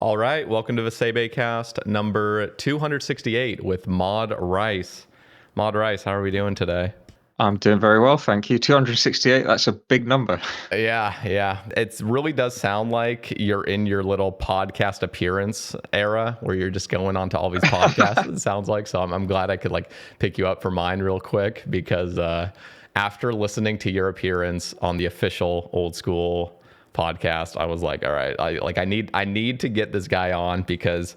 All right, welcome to the Sae Bae cast number 268 with Maud Rice. Maud Rice, how are we doing today? I'm doing very well, thank you. 268, that's a big number. Yeah. It really does sound like you're in your little podcast appearance era where you're just going on to all these podcasts, it sounds like. So I'm glad I could like pick you up for mine real quick because after listening to your appearance on the official Old School podcast, I was like, all right, I need to get this guy on because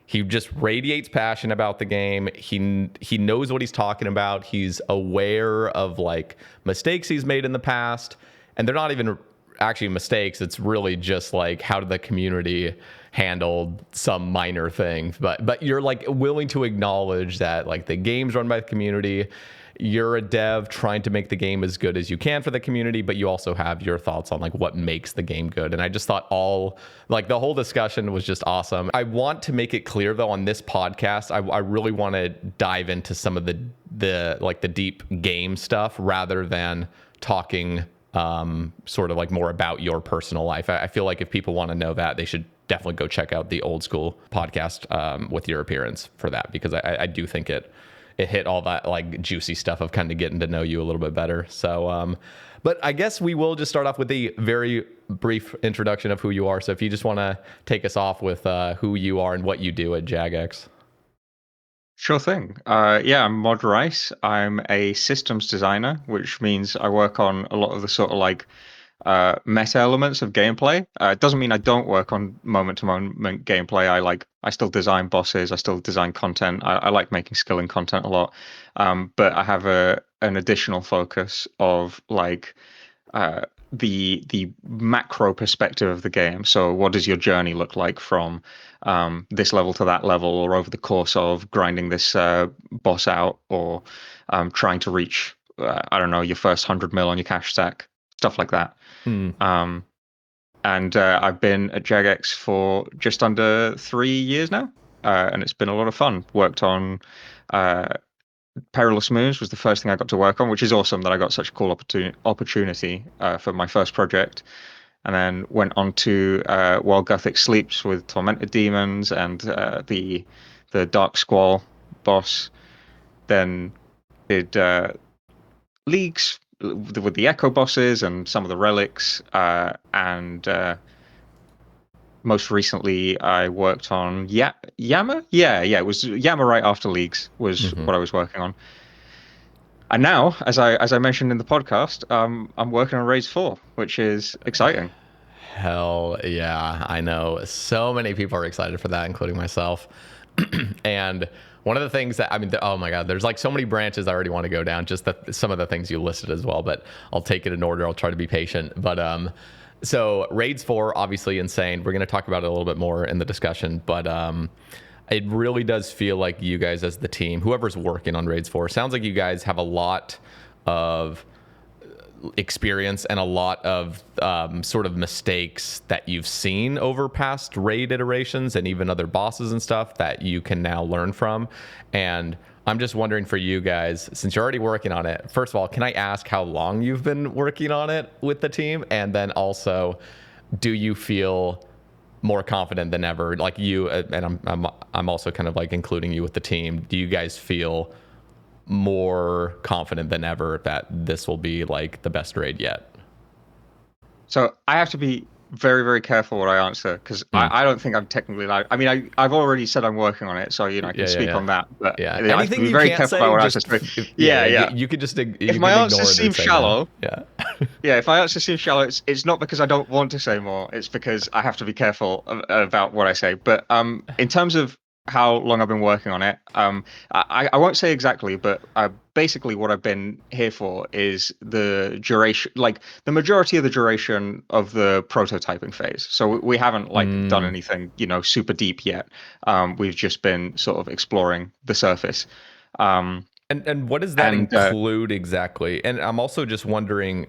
he just radiates passion about the game. He knows what he's talking about. He's aware of like mistakes he's made in the past, and they're not even actually mistakes. It's really just like how did the community handle some minor thing. But you're like willing to acknowledge that like the game's run by the community. You're a dev trying to make the game as good as you can for the community, but you also have your thoughts on like what makes the game good. And I just thought the whole discussion was just awesome. I want to make it clear though on this podcast, I really want to dive into some of the deep game stuff rather than talking sort of like more about your personal life. I feel like if people want to know that, they should definitely go check out the Old School podcast with your appearance for that, because I do think it hit all that like juicy stuff of kind of getting to know you a little bit better. So, but I guess we will just start off with a very brief introduction of who you are. So if you just want to take us off with who you are and what you do at Jagex. Sure thing. Yeah, I'm Mod Rice. I'm a systems designer, which means I work on a lot of the sort of like meta elements of gameplay. It doesn't mean I don't work on moment-to-moment gameplay. I still design bosses. I still design content. I like making skilling content a lot. But I have an additional focus of like the macro perspective of the game. So what does your journey look like from this level to that level, or over the course of grinding this boss out, or trying to reach I don't know, your first 100 mil on your cash stack, stuff like that. Um, and I've been at Jagex for just under 3 years now, and it's been a lot of fun. Worked on uh, Perilous Moons was the first thing I got to work on, which is awesome that I got such a cool opportunity for my first project. And then went on to While Gothic Sleeps with Tormented Demons and the Dark Squall boss. Then did leagues with the Echo bosses and some of the relics, and most recently I worked on Yama. Yeah, it was Yama right after leagues was what I was working on. And now, as I mentioned in the podcast, I'm working on Raids 4, which is exciting. Hell yeah, I know so many people are excited for that, including myself. And one of the things that, I mean, oh my God, there's like so many branches I already want to go down, just some of the things you listed as well, but I'll take it in order. I'll try to be patient. But so Raids 4, obviously insane. We're going to talk about it a little bit more in the discussion, but it really does feel like you guys as the team, whoever's working on Raids 4, sounds like you guys have a lot of experience and a lot of sort of mistakes that you've seen over past raid iterations and even other bosses and stuff that you can now learn from. And I'm just wondering for you guys, since you're already working on it, first of all, can I ask how long you've been working on it with the team? And then also, do you feel more confident than ever? Like you, and I'm also kind of like including you with the team. Do you guys feel more confident than ever that this will be like the best raid yet? So I have to be very, very careful what I answer, because I don't think I'm technically allowed. I mean, I've already said I'm working on it, so I can speak on that. But Yeah. I have to Anything be you very can't careful say, about what I just answer. yeah. You could just If my answers seem shallow, yeah. yeah, if my answers seem shallow, it's not because I don't want to say more. It's because I have to be careful about what I say. But in terms of how long I've been working on it, I won't say exactly, but basically what I've been here for is the duration, like the majority of the duration of the prototyping phase. So we haven't like done anything, super deep yet. We've just been sort of exploring the surface. And what does that And include exactly? And I'm also just wondering,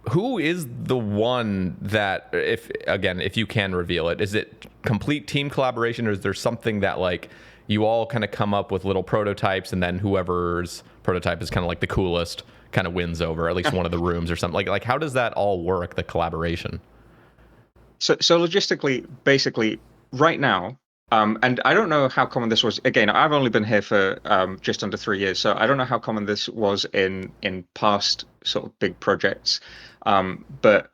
who is the one that, if you can reveal it, is it complete team collaboration, or is there something that like you all kind of come up with little prototypes and then whoever's prototype is kind of like the coolest kind of wins over at least one of the rooms or something? Like how does that all work, the collaboration? So logistically, basically, right now, and I don't know how common this was. Again, I've only been here for just under 3 years, so I don't know how common this was in past sort of big projects. But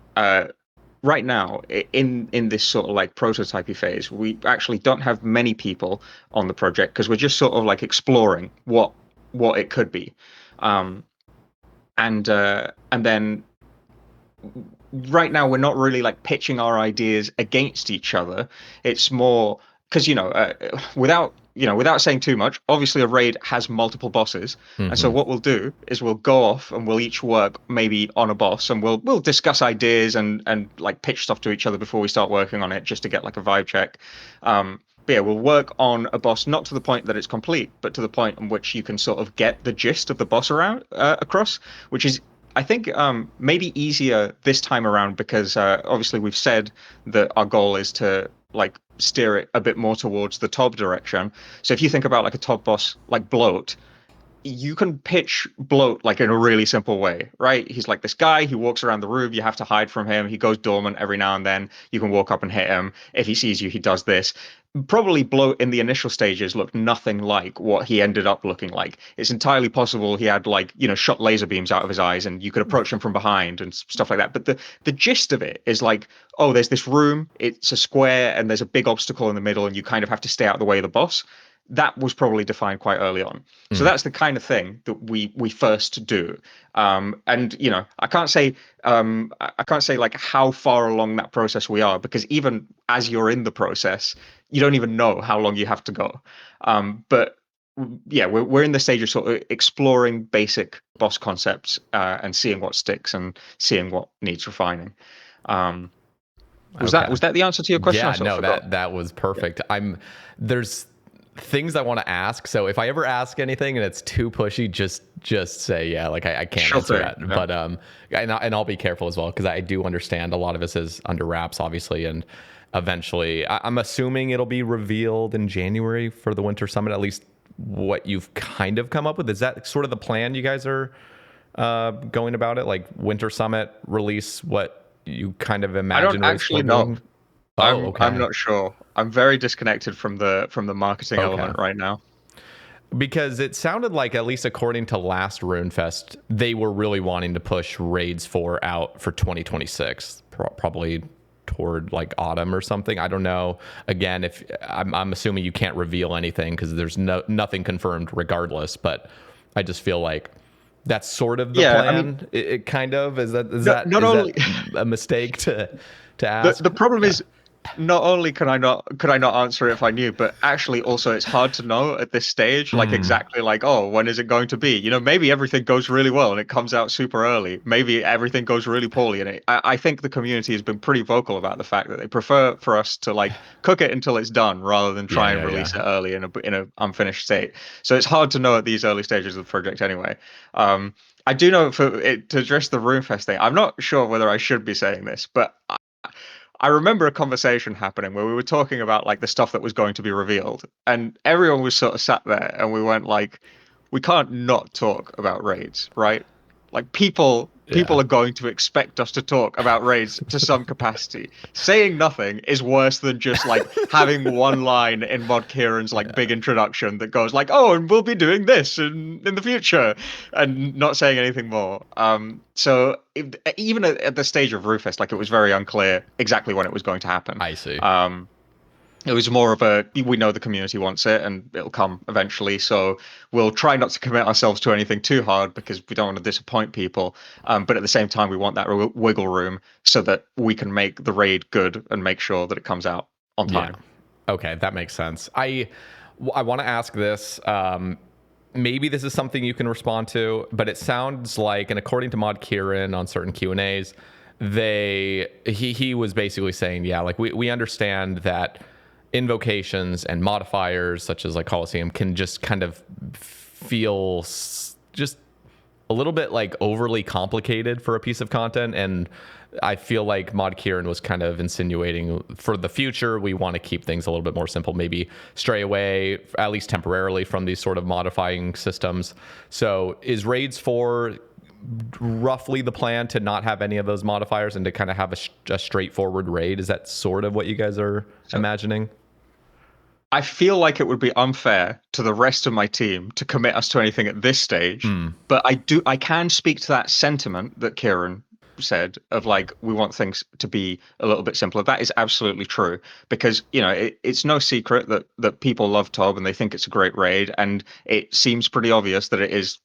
right now, in this sort of like prototypey phase, we actually don't have many people on the project because we're just sort of like exploring what it could be. Um, and then right now we're not really like pitching our ideas against each other. It's more because without saying too much, obviously a raid has multiple bosses, and so Hmm. what we'll do is we'll go off and we'll each work maybe on a boss, and we'll discuss ideas and like pitch stuff to each other before we start working on it, just to get like a vibe check. But yeah, we'll work on a boss not to the point that it's complete, but to the point in which you can sort of get the gist of the boss around across, which is I think maybe easier this time around because obviously we've said that our goal is to like steer it a bit more towards the top direction. So if you think about like a top boss like Bloat, you can pitch Bloat like in a really simple way, right? He's like this guy, he walks around the room, you have to hide from him, he goes dormant every now and then, you can walk up and hit him. If he sees you, he does this. Probably Bloat in the initial stages looked nothing like what he ended up looking like. It's entirely possible he had like, shot laser beams out of his eyes and you could approach him from behind and stuff like that. But the gist of it is like, oh, there's this room, it's a square and there's a big obstacle in the middle and you kind of have to stay out of the way of the boss. That was probably defined quite early on. So Mm. that's the kind of thing that we first do. And I can't say like how far along that process we are because even as you're in the process, you don't even know how long you have to go. But yeah, we're in the stage of sort of exploring basic boss concepts and seeing what sticks and seeing what needs refining. Um, was that Okay. was that the answer to your question? I Yeah, sort of no, forgot. that was Yeah. perfect. There's things I want to ask. So if I ever ask anything and it's too pushy, just say yeah, like I can't Sure answer thing. that. Yeah. But and I'll be careful as well because I do understand a lot of this is under wraps, obviously, and eventually I'm assuming it'll be revealed in January for the Winter Summit. At least what you've kind of come up with, is that sort of the plan you guys are going about it? Like Winter Summit release what you kind of I don't imagine Raid's actually 4 know. doing? Oh, I'm okay. not sure. I'm very disconnected from the marketing Okay. element right now. Because it sounded like, at least according to last RuneFest, they were really wanting to push Raids 4 out for 2026, probably toward like autumn or something. I don't know. Again, if I'm assuming you can't reveal anything because there's nothing confirmed regardless, but I just feel like that's sort of the Yeah, I mean, plan. It kind of is that is not that not is only that a mistake to the ask? the problem Yeah. is not only could I not answer it if I knew, but actually also it's hard to know at this stage, like Hmm. exactly like, oh, when is it going to be? Maybe everything goes really well and it comes out super early. Maybe everything goes really poorly, and I think the community has been pretty vocal about the fact that they prefer for us to like cook it until it's done rather than Yeah, try and yeah, release yeah. it early in a unfinished state. So it's hard to know at these early stages of the project anyway. I do know for it to address the RuneFest thing. I'm not sure whether I should be saying this, but I remember a conversation happening where we were talking about like the stuff that was going to be revealed, and everyone was sort of sat there, and we went like, we can't not talk about raids, right? Like people Yeah. are going to expect us to talk about raids to some capacity. Saying nothing is worse than just like having one line in Mod Kieran's like big introduction that goes like, "Oh, and we'll be doing this in the future," and not saying anything more. Even at the stage of Rufus, like it was very unclear exactly when it was going to happen. I see. Um, it was more of a we know the community wants it and it'll come eventually, so we'll try not to commit ourselves to anything too hard because we don't want to disappoint people. But at the same time, we want that wiggle room so that we can make the raid good and make sure that it comes out on Yeah. time. Okay, that makes sense. I want to ask this. Maybe this is something you can respond to, but it sounds like, and according to Mod Kieran on certain Q and A's, he was basically saying, yeah, like we understand that invocations and modifiers such as like Coliseum can just kind of feel just a little bit like overly complicated for a piece of content. And I feel like Mod Kieran was kind of insinuating for the future, we want to keep things a little bit more simple, maybe stray away, at least temporarily, from these sort of modifying systems. So is Raids 4 roughly the plan to not have any of those modifiers and to kind of have a straightforward raid? Is that sort of what you guys are So imagining? I feel like it would be unfair to the rest of my team to commit us to anything at this stage, Hmm. but I can speak to that sentiment that Kieran said of like we want things to be a little bit simpler. That is absolutely true because it's no secret that people love Tob and they think it's a great raid, and it seems pretty obvious that it is.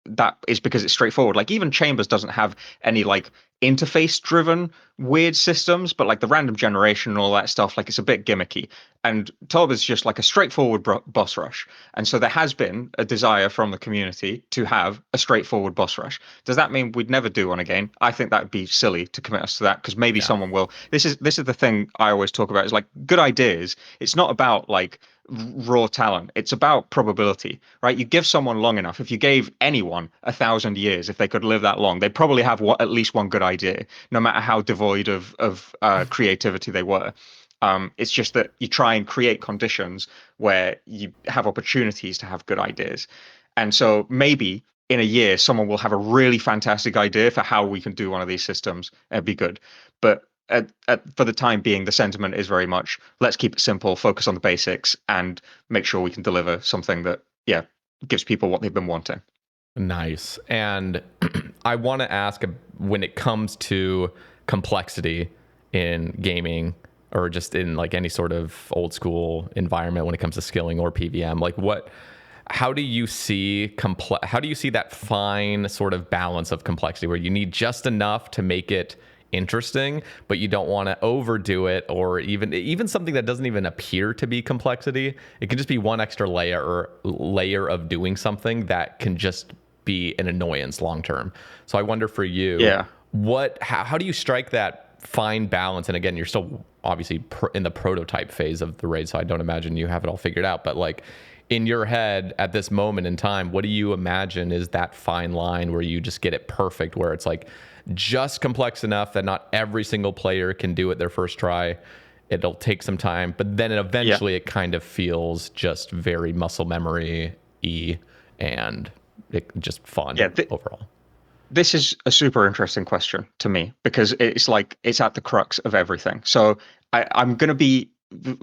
That is because it's straightforward. Like even Chambers doesn't have any like interface driven weird systems, but like the random generation and all that stuff, like it's a bit gimmicky. And Tob is just like a straightforward boss rush. And so there has been a desire from the community to have a straightforward boss rush. Does that mean we'd never do one again? I think that would be silly to commit us to that because maybe Yeah. someone will. This is the thing I always talk about is like good ideas. It's not about like raw talent. It's about probability, right? You give someone long enough. If you gave anyone 1,000 years, if they could live that long, they probably have at least one good idea, no matter how devoid of creativity they were. It's just that you try and create conditions where you have opportunities to have good ideas. And so maybe in a year, someone will have a really fantastic idea for how we can do one of these systems and be good. But for the time being, the sentiment is very much let's keep it simple, focus on the basics, and make sure we can deliver something that, yeah, gives people what they've been wanting. Nice. And I want to ask, when it comes to complexity in gaming or just in like any sort of old school environment when it comes to skilling or PVM, like how do you see how do you see that fine sort of balance of complexity where you need just enough to make it interesting, but you don't want to overdo it, or even something that doesn't even appear to be complexity? It can just be one extra layer of doing something that can just be an annoyance long term. So I wonder for you, Yeah. how do you strike that fine balance? And again, you're still obviously in the prototype phase of the raid, so I don't imagine you have it all figured out. But like in your head at this moment in time, what do you imagine is that fine line where you just get it perfect, where it's like just complex enough that not every single player can do it their first try? It'll take some time, but then Yeah. eventually it kind of feels just very muscle memory-y and just fun Yeah. overall. This is a super interesting question to me because it's like it's at the crux of everything. So I'm going to be,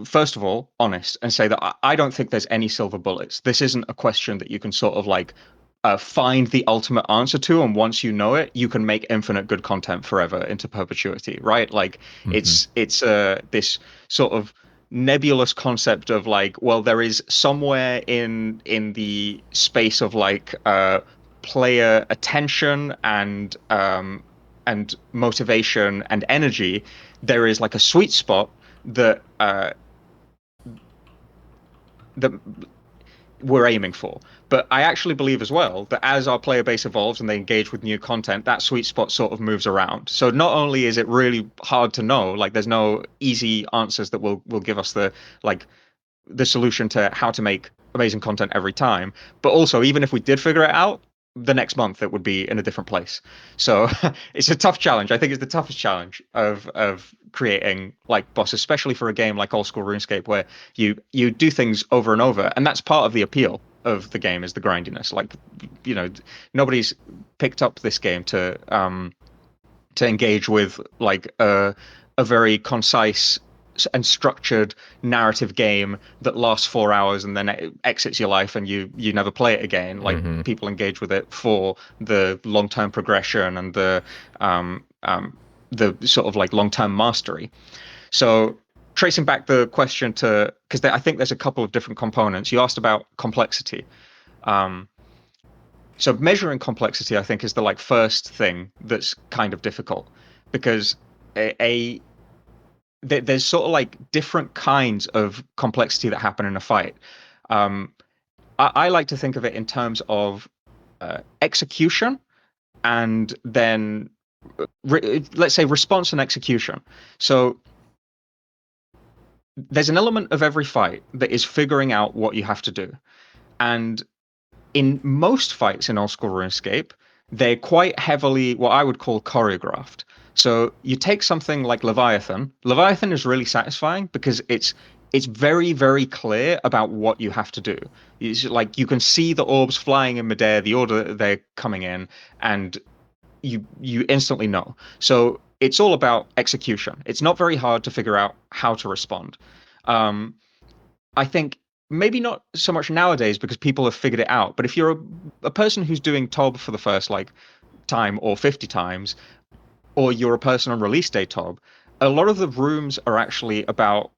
first of all, honest and say that I don't think there's any silver bullets. This isn't a question that you can sort of like find the ultimate answer to, and once you know it, you can make infinite good content forever into perpetuity, right? Like Hmm. it's this sort of nebulous concept of like, well, there is somewhere in the space of like player attention and motivation and energy, there is like a sweet spot that that we're aiming for. But I actually believe as well that as our player base evolves and they engage with new content, that sweet spot sort of moves around. So not only is it really hard to know, like there's no easy answers that will give us like the solution to how to make amazing content every time. But also, even if we did figure it out, the next month it would be in a different place. So it's a tough challenge. I think it's the toughest challenge of creating like bosses, especially for a game like Old School RuneScape, where you do things over and over, and that's part of the appeal of the game is the grindiness. Like, you know, nobody's picked up this game to engage with like a very concise and structured narrative game that lasts 4 hours and then it exits your life and you never play it again. Like Hmm. people engage with it for the long-term progression and the sort of like long-term mastery. So tracing back the question to because I think there's a couple of different components. You asked about complexity. Um, so measuring complexity, I think, is the like first thing that's kind of difficult because a there's sort of like different kinds of complexity that happen in a fight. Um, I like to think of it in terms of execution and then let's say response and execution. So there's an element of every fight that is figuring out what you have to do. And in most fights in Old School RuneScape, they're quite heavily what I would call choreographed. So you take something like Leviathan. Leviathan is really satisfying because it's very, very clear about what you have to do. It's like you can see the orbs flying in midair, the order that they're coming in, and you instantly know. So it's all about execution. It's not very hard to figure out how to respond. Um, I think maybe not so much nowadays because people have figured it out. But if you're a person who's doing TOB for the first like time or 50 times, or you're a person on release day TOB, a lot of the rooms are actually about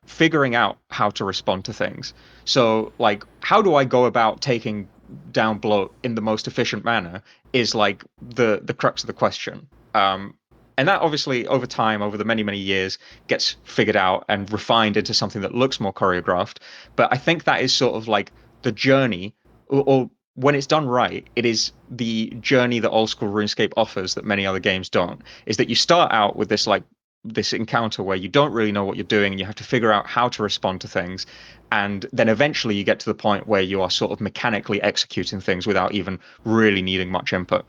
figuring out how to respond to things. So, like, how do I go about taking down bloat in the most efficient manner is like the crux of the question. And that obviously over time, over the many, many years, gets figured out and refined into something that looks more choreographed. But I think that is sort of like the journey, or when it's done right, it is the journey that Old School RuneScape offers that many other games don't. Is that you start out with this encounter where you don't really know what you're doing and you have to figure out how to respond to things, and then eventually you get to the point where you are sort of mechanically executing things without even really needing much input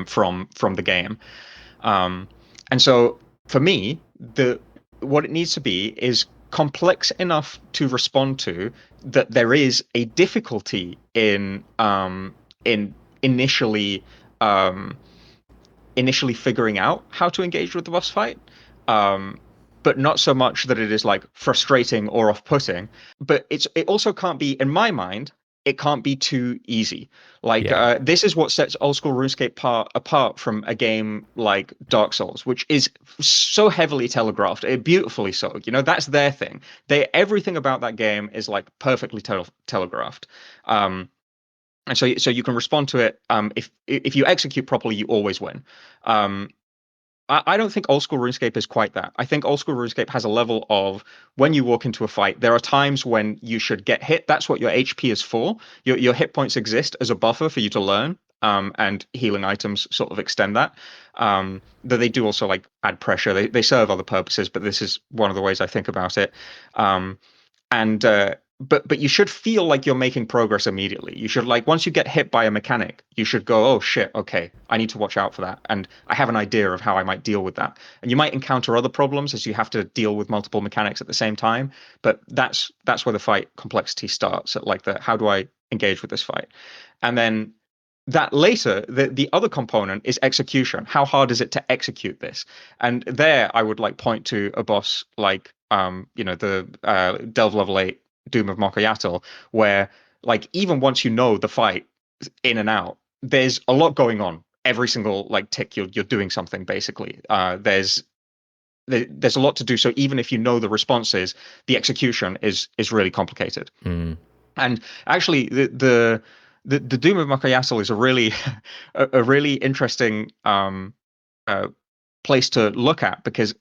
from the game. Um, and so for me, the what it needs to be is complex enough to respond to that there is a difficulty in um, initially figuring out how to engage with the boss fight. Um, but not so much that it is like frustrating or off-putting. But it also can't be, in my mind, it can't be too easy. Like Yeah. this is what sets Old School RuneScape apart from a game like Dark Souls, which is so heavily telegraphed, beautifully so. You know, that's their thing. Everything about that game is like perfectly telegraphed. And so you can respond to it. If you execute properly, you always win. Um, I don't think Old School RuneScape is quite that. I think Old School RuneScape has a level of when you walk into a fight, there are times when you should get hit. That's what your HP is for. Your hit points exist as a buffer for you to learn. And healing items sort of extend that. Though they do also like add pressure. They serve other purposes, but this is one of the ways I think about it. Um, and but you should feel like you're making progress immediately. You should like once you get hit by a mechanic, you should go, oh shit, okay, I need to watch out for that, and I have an idea of how I might deal with that. And you might encounter other problems as you have to deal with multiple mechanics at the same time, but that's where the fight complexity starts at like the how do I engage with this fight, and then that later the other component is execution. How hard is it to execute this? And there I would like point to a boss like the delve level 8 Doom of Mokoyatl, where like even once you know the fight in and out, there's a lot going on. Every single like tick you're doing something basically. There's a lot to do, so even if you know the responses, the execution is really complicated. Mm. And actually, the Doom of Makayasul is a really a really interesting uh, place to look at because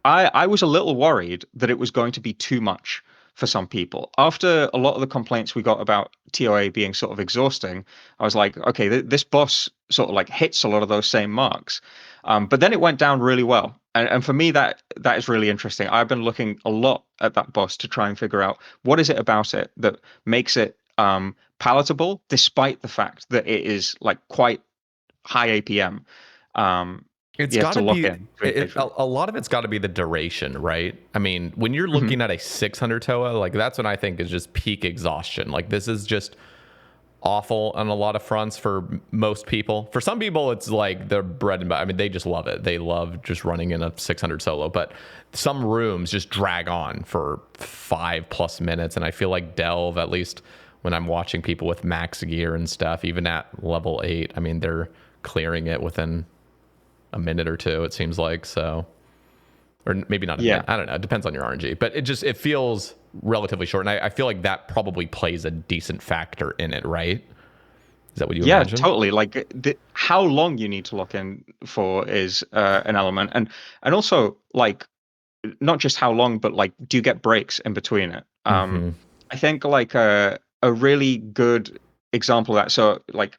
I was a little worried that it was going to be too much for some people. After a lot of the complaints we got about TOA being sort of exhausting, I was like, okay, this boss sort of like hits a lot of those same marks. But then it went down really well. And for me, that is really interesting. I've been looking a lot at that boss to try and figure out what is it about it that makes it palatable, despite the fact that it is like quite high APM. It's You have got to to lock be in to engage with it. a lot of it's got to be the duration, right? I mean, when you're Mhm. looking at a 600 TOA, like that's when I think is just peak exhaustion. Like this is just awful on a lot of fronts for most people. For some people, it's like their bread and butter. I mean, they just love it. They love just running in a 600 solo. But some rooms just drag on for 5+ minutes, and I feel like Delve, at least when I'm watching people with max gear and stuff, even at level 8, I mean, they're clearing it within a minute or two, it seems like. So, or maybe not a minute, Yeah. I don't know, it depends on your RNG, but it feels relatively short, and I feel like that probably plays a decent factor in it, right? Is that what you Yeah, imagine? totally. Like how long you need to lock in for is an element, and also like not just how long, but like do you get breaks in between it? Mm-hmm. I think like a really good example of that. So like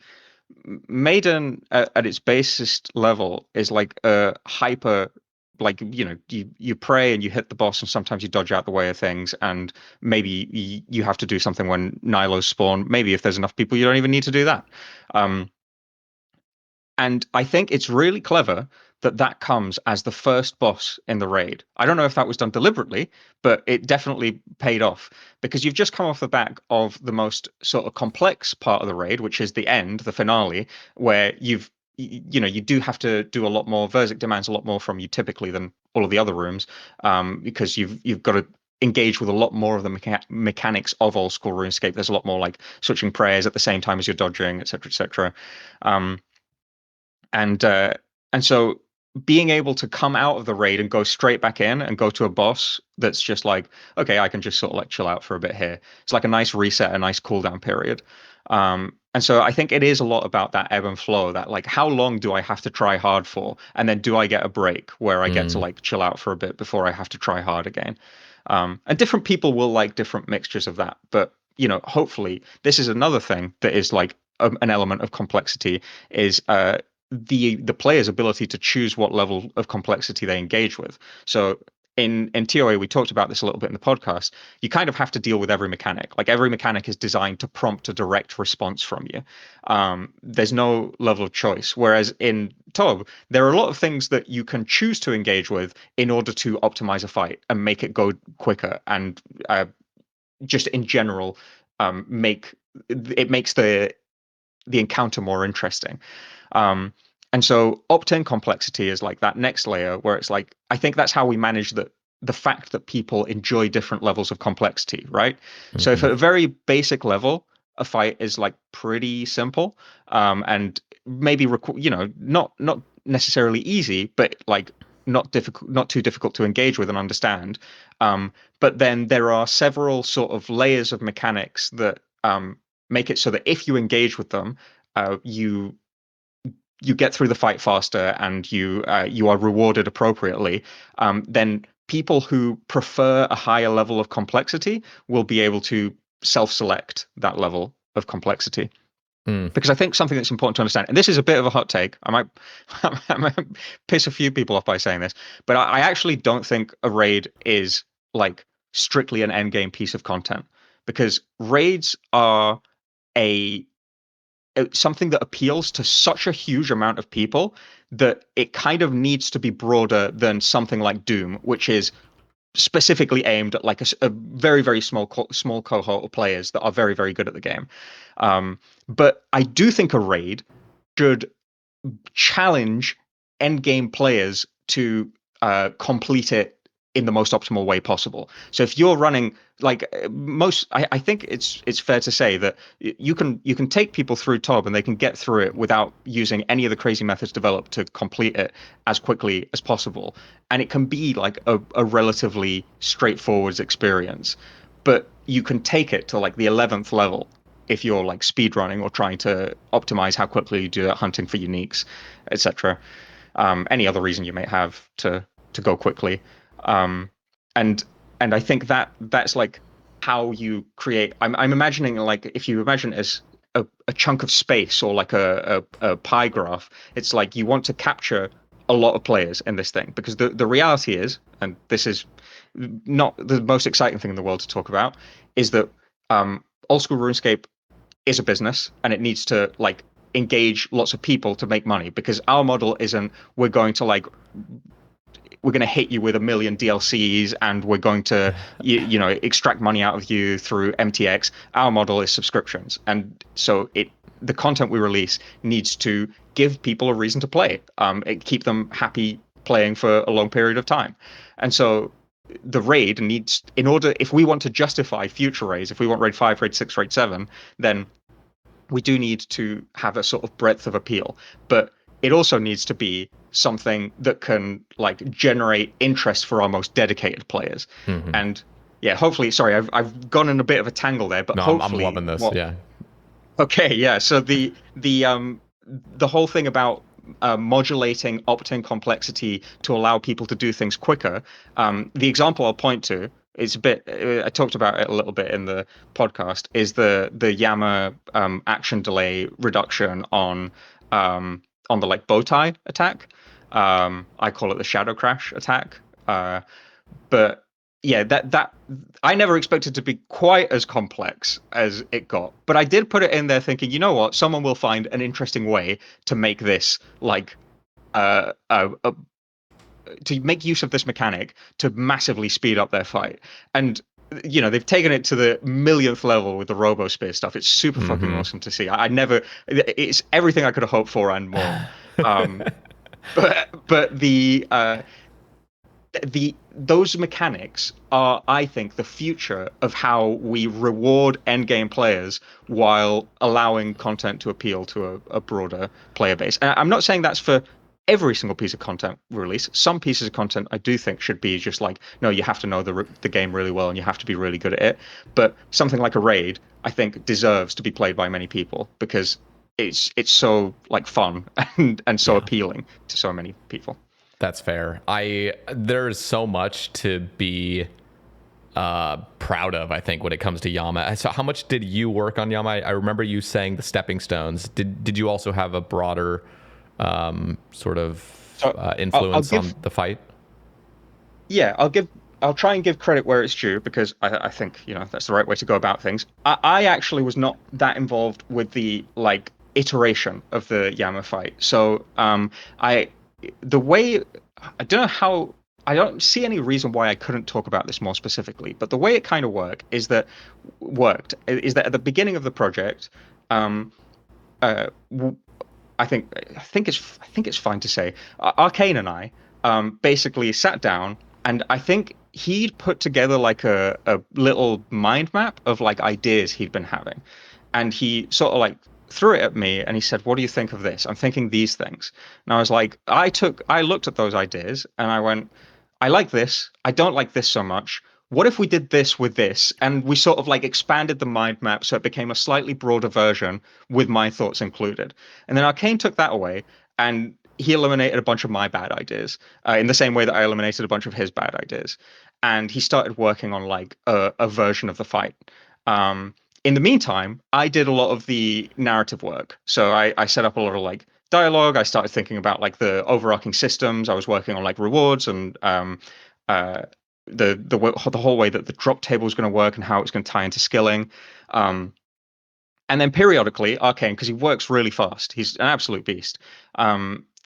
Maiden at its basest level is like a hyper, like you pray and you hit the boss and sometimes you dodge out the way of things, and maybe you have to do something when Nilos spawn. Maybe if there's enough people you don't even need to do that. um And I think it's really clever that that comes as the first boss in the raid. I don't know if that was done deliberately, but it definitely paid off because you've just come off the back of the most sort of complex part of the raid, which is the end, the finale, where you know, you do have to do a lot more. Verzic demands a lot more from you typically than all of the other rooms, because you've got to engage with a lot more of the mechanics of old school RuneScape. There's a lot more like switching prayers at the same time as you're dodging, etc., etc. Um, and uh, and so being able to come out of the raid and go straight back in and go to a boss that's just like, okay, I can just sort of like chill out for a bit here. It's like a nice reset, a nice cooldown period. And so I think it is a lot about that ebb and flow, that like how long do I have to try hard for? And then do I get a break where I get to Mm, like chill out for a bit before I have to try hard again? And different people will like different mixtures of that. But you know, hopefully this is another thing that is like an element of complexity is the player's ability to choose what level of complexity they engage with. So in TOA, we talked about this a little bit in the podcast. You kind of have to deal with every mechanic. Like every mechanic is designed to prompt a direct response from you. There's no level of choice. Whereas in TOB, there are a lot of things that you can choose to engage with in order to optimize a fight and make it go quicker and just in general make it makes the encounter more interesting. Um, and so opt-in complexity is like that next layer where it's like I think that's how we manage the fact that people enjoy different levels of complexity, right? So if mhm. at a very basic level, a fight is like pretty simple, and maybe you know, not necessarily easy, but like not difficult, not too difficult to engage with and understand. But then there are several sort of layers of mechanics that make it so that if you engage with them, you get through the fight faster and you are rewarded appropriately. Then people who prefer a higher level of complexity will be able to self-select that level of complexity. Mm, Because I think something that's important to understand, and this is a bit of a hot take, I might, I might piss a few people off by saying this, but I actually don't think a raid is like strictly an end game piece of content because raids are a something that appeals to such a huge amount of people that it kind of needs to be broader than something like Doom, which is specifically aimed at like a very very small cohort of players that are very very good at the game. But I do think a raid should challenge end game players to complete it in the most optimal way possible. So if you're running like I think it's fair to say that you can take people through TOB and they can get through it without using any of the crazy methods developed to complete it as quickly as possible, and it can be like a relatively straightforward experience. But you can take it to like the 11th level if you're like speed running or trying to optimize how quickly you do it, hunting for uniques, etc. Any other reason you may have to go quickly, um, and and I think that that's like how you create. I'm imagining like if you imagine it as a chunk of space or like a pie graph, it's like you want to capture a lot of players in this thing because the reality is, and this is not the most exciting thing in the world to talk about, is that old school RuneScape is a business and it needs to like engage lots of people to make money because our model isn't we're going to like we're going to hit you with a million DLCs and we're going to you know extract money out of you through MTX. Our model is subscriptions, and so it the content we release needs to give people a reason to play, keep them happy playing for a long period of time, and so the raid needs in order if we want to justify future raids, if we want raid 5, raid 6, raid 7, then we do need to have a sort of breadth of appeal, but it also needs to be something that can like generate interest for our most dedicated players. mhm. And yeah, hopefully, sorry, I've gone in a bit of a tangle there, but No, I'm hopefully loving this. what Yeah. okay, yeah. So the whole thing about modulating opt-in complexity to allow people to do things quicker. The example I'll point to is a bit. I talked about it a little bit in the podcast. Is the Yama action delay reduction on the like bow tie attack. I call it the shadow crash attack. But yeah, that I never expected to be quite as complex as it got, but I did put it in there thinking, you know what, someone will find an interesting way to make this like uh, uh, uh to make use of this mechanic to massively speed up their fight. And they've taken it to the millionth level with the Robo Spear stuff. It's super fucking Hmm. awesome to see. I never, it's everything I could have hoped for and more. Um, but the those mechanics are, I think, the future of how we reward endgame players while allowing content to appeal to a broader player base. And I'm not saying that's for every single piece of content we release. Some pieces of content I do think should be just like, no, you have to know the game really well and you have to be really good at it. But something like a raid, I think, deserves to be played by many people because it's so like fun and so Yeah. appealing to so many people. That's fair. There's so much to be proud of, I think, when it comes to Yama. So how much did you work on Yama? I remember you saying the stepping stones. Did you also have a broader sort of So I'll influence give on the fight? yeah, I'll try and give credit where it's due because I think, that's the right way to go about things. I actually was not that involved with the like iteration of the Yama fight. So I the way I don't know how I don't see any reason why I couldn't talk about this more specifically, but the way it kind of worked is that at the beginning of the project, um uh I think it's fine to say Arcane and I basically sat down and I think he'd put together like a little mind map of like ideas he'd been having, and he sort of like threw it at me and he said, "What do you think of this? I'm thinking these things." And I was like, I looked at those ideas and I went, I like this. I don't like this so much. What if we did this with this? And we sort of like expanded the mind map so it became a slightly broader version with my thoughts included. And then Arcane took that away and he eliminated a bunch of my bad ideas in the same way that I eliminated a bunch of his bad ideas. And he started working on like a version of the fight. Um, in the meantime, I did a lot of the narrative work. So I set up a lot of like dialogue. I started thinking about like the overarching systems. I was working on like rewards and uh, the whole way that the drop table is going to work and how it's going to tie into skilling. Um, and then periodically, Arcane, because he works really fast, he's an absolute beast.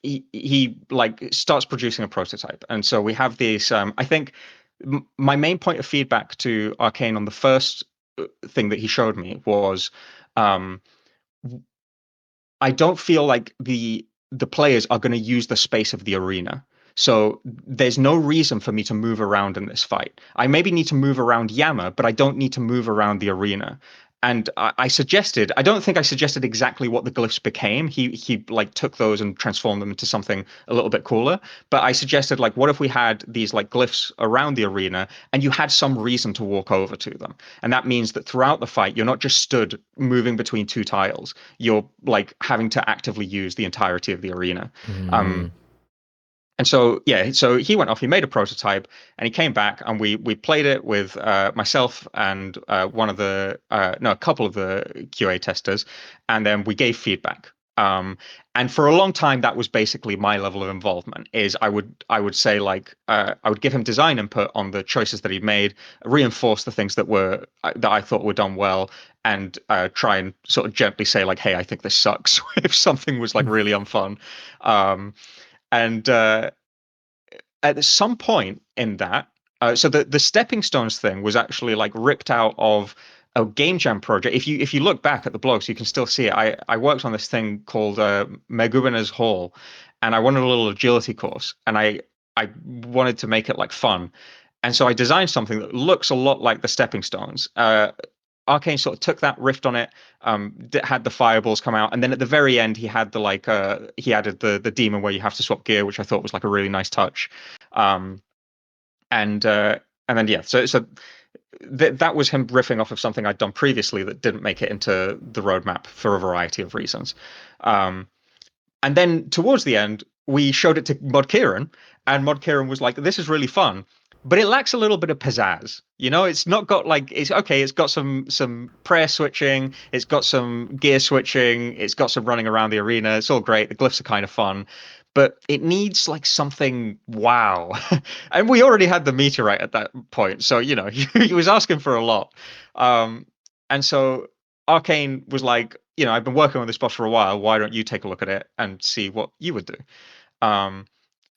He like starts producing a prototype, and so we have these. I think my main point of feedback to Arcane on the first thing that he showed me was um, I don't feel like the players are going to use the space of the arena. So there's no reason for me to move around in this fight. I maybe need to move around Yama, but I don't need to move around the arena. And I suggested, I don't think I suggested exactly what the glyphs became. He like took those and transformed them into something a little bit cooler. But I suggested like, what if we had these like glyphs around the arena and you had some reason to walk over to them? And that means that throughout the fight, you're not just stood moving between two tiles, you're like having to actively use the entirety of the arena. Mm, Um, and so yeah, so he went off, he made a prototype, and he came back, and we played it with myself and one of the no, a couple of the QA testers, and then we gave feedback. And for a long time, that was basically my level of involvement. Is I would say like I would give him design input on the choices that he made, reinforce the things that I thought were done well, and try and sort of gently say like, hey, I think this sucks if something was like really unfun. Um, and at some point in that, so the stepping stones thing was actually like ripped out of a game jam project. If you look back at the blogs, you can still see it. I worked on this thing called Megubena's Hall, and I wanted a little agility course, and I wanted to make it like fun, and so I designed something that looks a lot like the stepping stones. Arcane sort of took that, riffed on it, had the fireballs come out, and then at the very end he had the like he added the demon where you have to swap gear, which I thought was like a really nice touch. Um, and uh, and then yeah, so that was him riffing off of something I'd done previously that didn't make it into the roadmap for a variety of reasons. Um, and then towards the end, we showed it to Mod Kieran, and Mod Kieran was like, "This is really fun, but it lacks a little bit of pizzazz. It's not got like it's okay. It's got some prayer switching. It's got some gear switching. It's got some running around the arena. It's all great. The glyphs are kind of fun, but it needs like something wow. And we already had the meteorite at that point, so you know he was asking for a lot. Um, and so Arcane was like, you know, I've been working on this boss for a while. Why don't you take a look at it and see what you would do? Um,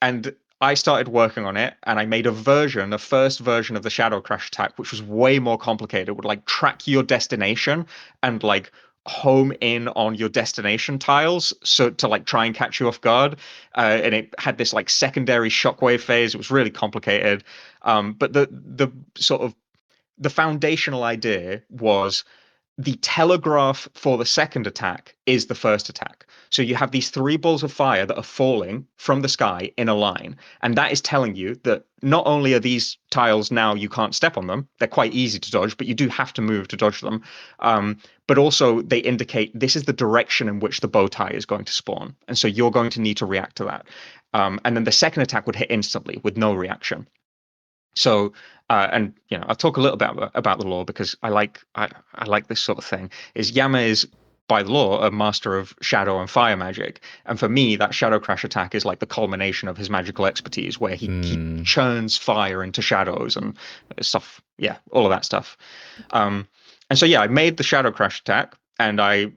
and I started working on it, and I made a first version of the Shadow Crash attack, which was way more complicated. It would like track your destination and like home in on your destination tiles, so to like try and catch you off guard. And it had this like secondary shockwave phase. It was really complicated. But the sort of the foundational idea was the telegraph for the second attack is the first attack. So you have these three balls of fire that are falling from the sky in a line. And that is telling you that not only are these tiles now you can't step on them, they're quite easy to dodge, but you do have to move to dodge them. But also they indicate this is the direction in which the bow tie is going to spawn. And so you're going to need to react to that. And then the second attack would hit instantly with no reaction. So, and you know, I'll talk a little bit about the lore because I like this sort of thing. Is Yama is by the law a master of shadow and fire magic, and for me, that shadow crash attack is like the culmination of his magical expertise, where he Mm, churns fire into shadows and stuff. Yeah, all of that stuff. Um, and so yeah, I made the shadow crash attack. And I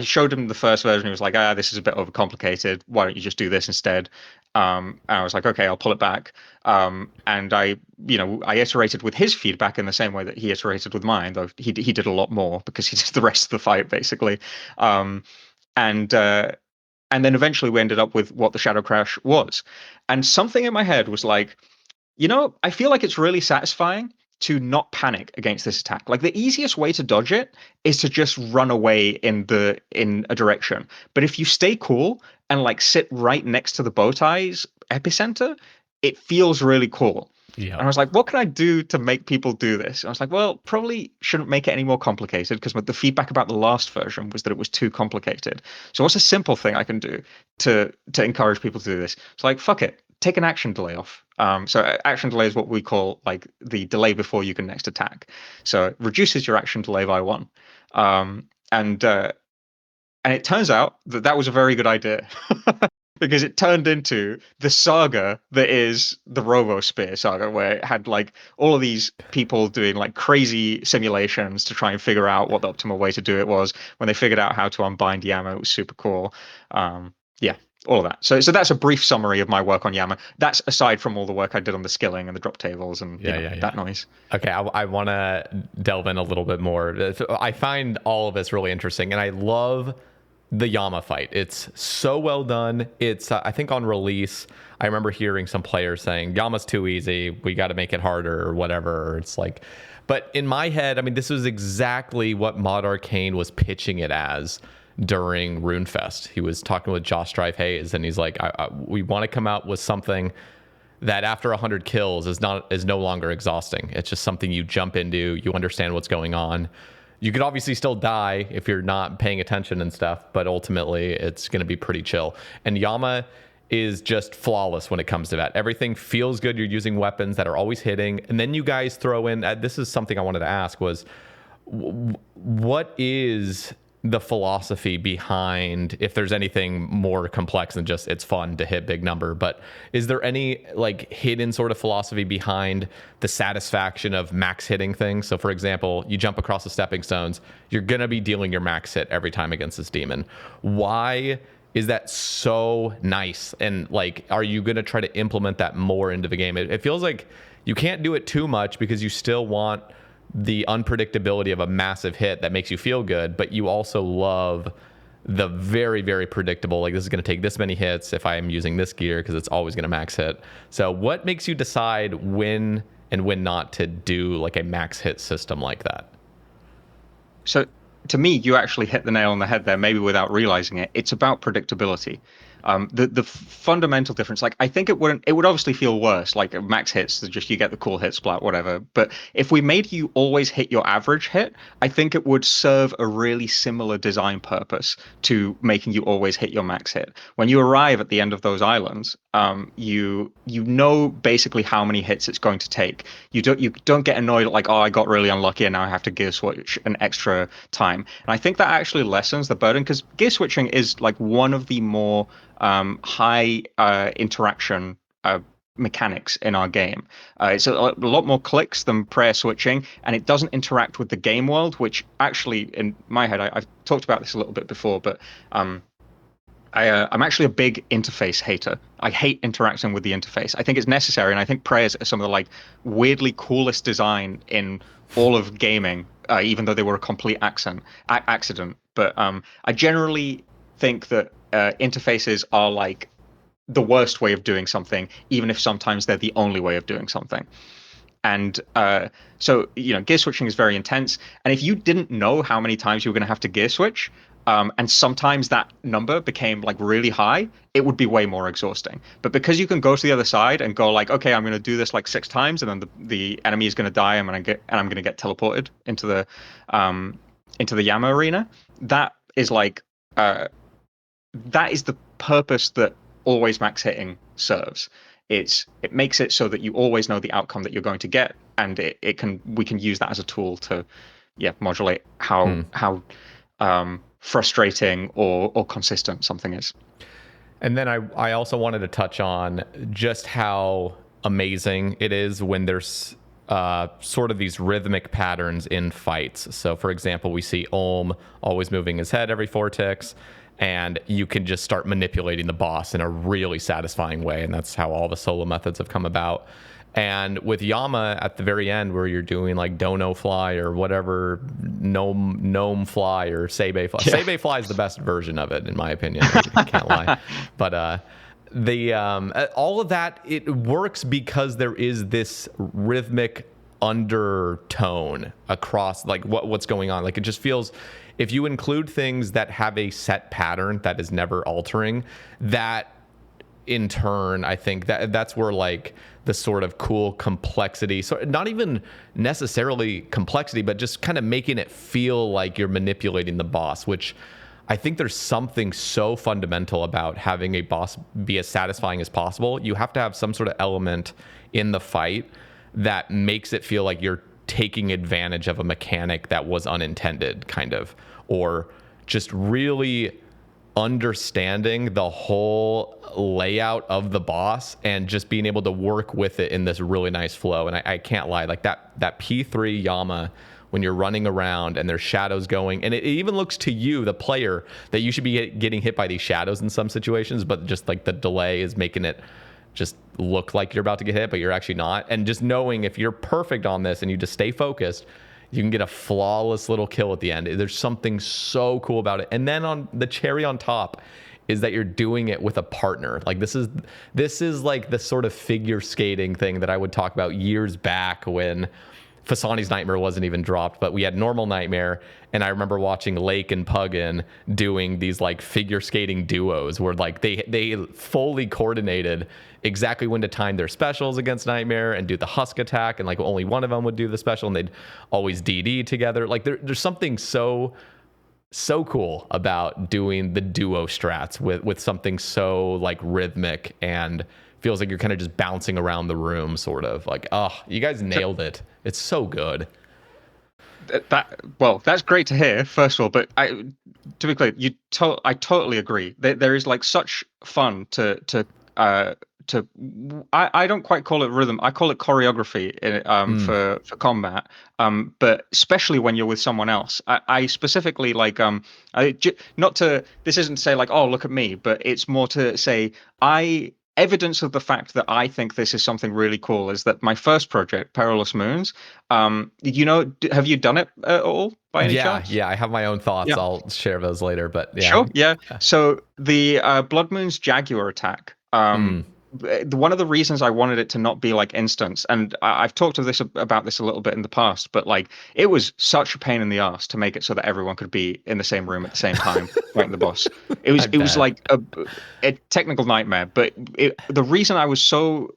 showed him the first version. He was like, "Ah, this is a bit overcomplicated. Why don't you just do this instead?" And I was like, "Okay, I'll pull it back." And I iterated with his feedback in the same way that he iterated with mine, though he did a lot more because he did the rest of the fight basically. Um, and uh, and then eventually we ended up with what the Shadow Crash was. And something in my head was like, you know, I feel like it's really satisfying to not panic against this attack. Like the easiest way to dodge it is to just run away in a direction. But if you stay cool and like sit right next to the bow tie's epicenter, it feels really cool. And I yep. was like, what can I do to make people do this? And I was like, well, probably shouldn't make it any more complicated because the feedback about the last version was that it was too complicated. So what's a simple thing I can do to encourage people to do this? It's like, fuck it, take an action delay off. So action delay is what we call like the delay before you can next attack. So it reduces your action delay by one. Um, and uh, and it turns out that that was a very good idea because it turned into the saga that is the Robo-Spear saga, where it had like all of these people doing like crazy simulations to try and figure out what the optimal way to do it was. When they figured out how to unbind Yama, it was super cool. Yeah, all of that. So that's a brief summary of my work on Yama. That's aside from all the work I did on the skilling and the drop tables and Yeah, yeah, yeah. that noise. Okay, I want to delve in a little bit more. I find all of this really interesting, and I love the Yama fight. It's so well done. It's I think on release, I remember hearing some players saying Yama's too easy. We got to make it harder or whatever. It's like, but in my head, I mean, this was exactly what Mod Arcane was pitching it as during RuneFest. He was talking with Josh Strive Hayes, and he's like, we want to come out with something that after 100 kills is no longer exhausting. It's just something you jump into, you understand what's going on. You could obviously still die if you're not paying attention and stuff, but ultimately it's going to be pretty chill. And Yama is just flawless when it comes to that. Everything feels good. You're using weapons that are always hitting. And then you guys throw in, this is something I wanted to ask was, what is the philosophy behind, if there's anything more complex than just it's fun to hit big number, but is there any like hidden sort of philosophy behind the satisfaction of max hitting things? So for example, you jump across the stepping stones, you're gonna be dealing your max hit every time against this demon. Why is that so nice? And like, are you gonna try to implement that more into the game? It feels like you can't do it too much because you still want the unpredictability of a massive hit that makes you feel good, but you also love the very, very predictable, like this is going to take this many hits if I am using this gear because it's always going to max hit. So what makes you decide when and when not to do like a max hit system like that? So to me, you actually hit the nail on the head there, maybe without realizing it. It's about predictability. The fundamental difference, like I think it would obviously feel worse, like max hits, just you get the cool hit splat, whatever. But if we made you always hit your average hit, I think it would serve a really similar design purpose to making you always hit your max hit. When you arrive at the end of those islands, you know basically how many hits it's going to take. You don't get annoyed like, oh, I got really unlucky and now I have to gear switch an extra time. And I think that actually lessens the burden because gear switching is like one of the more high interaction mechanics in our game. It's a lot more clicks than prayer switching, and it doesn't interact with the game world, which actually, in my head, I've talked about this a little bit before, but I'm actually a big interface hater. I hate interacting with the interface. I think it's necessary, and I think prayers are some of the like weirdly coolest design in all of gaming, even though they were a complete accident. But I generally think that interfaces are like the worst way of doing something, even if sometimes they're the only way of doing something. And so, gear switching is very intense. And if you didn't know how many times you were going to have to gear switch, and sometimes that number became like really high, it would be way more exhausting. But because you can go to the other side and go like, okay, I'm going to do this like 6 times, and then the enemy is going to die, and I'm going to get teleported into the Yama arena. That is like that is the purpose that always max hitting serves. It makes it so that you always know the outcome that you're going to get, and we can use that as a tool to modulate how frustrating or consistent something is. And then I also wanted to touch on just how amazing it is when there's sort of these rhythmic patterns in fights. So, for example, we see Olm always moving his head every 4 ticks, and you can just start manipulating the boss in a really satisfying way. And that's how all the solo methods have come about. And with Yama at the very end, where you're doing like Dono Fly or whatever, Gnome Fly or Sae Bae Fly. Sae Bae Fly is the best version of it, in my opinion. I can't lie. But the all of that, it works because there is this rhythmic undertone across like what's going on. Like it just feels, if you include things that have a set pattern that is never altering, that in turn, I think that's where like the sort of cool complexity, so not even necessarily complexity, but just kind of making it feel like you're manipulating the boss, which I think there's something so fundamental about having a boss be as satisfying as possible. You have to have some sort of element in the fight that makes it feel like you're taking advantage of a mechanic that was unintended, kind of, or just really understanding the whole layout of the boss and just being able to work with it in this really nice flow. And I can't lie, like that P3 Yama, when you're running around and there's shadows going, and it even looks to you, the player, that you should be getting hit by these shadows in some situations, but just like the delay is making it just look like you're about to get hit, but you're actually not. And just knowing if you're perfect on this and you just stay focused, you can get a flawless little kill at the end. There's something so cool about it. And then on the cherry on top is that you're doing it with a partner. Like this is like the sort of figure skating thing that I would talk about years back when Fasani's Nightmare wasn't even dropped, but we had Normal Nightmare, and I remember watching Lake and Puggin doing these like figure skating duos where like they fully coordinated exactly when to time their specials against Nightmare and do the husk attack, and like only one of them would do the special, and they'd always DD together. Like there's something so cool about doing the duo strats with something so like rhythmic and feels like you're kind of just bouncing around the room, sort of like, oh, you guys nailed it. It's so good. Well, that's great to hear, first of all. But to be clear, I totally agree. There is like such fun I don't quite call it rhythm. I call it choreography for combat. But especially when you're with someone else, I specifically like not to. This isn't to say like, oh, look at me, but it's more to say evidence of the fact that I think this is something really cool is that my first project, Perilous Moons, have you done it at all by any chance? Yeah, I have my own thoughts. Yeah. I'll share those later, but yeah. Sure, yeah. So the Blood Moon's Jaguar attack, one of the reasons I wanted it to not be like instance, and I've talked about this a little bit in the past, but like it was such a pain in the ass to make it so that everyone could be in the same room at the same time fighting the boss. It was like a technical nightmare. But the reason I was so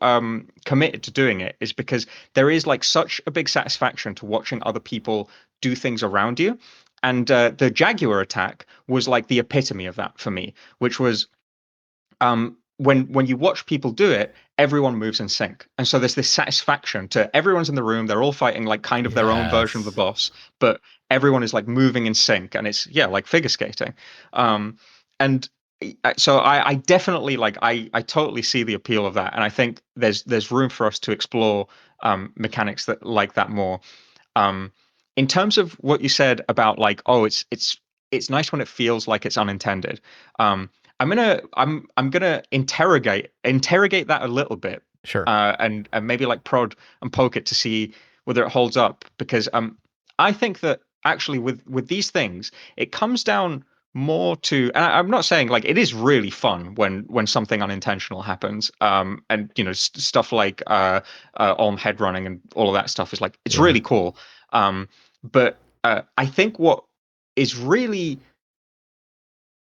committed to doing it is because there is like such a big satisfaction to watching other people do things around you. And the Jaguar attack was like the epitome of that for me, which was when you watch people do it, everyone moves in sync. And so there's this satisfaction to everyone's in the room, they're all fighting like kind of their own version of the boss, but everyone is like moving in sync, and it's like figure skating. And so I definitely like I totally see the appeal of that, and I think there's room for us to explore mechanics that like that more. Um, in terms of what you said about like, oh, it's nice when it feels like it's unintended. Um, I'm gonna interrogate that a little bit, Sure. and maybe like prod and poke it to see whether it holds up, because I think that actually with these things it comes down more to, and I'm not saying like it is really fun when something unintentional happens, and you know stuff like on head running and all of that stuff is like it's Yeah. really cool. But I think what is really,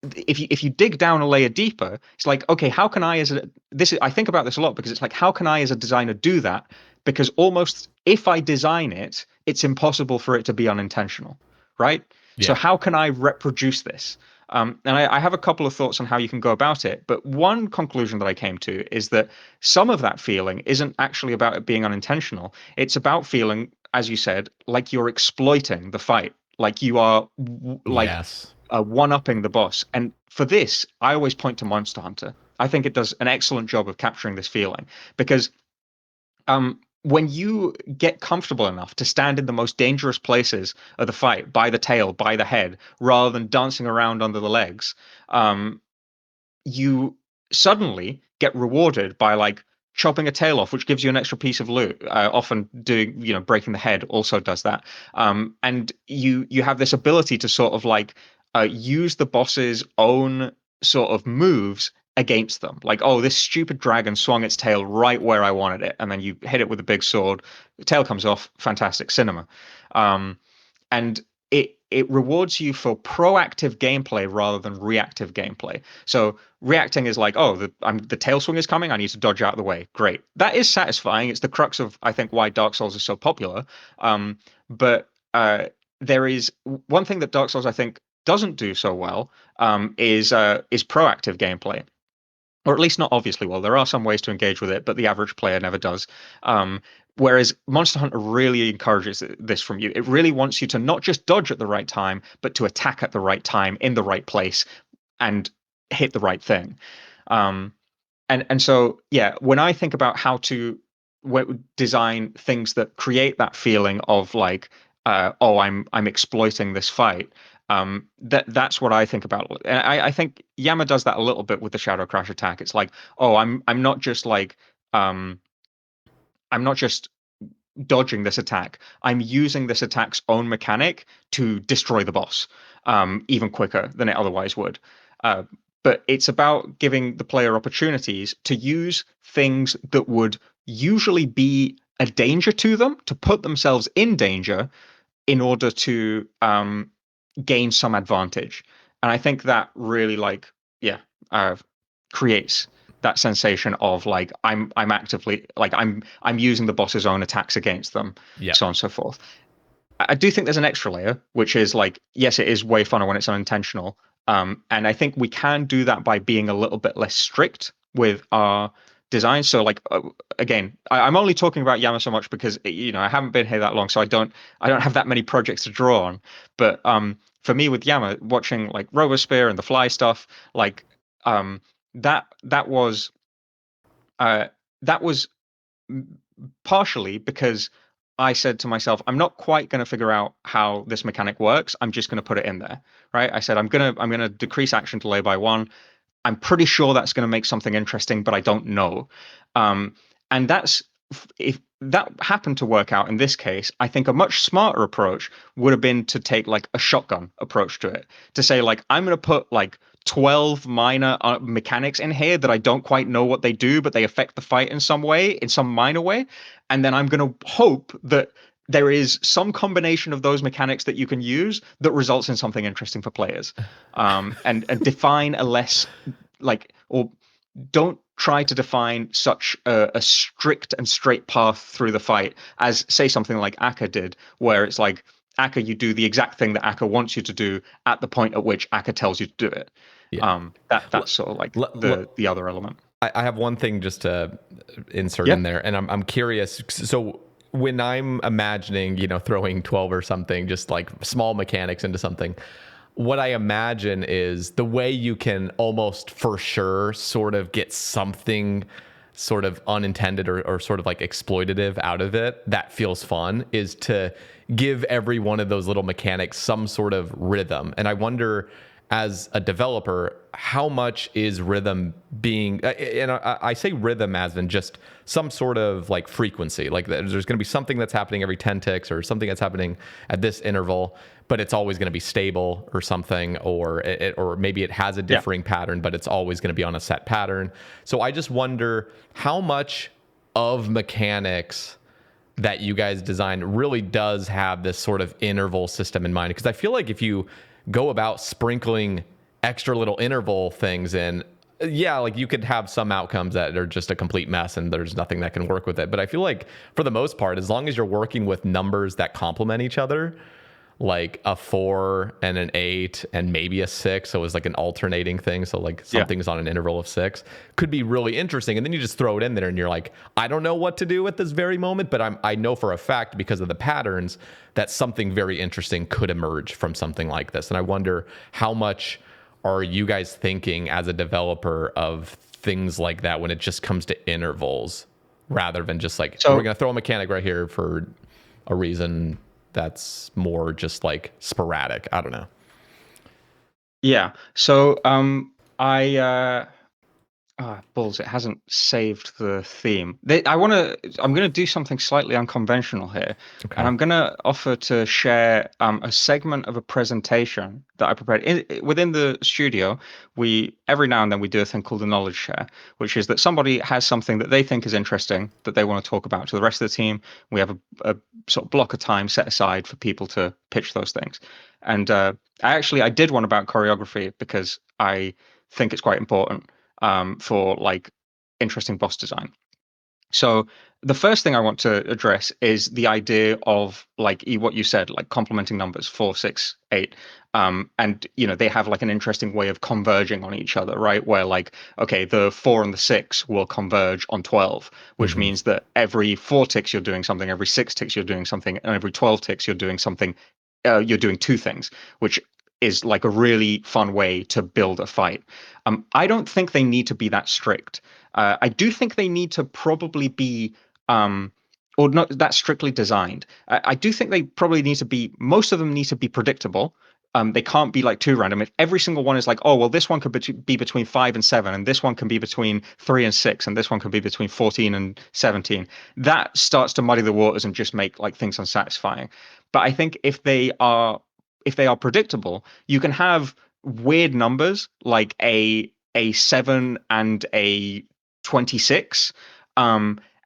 if you dig down a layer deeper, it's like, okay, how can I as a this is, I think about this a lot because it's like, how can I as a designer do that? Because almost if I design it, it's impossible for it to be unintentional, right? So Yeah. how can I reproduce this? And I have a couple of thoughts on how you can go about it, but one conclusion that I came to is that some of that feeling isn't actually about it being unintentional. It's about feeling, as you said, like you're exploiting the fight, like you are like Yes. one-upping the boss. And for this, I always point to Monster Hunter. I think it does an excellent job of capturing this feeling because when you get comfortable enough to stand in the most dangerous places of the fight, by the tail, by the head, rather than dancing around under the legs, um, you suddenly get rewarded by like chopping a tail off, which gives you an extra piece of loot. Often doing, you know, breaking the head also does that. And you have this ability to sort of like use the boss's own sort of moves against them. Like, oh, this stupid dragon swung its tail right where I wanted it, and then you hit it with a big sword. The tail comes off. Fantastic cinema. Um, and it rewards you for proactive gameplay rather than reactive gameplay. So reacting is like, oh, the tail swing is coming, I need to dodge out of the way. Great, that is satisfying. It's the crux of, I think, why Dark Souls is so popular. But there is one thing that Dark Souls, I think, doesn't do so well, is proactive gameplay, or at least not obviously well. There are some ways to engage with it, but the average player never does. Um, Whereas Monster Hunter really encourages this from you. It really wants you to not just dodge at the right time, but to attack at the right time in the right place and hit the right thing. Um, and so yeah, when I think about how to design things that create that feeling of like, oh, I'm exploiting this fight, that's what I think about. And I think Yama does that a little bit with the Shadow Crash attack. It's like, oh, I'm not just like, um I'm not just dodging this attack. I'm using this attack's own mechanic to destroy the boss, even quicker than it otherwise would. Uh, but it's about giving the player opportunities to use things that would usually be a danger to them, to put themselves in danger in order to gain some advantage. And I think that really like, yeah, uh, creates that sensation of like I'm actively like I'm using the boss's own attacks against them, Yep. so on and so forth. I do think there's an extra layer, which is like, yes, it is way funner when it's unintentional. And I think we can do that by being a little bit less strict with our design. So like again, I'm only talking about Yama so much because you know I haven't been here that long, so I don't have that many projects to draw on. But for me with Yama, watching like Robosphere and the Fly stuff, like um, that was uh, that was partially because I said to myself, I'm not quite going to figure out how this mechanic works. I'm just going to put it in there, right? I said I'm gonna decrease action delay by one. I'm pretty sure that's going to make something interesting, but I don't know. Um, and that's if that happened to work out in this case, I think a much smarter approach would have been to take like a shotgun approach to it. To say like I'm going to put like 12 minor mechanics in here that I don't quite know what they do, but they affect the fight in some way, in some minor way. And then I'm going to hope that there is some combination of those mechanics that you can use that results in something interesting for players, and define a less like, or don't try to define such a strict and straight path through the fight as say something like Akka did, where it's like Akka, you do the exact thing that Akka wants you to do at the point at which Akka tells you to do it. Yeah. That's sort of like the other element. I have one thing just to insert Yeah. in there, and I'm curious. So when I'm imagining, throwing 12 or something, just like small mechanics into something, what I imagine is the way you can almost for sure sort of get something sort of unintended or sort of like exploitative out of it that feels fun is to give every one of those little mechanics some sort of rhythm. And I wonder, as a developer, how much is rhythm being, and I say rhythm as in just some sort of like frequency, like there's going to be something that's happening every 10 ticks or something that's happening at this interval, but it's always going to be stable or something, or maybe it has a differing pattern, but it's always going to be on a set pattern. So I just wonder how much of mechanics that you guys designed really does have this sort of interval system in mind. Because I feel like if you go about sprinkling extra little interval things in, yeah, like you could have some outcomes that are just a complete mess and there's nothing that can work with it. But I feel like for the most part, as long as you're working with numbers that complement each other, like a 4 and an 8 and maybe a 6, so it's like an alternating thing, so like something's on an interval of 6, could be really interesting. And then you just throw it in there and you're like, I don't know what to do at this very moment, but I know for a fact because of the patterns that something very interesting could emerge from something like this. And I wonder, how much are you guys thinking as a developer of things like that when it just comes to intervals, rather than just like, we're going to throw a mechanic right here for a reason that's more just like sporadic? I don't know. Yeah. So balls, it hasn't saved the theme. I'm going to do something slightly unconventional here. Okay. And I'm going to offer to share a segment of a presentation that I prepared. Within the studio, every now and then we do a thing called a knowledge share, which is that somebody has something that they think is interesting that they want to talk about to the rest of the team. We have a sort of block of time set aside for people to pitch those things. And I did one about choreography because I think it's quite important for like interesting boss design. So the first thing I want to address is the idea of like what you said, like complementing numbers 4, 6, 8. And they have like an interesting way of converging on each other, right? Where like, okay, the 4 and the 6 will converge on 12, which means that every 4 ticks you're doing something, every 6 ticks you're doing something, and every 12 ticks you're doing something. You're doing two things, which is like a really fun way to build a fight. I don't think they need to be that strict. I do think they need to probably be, or not that strictly designed. I do think they probably need to be, most of them need to be predictable. They can't be like too random. If every single one is like, oh, well, this one could be between 5 and 7, and this one can be between 3 and 6, and this one can be between 14 and 17, that starts to muddy the waters and just make like things unsatisfying. But I think if they are predictable, you can have weird numbers like a 7 and a 26.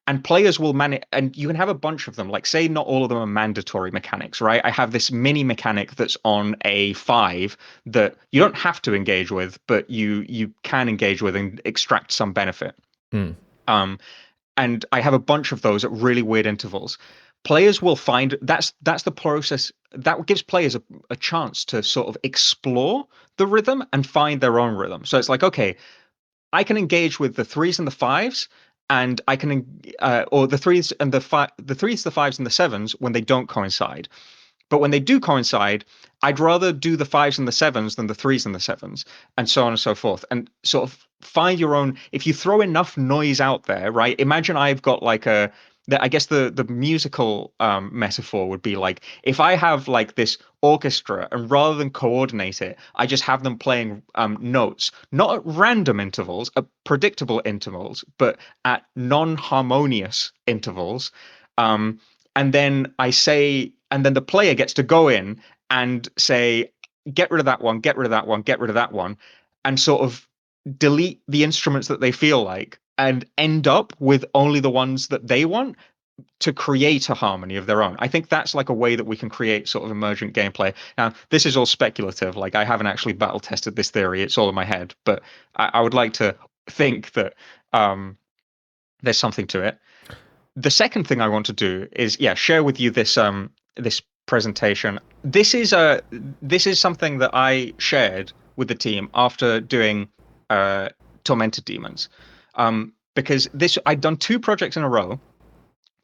And players will manage, and you can have a bunch of them. Like, say, not all of them are mandatory mechanics, right? I have this mini mechanic that's on a 5 that you don't have to engage with, but you can engage with and extract some benefit. Mm. And I have a bunch of those at really weird intervals. Players will find that's the process that gives players a chance to sort of explore the rhythm and find their own rhythm. So it's like, okay, I can engage with the 3s and the 5s, and I can or the 3s and the 3s, the 5s, and the 7s when they don't coincide. But when they do coincide, I'd rather do the 5s and the 7s than the 3s and the 7s, and so on and so forth. And sort of find your own. If you throw enough noise out there, right? Imagine I've got like I guess the musical metaphor would be like, if I have like this orchestra and rather than coordinate it, I just have them playing notes, not at random intervals, at predictable intervals, but at non-harmonious intervals. Um, and then the player gets to go in and say, get rid of that one, get rid of that one, get rid of that one, and sort of delete the instruments that they feel like and end up with only the ones that they want to create a harmony of their own. I think that's like a way that we can create sort of emergent gameplay. Now, this is all speculative. Like, I haven't actually battle tested this theory. It's all in my head, but I would like to think that there's something to it. The second thing I want to do is, share with you this presentation. This is something that I shared with the team after doing Tormented Demons. Because I'd done two projects in a row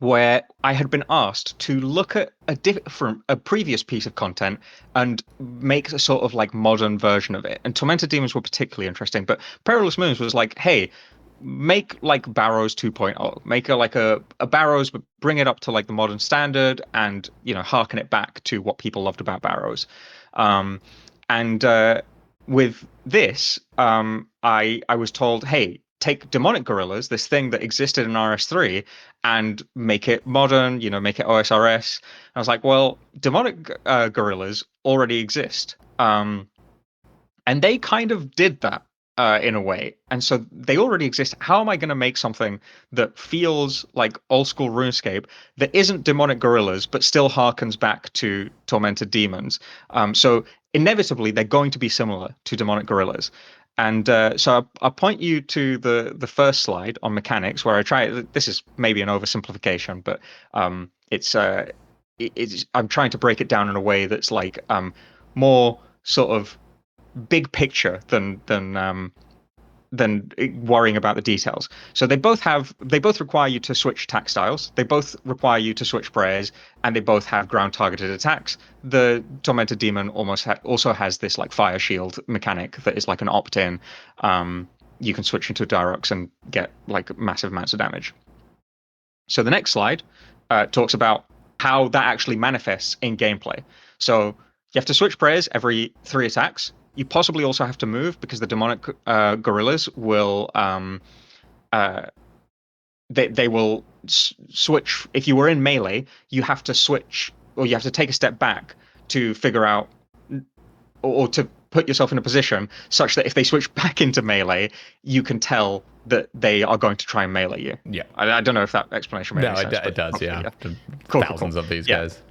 where I had been asked to look at a previous piece of content and make a sort of like modern version of it. And Tormented Demons were particularly interesting, but Perilous Moons was like, hey, make like Barrows 2.0, make a Barrows, but bring it up to like the modern standard, and harken it back to what people loved about Barrows. Um, and with this, I was told, hey, take demonic gorillas, this thing that existed in RS3, and make it modern, make it OSRS. I was like, well, demonic gorillas already exist. And they kind of did that in a way. And so they already exist. How am I going to make something that feels like old school RuneScape that isn't demonic gorillas, but still harkens back to tormented demons? So inevitably, they're going to be similar to demonic gorillas. And so I'll point you to the first slide on mechanics, where I try. This is maybe an oversimplification, but it's I'm trying to break it down in a way that's like more sort of big picture than worrying about the details. So they both require you to switch attack styles. They both require you to switch prayers, and they both have ground targeted attacks. The Tormented Demon also has this like fire shield mechanic that is like an opt-in. You can switch into Dyrox and get like massive amounts of damage. So the next slide talks about how that actually manifests in gameplay. So you have to switch prayers every 3 attacks. You possibly also have to move, because the demonic gorillas will they will switch. If you were in melee, you have to switch, or you have to take a step back to figure out, or to put yourself in a position such that if they switch back into melee, you can tell that they are going to try and melee you. Yeah. I don't know if that explanation made No, any sense. it does. Yeah. Cool, Thousands cool. of these Yeah. guys.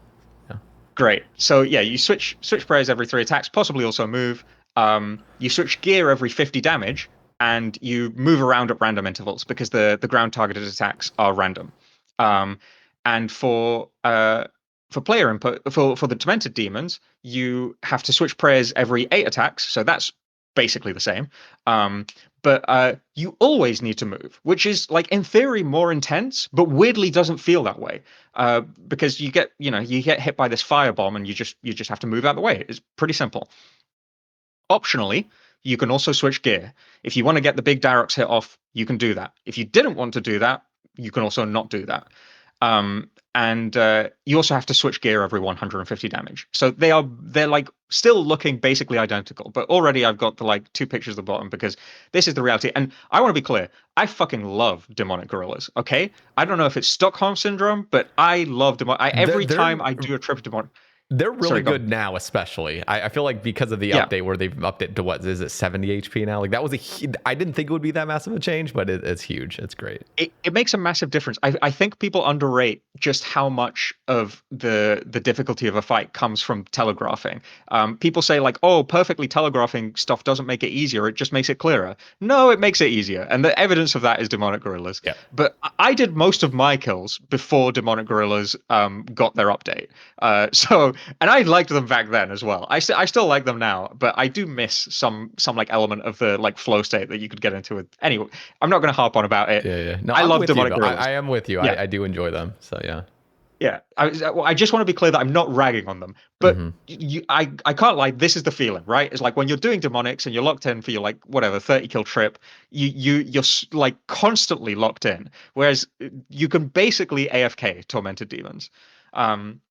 Great. So yeah, you switch prayers every 3 attacks, possibly also move. You switch gear every 50 damage, and you move around at random intervals, because the ground targeted attacks are random. Um, and for player input, for the tormented demons, you have to switch prayers every 8 attacks, so that's basically the same. But you always need to move, which is like in theory more intense, but weirdly doesn't feel that way. Because you get hit by this firebomb, and you just have to move out of the way. It's pretty simple. Optionally, you can also switch gear. If you want to get the big Darox hit off, you can do that. If you didn't want to do that, you can also not do that. And you also have to switch gear every 150 damage. So they're like still looking basically identical, but already I've got the like 2 pictures at the bottom, because this is the reality. And I want to be clear, I fucking love demonic gorillas. Okay, I don't know if it's Stockholm syndrome, but I love demonic. Every time I do a trip to demonic. They're really Sorry, go on. good now, especially. I feel like because of the Yeah. update where they've upped it to what is it 70 HP now? Like that was I didn't think it would be that massive a change, but it's huge. It's great. It makes a massive difference. I think people underrate just how much of the difficulty of a fight comes from telegraphing. People say like, oh, perfectly telegraphing stuff doesn't make it easier, it just makes it clearer. No, it makes it easier, and the evidence of that is demonic gorillas. Yeah. But I did most of my kills before demonic gorillas got their update. And I liked them back then as well. I still like them now, but I do miss some like element of the like flow state that you could get into with. Anyway, I'm not going to harp on about it. Yeah. No, I I'm love with you. demonic gorillas. I am with you. Yeah. I do enjoy them. So yeah. Yeah, I just want to be clear that I'm not ragging on them, but I can't lie. This is the feeling, right? It's like when you're doing demonics and you're locked in for your like whatever 30 kill trip, you're like constantly locked in, whereas you can basically AFK tormented demons. Um,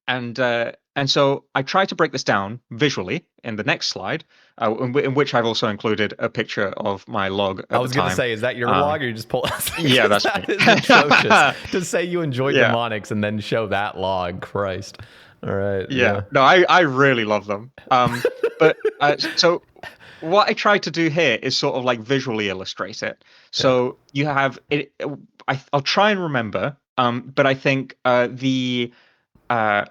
and so I try to break this down visually in the next slide, in which I've also included a picture of my log at the time. I was going to say, is that your log, or you just pull? Yeah, that's that me. is atrocious. To say you enjoy Yeah. demonics and then show that log, Christ. All right. Yeah. No, I really love them. But so what I try to do here is sort of like visually illustrate it. So you have it. I'll try and remember. But I think the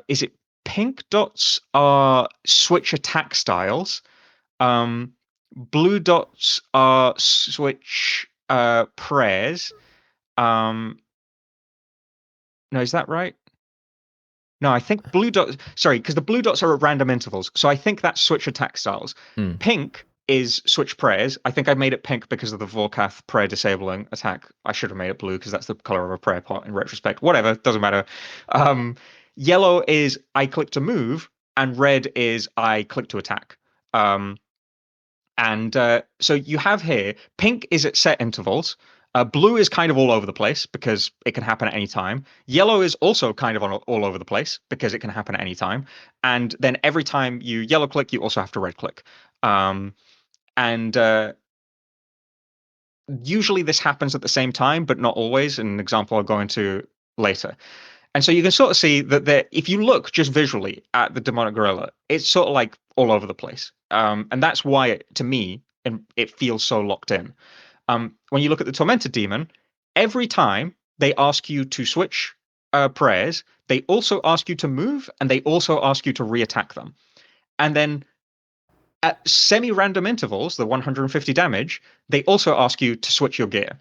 is it pink dots are switch attack styles. Blue dots are switch prayers. No, is that right? No, I think blue dots. Sorry, because the blue dots are at random intervals. So I think that's switch attack styles. Hmm. Pink is switch prayers. I think I made it pink because of the Vorkath prayer disabling attack. I should have made it blue because that's the color of a prayer pot in retrospect. Whatever, doesn't matter. Yellow is I click to move, and red is I click to attack. Um, and so you have here, pink is at set intervals. Blue is kind of all over the place because it can happen at any time. Yellow is also kind of all over the place because it can happen at any time. And then every time you yellow click, you also have to red click. And usually this happens at the same time, but not always. An example I'll go into later. And so you can sort of see that if you look just visually at the demonic gorilla, it's sort of like all over the place. And that's why, to me, it feels so locked in. When you look at the tormented demon, every time they ask you to switch prayers, they also ask you to move, and they also ask you to re-attack them. And then at semi-random intervals, the 150 damage, they also ask you to switch your gear.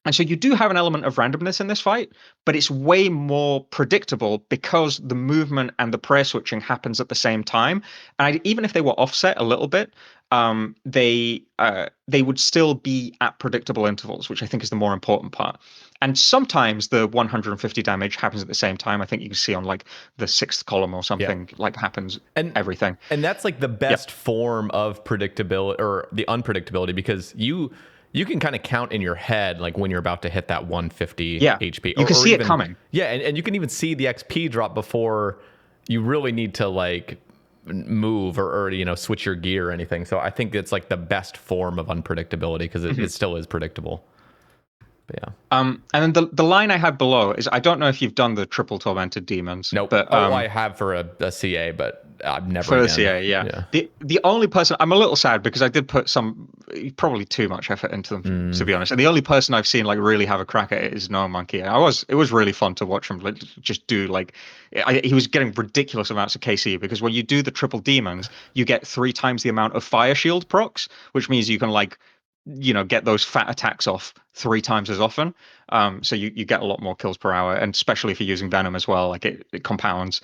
And so you do have an element of randomness in this fight, but it's way more predictable because the movement and the prayer switching happens at the same time. And even if they were offset a little bit, they would still be at predictable intervals, which I think is the more important part. And sometimes the 150 damage happens at the same time. I think you can see on like the sixth column or something, like happens everything. And that's like the best form of predictability or the unpredictability, because you can kind of count in your head like when you're about to hit that 150 HP. You can see even, it coming. Yeah, and you can even see the XP drop before you really need to like move or switch your gear or anything. So I think it's like the best form of unpredictability because it still is predictable. But yeah. And then the line I have below is, I don't know if you've done the triple tormented demons. Nope. But I have for a CA, but I've never for again. the CA. Yeah. The only person, I'm a little sad because I did put probably too much effort into them, to be honest. And the only person I've seen like really have a crack at it is No Monkey. It was really fun to watch him like just do like he was getting ridiculous amounts of KC, because when you do the triple demons, you get 3 times the amount of fire shield procs, which means you can like get those fat attacks off 3 times as often. So you get a lot more kills per hour, and especially if you're using venom as well, like it compounds.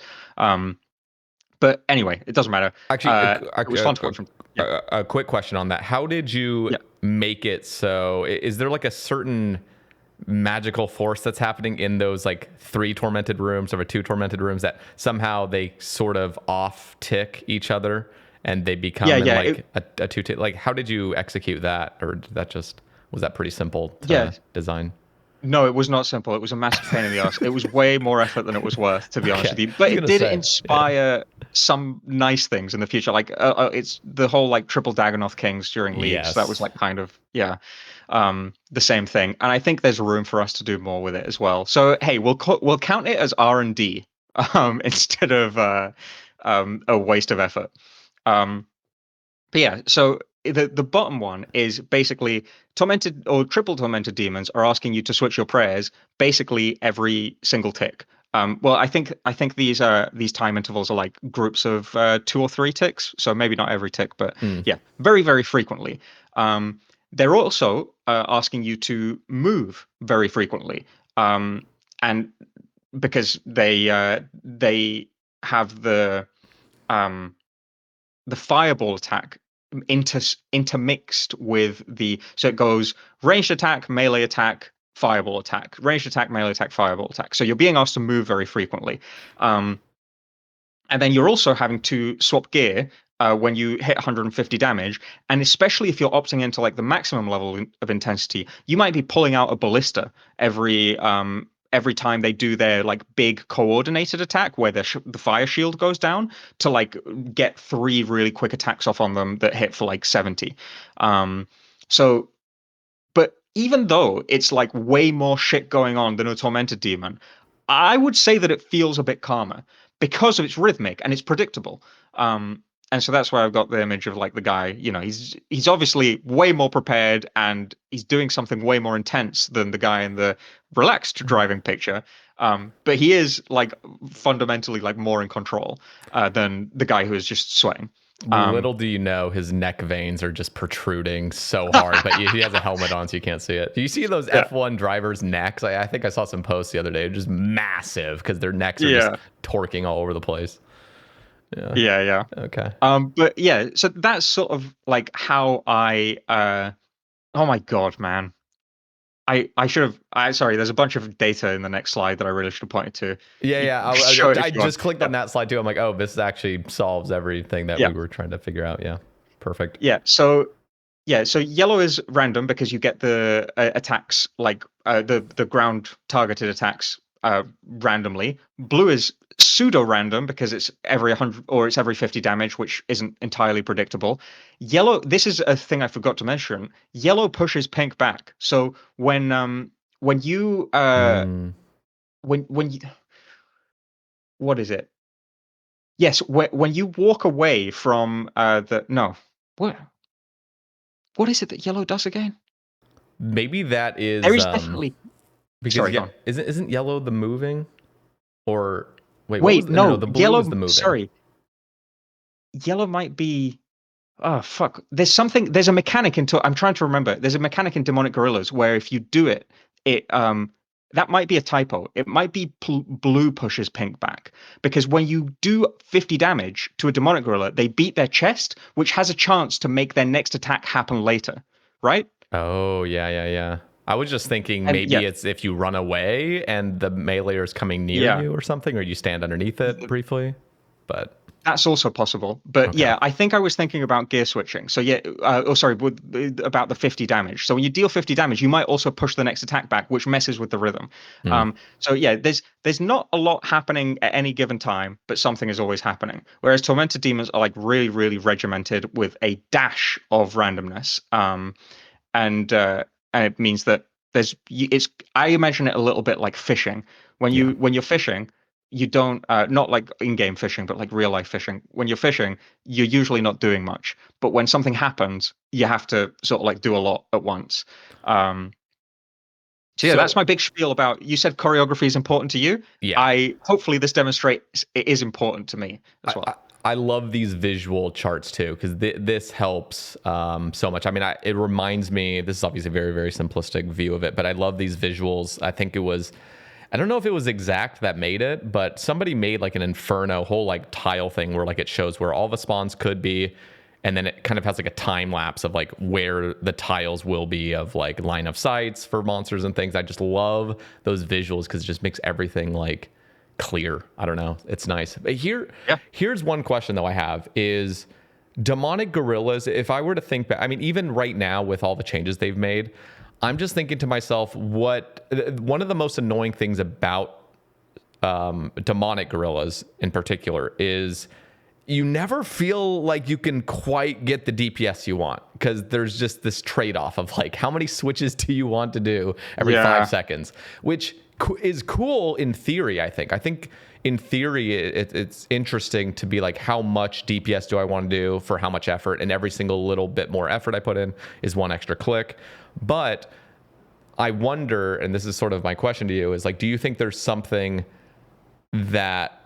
But anyway, it doesn't matter. Actually, it was fun to watch them. A quick question on that. How did you make it so? Is there like a certain magical force that's happening in those like 3 tormented rooms or 2 tormented rooms that somehow they sort of off tick each other and they become a 2 tick? Like, how did you execute that, or was that pretty simple to design? No, it was not simple. It was a massive pain in the ass. It was way more effort than it was worth, to be honest with you. But it did inspire some nice things in the future. Like it's the whole like triple Dagonoth Kings during leagues. Yes. That was like kind of the same thing. And I think there's room for us to do more with it as well. So hey, we'll count it as R&D instead of a waste of effort. But yeah, so the bottom one is basically tormented or triple tormented demons are asking you to switch your prayers basically every single tick. Well, I think these time intervals are like groups of 2 or 3 ticks, so maybe not every tick, but yeah, very very frequently. They're also asking you to move very frequently, and because they have the fireball attack intermixed with so it goes ranged attack, melee attack, fireball attack, ranged attack, melee attack, fireball attack. So you're being asked to move very frequently. And then you're also having to swap gear when you hit 150 damage. And especially if you're opting into like the maximum level of intensity, you might be pulling out a ballista every time they do their like big coordinated attack where the fire shield goes down, to like get 3 really quick attacks off on them that hit for like 70. But even though it's like way more shit going on than a tormented demon, I would say that it feels a bit calmer because it's rhythmic and it's predictable. And so that's why I've got the image of like the guy, he's obviously way more prepared and he's doing something way more intense than the guy in the relaxed driving picture. But he is like fundamentally like more in control than the guy who is just sweating. Little do you know, his neck veins are just protruding so hard, but he has a helmet on, so you can't see it. Do you see those F1 drivers' necks? I think I saw some posts the other day, just massive because their necks are just torquing all over the place. Yeah. Yeah, yeah. Okay. But yeah, so that's sort of like how I oh my god, man. I should have I sorry, there's a bunch of data in the next slide that I really should have pointed to. Yeah, You yeah. show it I if you want. just clicked Yeah. on that slide too. I'm like, oh, this actually solves everything that Yeah. we were trying to figure out. Yeah. Perfect. Yeah. So yellow is random because you get the attacks like the ground targeted attacks randomly. Blue is pseudo random because it's every 100 or it's every 50 damage, which isn't entirely predictable. Yellow, this is a thing I forgot to mention. Yellow pushes pink back. So when you Mm, when you what is it? Yes, when you walk away from the no. What what is it that yellow does again? maybe that There is is definitely because sorry, go on. isn't yellow the moving or wait, what was Wait, no, no, the blue was yellow the moving. sorry. Yellow might be oh fuck. There's a mechanic in I'm trying to remember. There's a mechanic in Demonic Gorillas where if you do it, it that might be a typo. It might be blue pushes pink back because when you do 50 damage to a demonic gorilla, they beat their chest, which has a chance to make their next attack happen later, right? Oh, yeah, yeah, yeah. I was just thinking And yeah, maybe it's if you run away and the melee is coming near yeah. you or something, or you stand underneath it briefly. But That's also possible, but okay. yeah, I think I was thinking about gear switching. So yeah, oh sorry, about the 50 damage. So when you deal 50 damage, you might also push the next attack back, which messes with the rhythm. Hmm. So yeah, there's not a lot happening at any given time, but something is always happening. Whereas tormented demons are like really, really regimented with a dash of randomness. And and it means that it's I imagine it a little bit like fishing. Yeah. When you're fishing, you don't not like in-game fishing, but like real life fishing. When you're fishing, you're usually not doing much, but when something happens, you have to sort of like do a lot at once. Um, so yeah, that's So my big spiel about. You said choreography is important to you. yeah, I hopefully this demonstrates it is important to me as I, well. I, I love these visual charts too because this helps so much. I mean, it reminds me. This is obviously a very very simplistic view of it, but I love these visuals. I think it was. I don't know if it was exact that made it, but somebody made like an Inferno whole like tile thing where like it shows where all the spawns could be, and then it kind of has like a time lapse of like where the tiles will be of like line of sights for monsters and things. I just love those visuals because it just makes everything like clear. I don't know. It's nice. But Yeah. here's one question though I have is demonic gorillas, if I were to think back, I mean, even right now with all the changes they've made, I'm just thinking to myself, what one of the most annoying things about demonic gorillas in particular is you never feel like you can quite get the DPS you want because there's just this trade-off of like how many switches do you want to do every Yeah. 5 seconds, which is cool in theory. I think in theory it's interesting to be like how much DPS do I want to do for how much effort, and every single little bit more effort I put in is one extra click. But I wonder, and this is sort of my question to you, is like, do you think there's something that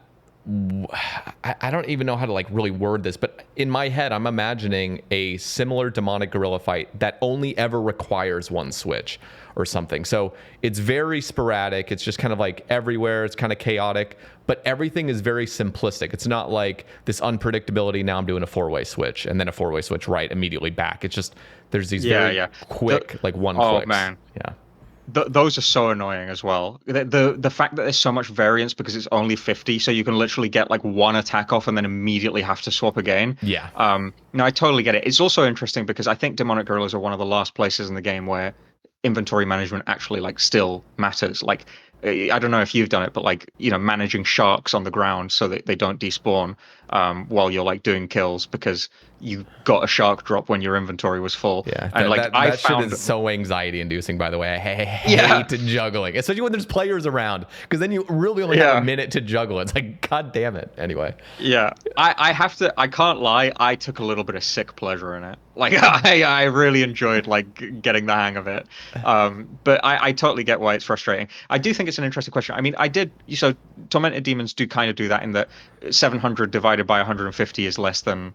I don't even know how to like really word this, but in my head, I'm imagining a similar demonic gorilla fight that only ever requires one switch or something. So it's very sporadic. It's just kind of like everywhere. It's kind of chaotic, but everything is very simplistic. It's not like this unpredictability. Now I'm doing a 4-way switch and then a 4-way switch right immediately back. It's just there's these Yeah, very yeah. The, quick like one oh clicks. man. Yeah. Those are so annoying as well. The fact that there's so much variance because it's only 50, so you can literally get like one attack off and then immediately have to swap again. Yeah. No, I totally get it. It's also interesting because I think demonic gorillas are one of the last places in the game where inventory management actually like still matters. Like I don't know if you've done it, but like managing sharks on the ground so that they don't despawn while you're like doing kills because you got a shark drop when your inventory was full. Yeah, And like I that shit found is so anxiety inducing. By the way, I yeah. hate juggling, especially when there's players around, because then you really only have a Yeah. minute to juggle. It's like, god damn it. Anyway, Yeah, I have to. I can't lie. I took a little bit of sick pleasure in it. Like I really enjoyed like getting the hang of it. But I totally get why it's frustrating. I do think it's an interesting question. I mean, I did. So tormented demons do kind of do that in that 700 divided by 150 is less than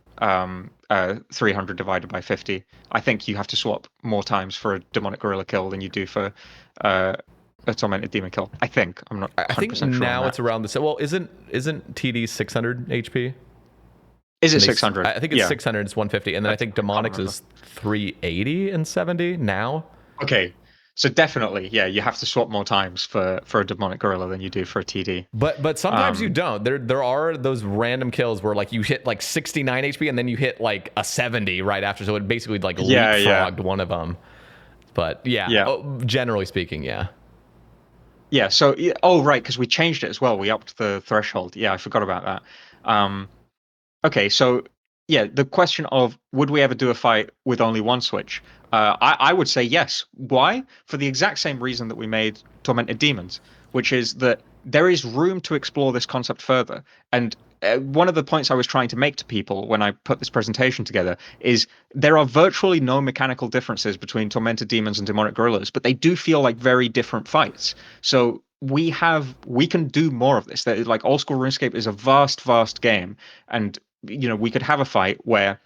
300 divided by 50. I think you have to swap more times for a demonic gorilla kill than you do for uh, a tormented demon kill. I think I'm not I think 100% sure on now that. it's around the well. Isn't TD 600 HP? Is it And 600? I think it's Yeah. 600, it's 150, and then I think I can't Demonics remember. is 380 and 70 now. Okay. So definitely, yeah, you have to swap more times for a demonic gorilla than you do for a TD. But sometimes you don't. There are those random kills where like you hit like 69 HP and then you hit like a 70 right after. So it basically like Yeah. leapfrogged one of them. But yeah, Yeah. generally speaking, yeah. Yeah. So, oh, right, because we changed it as well. We upped the threshold. Yeah, I forgot about that. Um, okay, so yeah, the question of would we ever do a fight with only one switch? I would say yes. Why? For the exact same reason that we made Tormented Demons, which is that there is room to explore this concept further. And one of the points I was trying to make to people when I put this presentation together is there are virtually no mechanical differences between Tormented Demons and Demonic Gorillas, but they do feel like very different fights. So we can do more of this. Like Old School RuneScape is a vast game, and we could have a fight where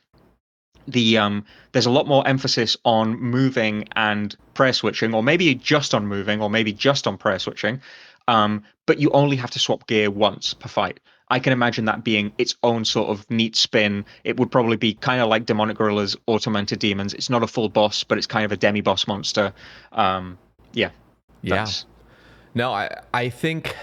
there's a lot more emphasis on moving and prayer switching, or maybe just on moving, or maybe just on prayer switching. But you only have to swap gear once per fight. I can imagine that being its own sort of neat spin. It would probably be kind of like Demonic Gorillas or Tormented Demons. It's not a full boss, but it's kind of a demi-boss monster. Yeah, Yeah. that's No, I think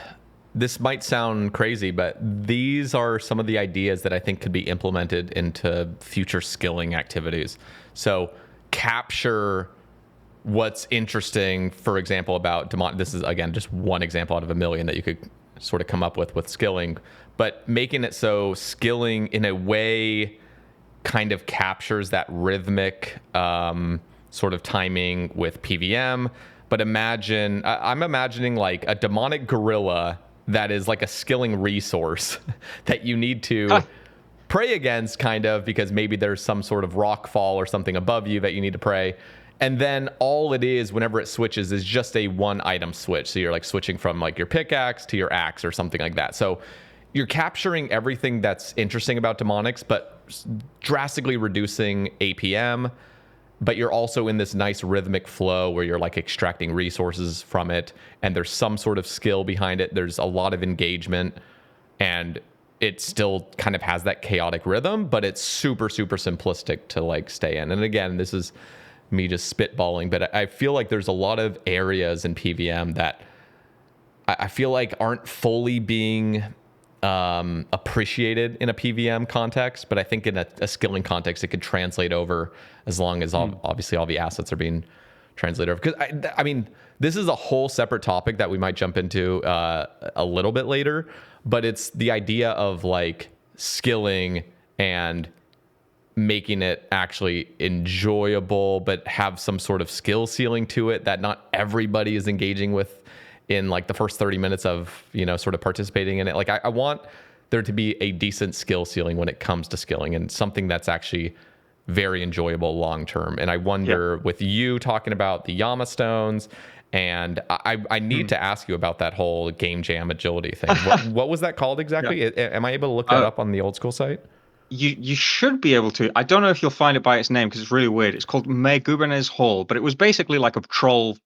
this might sound crazy, but these are some of the ideas that I think could be implemented into future skilling activities. So capture what's interesting, for example, about demon. This is again just one example out of a million that you could sort of come up with skilling, but making it so skilling in a way kind of captures that rhythmic sort of timing with PVM. But I'm imagining like a demonic gorilla that is like a skilling resource that you need to pray against, kind of, because maybe there's some sort of rock fall or something above you that you need to pray. And then all it is whenever it switches is just a one item switch. So you're like switching from like your pickaxe to your axe or something like that. So you're capturing everything that's interesting about demonics, but drastically reducing APM. But you're also in this nice rhythmic flow where you're like extracting resources from it, and there's some sort of skill behind it. There's a lot of engagement, and it still kind of has that chaotic rhythm, but it's super simplistic to like stay in. And again, this is me just spitballing, but I feel like there's a lot of areas in PVM that I feel like aren't fully being appreciated in a PVM context, but I think in a skilling context, it could translate over as long as obviously all the assets are being translated over. Because I mean, this is a whole separate topic that we might jump into a little bit later, but it's the idea of like skilling and making it actually enjoyable, but have some sort of skill ceiling to it that not everybody is engaging with in like the first 30 minutes of, sort of participating in it. Like I want there to be a decent skill ceiling when it comes to skilling, and something that's actually very enjoyable long term. And I wonder, with you talking about the Yama stones, and I need to ask you about that whole game jam agility thing. What was that called exactly? Am I able to look that up on the Old School site? You should be able to. I don't know if you'll find it by its name because it's really weird. It's called Megubernes Hall, but it was basically like a troll.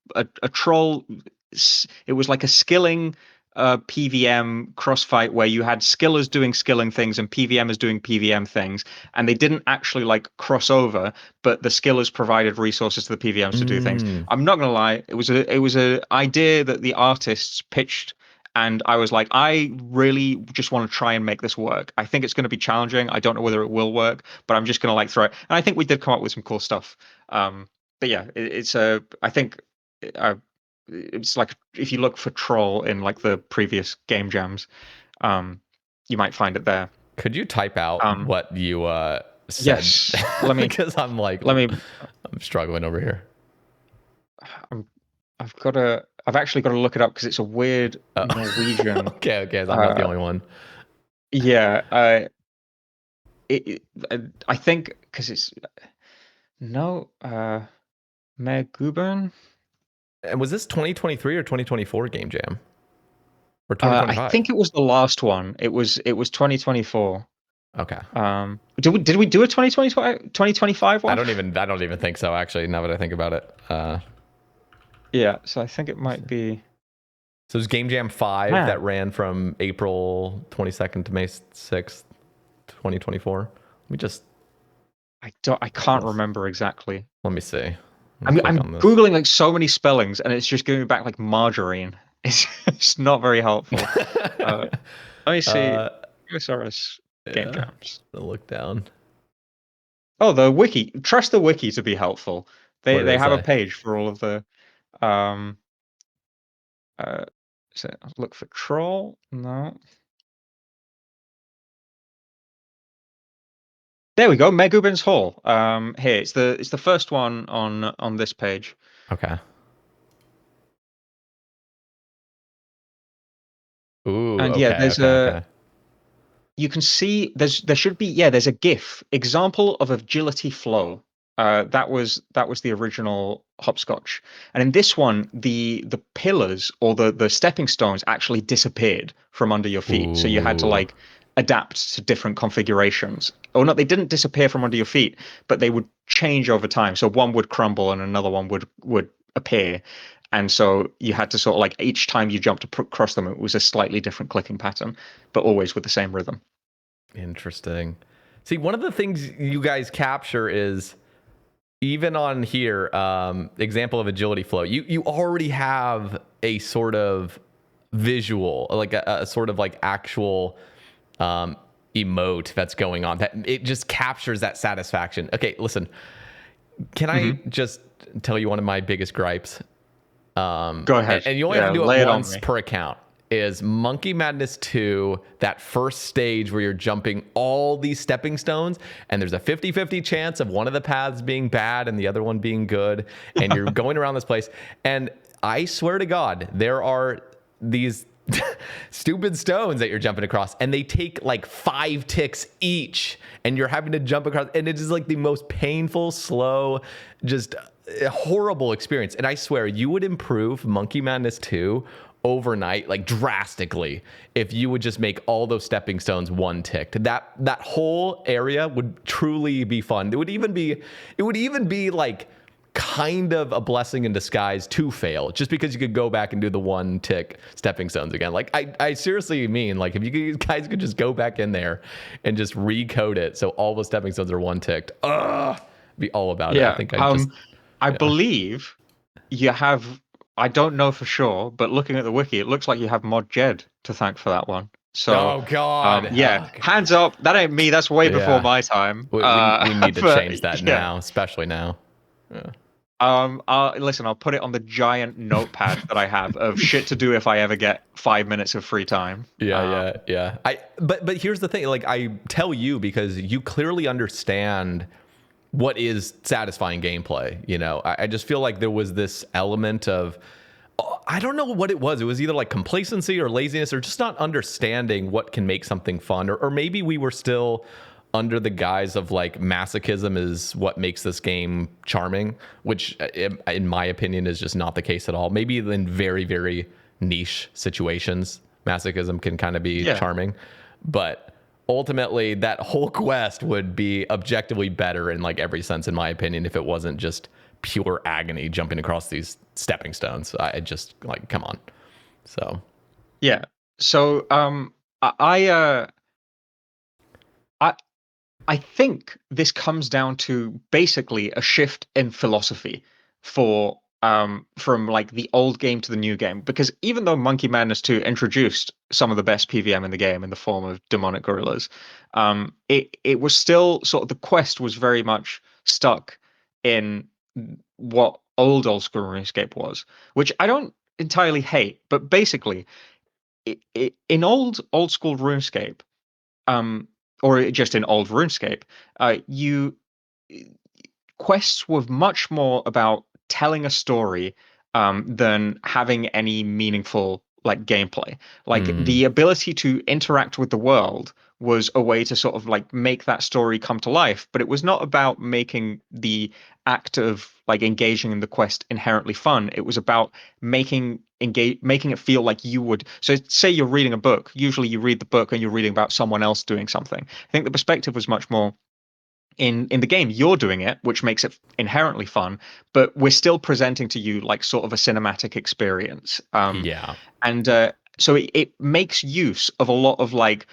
It was like a skilling PVM crossfight where you had skillers doing skilling things and PVMers doing PVM things, and they didn't actually like cross over, but the skillers provided resources to the PVMs to do things. Mm. I'm not gonna lie, it was a idea that the artists pitched, and I was like, I really just want to try and make this work. I think it's going to be challenging. I don't know whether it will work, but I'm just going to like throw it. And I think we did come up with some cool stuff. But yeah, it's a. I think uh, it's like if you look for troll in like the previous game jams, um, you might find it there. Could you type out Um, what you said? yes, let me Because I'm like, let me. I'm struggling over here. I'm, I've actually got to look it up because it's a weird Oh. Norwegian. Okay, so I'm not the Uh, only one. yeah. I think because it's no Meg Gubern. And was this 2023 or 2024 game jam or I 2025? think it was the last one. It was 2024. Okay. Did we do a 2025 one? I don't even think so, actually, now that I think about it. Yeah, so I think it might be. So it was Game Jam 5 that Man, ran from April 22nd to May 6th, 2024. Let me just. I can't remember exactly. Let me see. Let me I mean, click I'm on this. googling like so many spellings, and it's just giving me back like margarine. It's not very helpful. Let me see. OSRS game Yeah. jams. Look down. Oh, the wiki. Trust the wiki to be helpful. What did They it have a say? page for all of the um so look for troll. No. There we go. Megubin's Hall. Here it's the first one on this page. Okay. Ooh. And yeah, Okay. Okay. Okay. you can see there should be there's a GIF example of agility flow. That was the original hopscotch, and in this one the pillars or the stepping stones actually disappeared from under your feet, so you had to Ooh. like adapt to different configurations. Or not, they didn't disappear from under your feet, but they would change over time. So one would crumble and another one would appear, and so you had to sort of like each time you jumped across them, it was a slightly different clicking pattern, but always with the same rhythm. Interesting. See, one of the things you guys capture is even on here, example of agility flow. You already have a sort of visual, like a sort of like actual emote that's going on. That it just captures that satisfaction. Okay, listen. Can I Hmm. just tell you one of my biggest gripes? Go ahead. And you only have Yeah, to do it lay it on once me. per account. Is Monkey Madness 2, that first stage where you're jumping all these stepping stones, and there's a 50-50 chance of one of the paths being bad and the other one being good, and you're going around this place. And I swear to God, there are these stupid stones that you're jumping across, and they take like 5 ticks each, and you're having to jump across, and it is like the most painful, slow, just a horrible experience. And I swear, you would improve Monkey Madness 2 overnight, like drastically, if you would just make all those stepping stones one ticked. That whole area would truly be fun. It would even be like kind of a blessing in disguise to fail, just because you could go back and do the one tick stepping stones again. Like I seriously mean, like, if you guys could just go back in there and just recode it so all the stepping stones are one ticked. Be all about it. I Yeah. think I just I yeah. believe you have. I don't know for sure, but looking at the wiki, it looks like you have Mod Jed to thank for that one. So, Oh God. yeah, Oh God. hands up. That ain't me. That's way before Yeah. my time. We need to But change that yeah. now, especially now. Yeah. Listen, I'll put it on the giant notepad that I have of shit to do if I ever get 5 minutes of free time. Yeah, yeah, yeah. But here's the thing, like, I tell you because you clearly understand what is satisfying gameplay. I just feel like there was this element of I don't know what it was. It was either like complacency or laziness or just not understanding what can make something fun. Or maybe we were still under the guise of like masochism is what makes this game charming, which in my opinion is just not the case at all. Maybe in very, very niche situations, masochism can kind of be Yeah. charming. But ultimately, that whole quest would be objectively better in like every sense, in my opinion, if it wasn't just pure agony jumping across these stepping stones. I just like, come on. So Yeah. So, I I I think this comes down to basically a shift in philosophy for from like the old game to the new game, because even though Monkey Madness 2 introduced some of the best PVM in the game in the form of demonic gorillas, it was still sort of, the quest was very much stuck in what old school RuneScape was, which I don't entirely hate, but basically in old school RuneScape, um, or just in old RuneScape, you quests were much more about telling a story than having any meaningful like gameplay. Like mm, the ability to interact with the world was a way to sort of like make that story come to life, but it was not about making the act of like engaging in the quest inherently fun. It was about making it feel like you would. So say you're reading a book, usually you read the book and you're reading about someone else doing something. I think the perspective was much more in the game you're doing it, which makes it inherently fun, but we're still presenting to you like sort of a cinematic experience. yeah. And so it makes use of a lot of like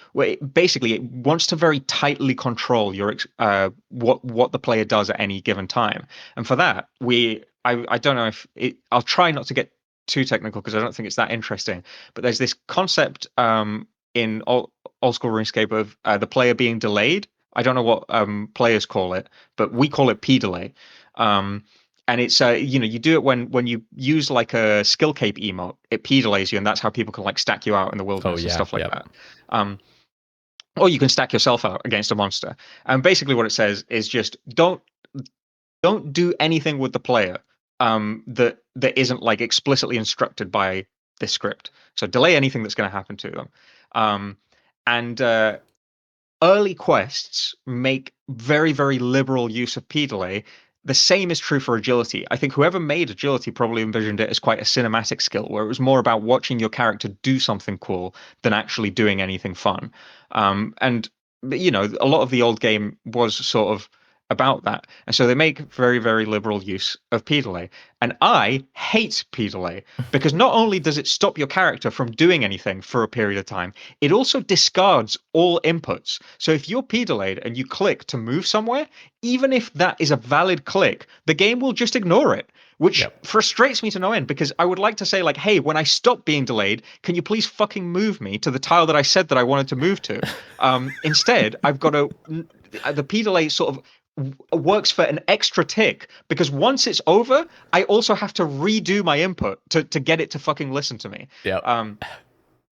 basically it wants to very tightly control your what the player does at any given time. And for that, I don't know if I'll try not to get too technical because I don't think it's that interesting. But there's this concept in old school RuneScape of the player being delayed. I don't know what players call it, but we call it P delay. Um, and it's you do it when you use like a skill cape emote, it p delays you, and that's how people can like stack you out in the Oh wilderness and yeah, stuff like yep. that. um or you can stack yourself out against a monster. And basically what it says is just don't do anything with the player that isn't like explicitly instructed by this script. So delay anything that's going to happen to them. And Early quests make very, very liberal use of P delay. The same is true for agility. I think whoever made agility probably envisioned it as quite a cinematic skill, where it was more about watching your character do something cool than actually doing anything fun. And a lot of the old game was sort of about that, and so they make very, very liberal use of P delay. And I hate P delay because not only does it stop your character from doing anything for a period of time, it also discards all inputs. So if you're P delayed and you click to move somewhere, even if that is a valid click, the game will just ignore it, which Yep. frustrates me to no end because I would like to say, like, hey, when I stop being delayed, can you please fucking move me to the tile that I said that I wanted to move to? Instead, I've got to. The P delay sort of works for an extra tick because once it's over, I also have to redo my input to get it to fucking listen to me. Yep. Um,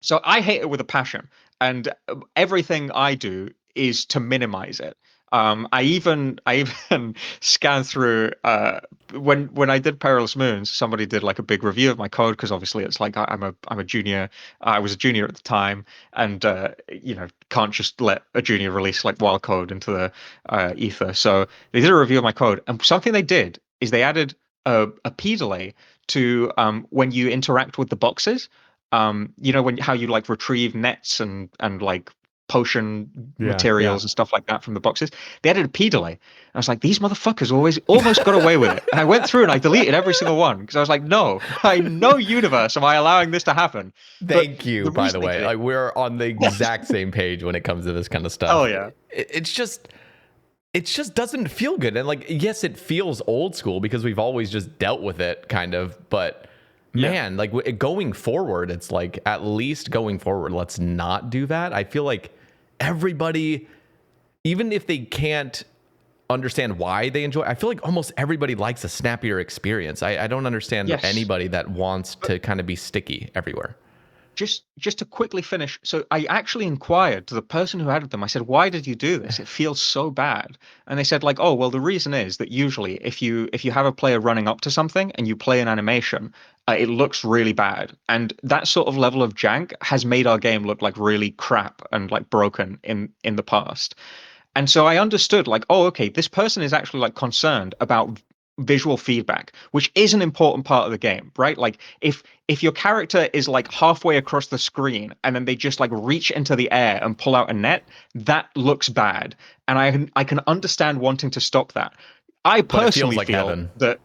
so I hate it with a passion, and everything I do is to minimize it. I even scan through when I did Perilous Moons. Somebody did like a big review of my code because obviously it's like I'm a junior. I was a junior at the time, and can't just let a junior release like wild code into the ether. So they did a review of my code, and something they did is they added a P delay to when you interact with the boxes. When how you like retrieve nets and like potion Yeah, yeah. materials and stuff like that from the boxes. They added a P delay. I was like, these motherfuckers always almost got away with it. And I went through and I deleted every single one because I was like, no, I no universe am I allowing this to happen. But Thank you, the by reason the they way. did it, Like we're on the exact same page when it comes to this kind of oh stuff. yeah, It just doesn't feel good. And like, yes, it feels old school because we've always just dealt with it kind of, but yeah. man, like going forward, it's like at least going forward, let's not do that. I feel like everybody, even if they can't understand why they enjoy, I feel like almost everybody likes a snappier experience. I don't understand Yes. anybody that wants to kind of be sticky everywhere. Just to quickly finish, so I actually inquired to the person who added them. I said, why did you do this? It feels so bad. And they said, like, oh well, the reason is that usually if you have a player running up to something and you play an animation, it looks really bad. And that sort of level of jank has made our game look like really crap and like broken in the past. And so I understood, like, oh, okay, this person is actually like concerned about visual feedback, which is an important part of the game, right? Like if your character is like halfway across the screen and then they just like reach into the air and pull out a net, that looks bad. And I can understand wanting to stop that. I But it feels personally like feel heaven. that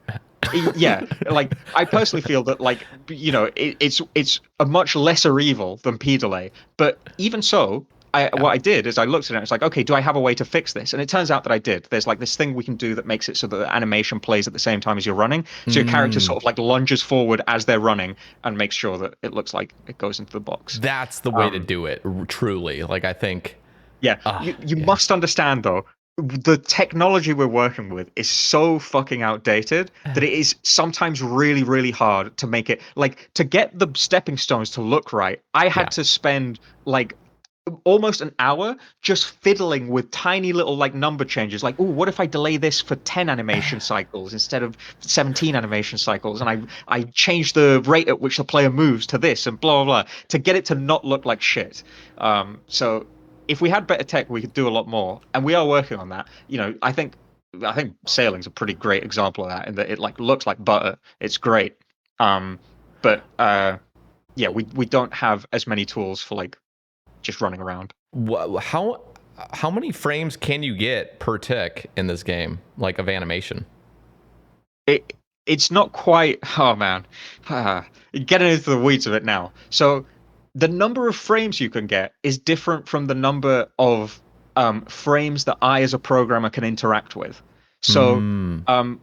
yeah, like I personally feel that like it's a much lesser evil than P delay, but even so, Yeah. what I did is I looked at it and it's like, okay, do I have a way to fix this? And it turns out that I did. There's like this thing we can do that makes it so that the animation plays at the same time as you're running. So your character Mm, sort of like lunges forward as they're running and makes sure that it looks like it goes into the box. that's the way to Um, do it, truly. Like, I think, yeah, ah, you yeah. must understand though, the technology we're working with is so fucking outdated that it is sometimes really, really hard to make it like to get the stepping stones to look right. I Yeah. had to spend like almost an hour just fiddling with tiny little like number changes like, oh, what if I delay this for 10 animation cycles instead of 17 animation cycles, and I change the rate at which the player moves to this and blah blah blah to get it to not look like shit. So if we had better tech we could do a lot more, and we are working on that. I think sailing's a pretty great example of that in that it like looks like butter. It's great. But yeah, we don't have as many tools for like just running around. How many frames can you get per tick in this game, like of animation? It's not quite. Oh man, getting into the weeds of it now. So the number of frames you can get is different from the number of frames that I as a programmer can interact with. So Hmm. um,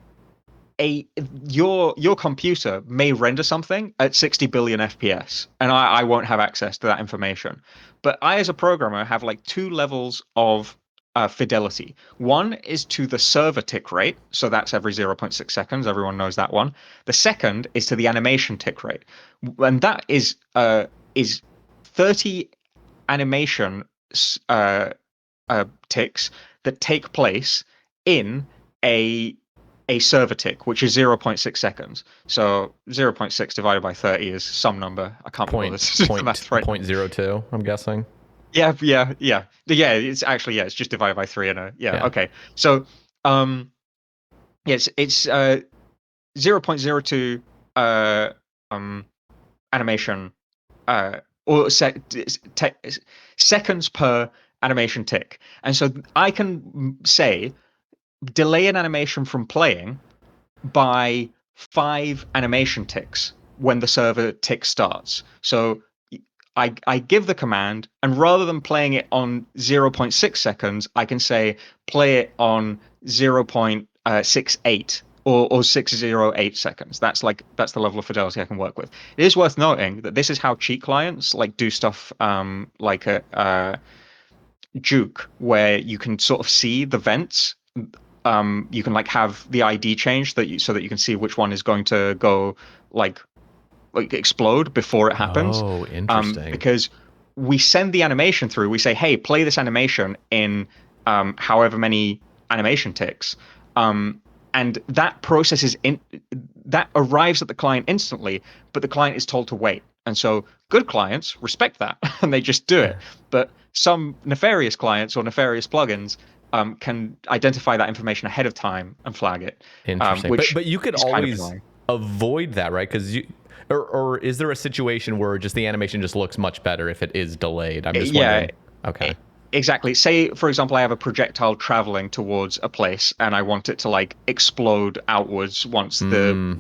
a your computer may render something at 60 billion FPS, and I won't have access to that information. But I, as a programmer, have like two levels of fidelity. One is to the server tick rate, so that's every 0.6 seconds. Everyone knows that one. The second is to the animation tick rate, and that is 30 animation uh, ticks that take place in a a server tick, which is 0.6 seconds. So 0.6 divided by 30 is some number. I can't be bothered Point to do the math right now. point zero two. I'm guessing. Yeah, yeah, yeah. It's actually, yeah, it's just divided by three and a yeah, Yeah. okay. So um yeah, it's 0.02 uh um animation or seconds per animation tick. And so I can say delay an animation from playing by 5 animation ticks when the server tick starts. So I give the command, and rather than playing it on 0.6 seconds, I can say play it on 0.68 or 608 seconds. That's the level of fidelity I can work with. It is worth noting that this is how cheat clients like do stuff like a Juke, where you can sort of see the vents. You can like have the ID change so that you can see which one is going to go like explode before it happens. Oh, interesting. Because we send the animation through, we say, hey, play this animation in however many animation ticks. And that process that arrives at the client instantly, but the client is told to wait. And so good clients respect that and they just do it. But some nefarious clients or nefarious plugins can identify that information ahead of time and flag it, Interesting. which But you could is kind of always annoying. avoid that, right? Because or is there a situation where just the animation just looks much better if it is delayed? I'm just Yeah, wondering. Okay. exactly. Say, for example, I have a projectile traveling towards a place and I want it to like explode outwards once the Hmm.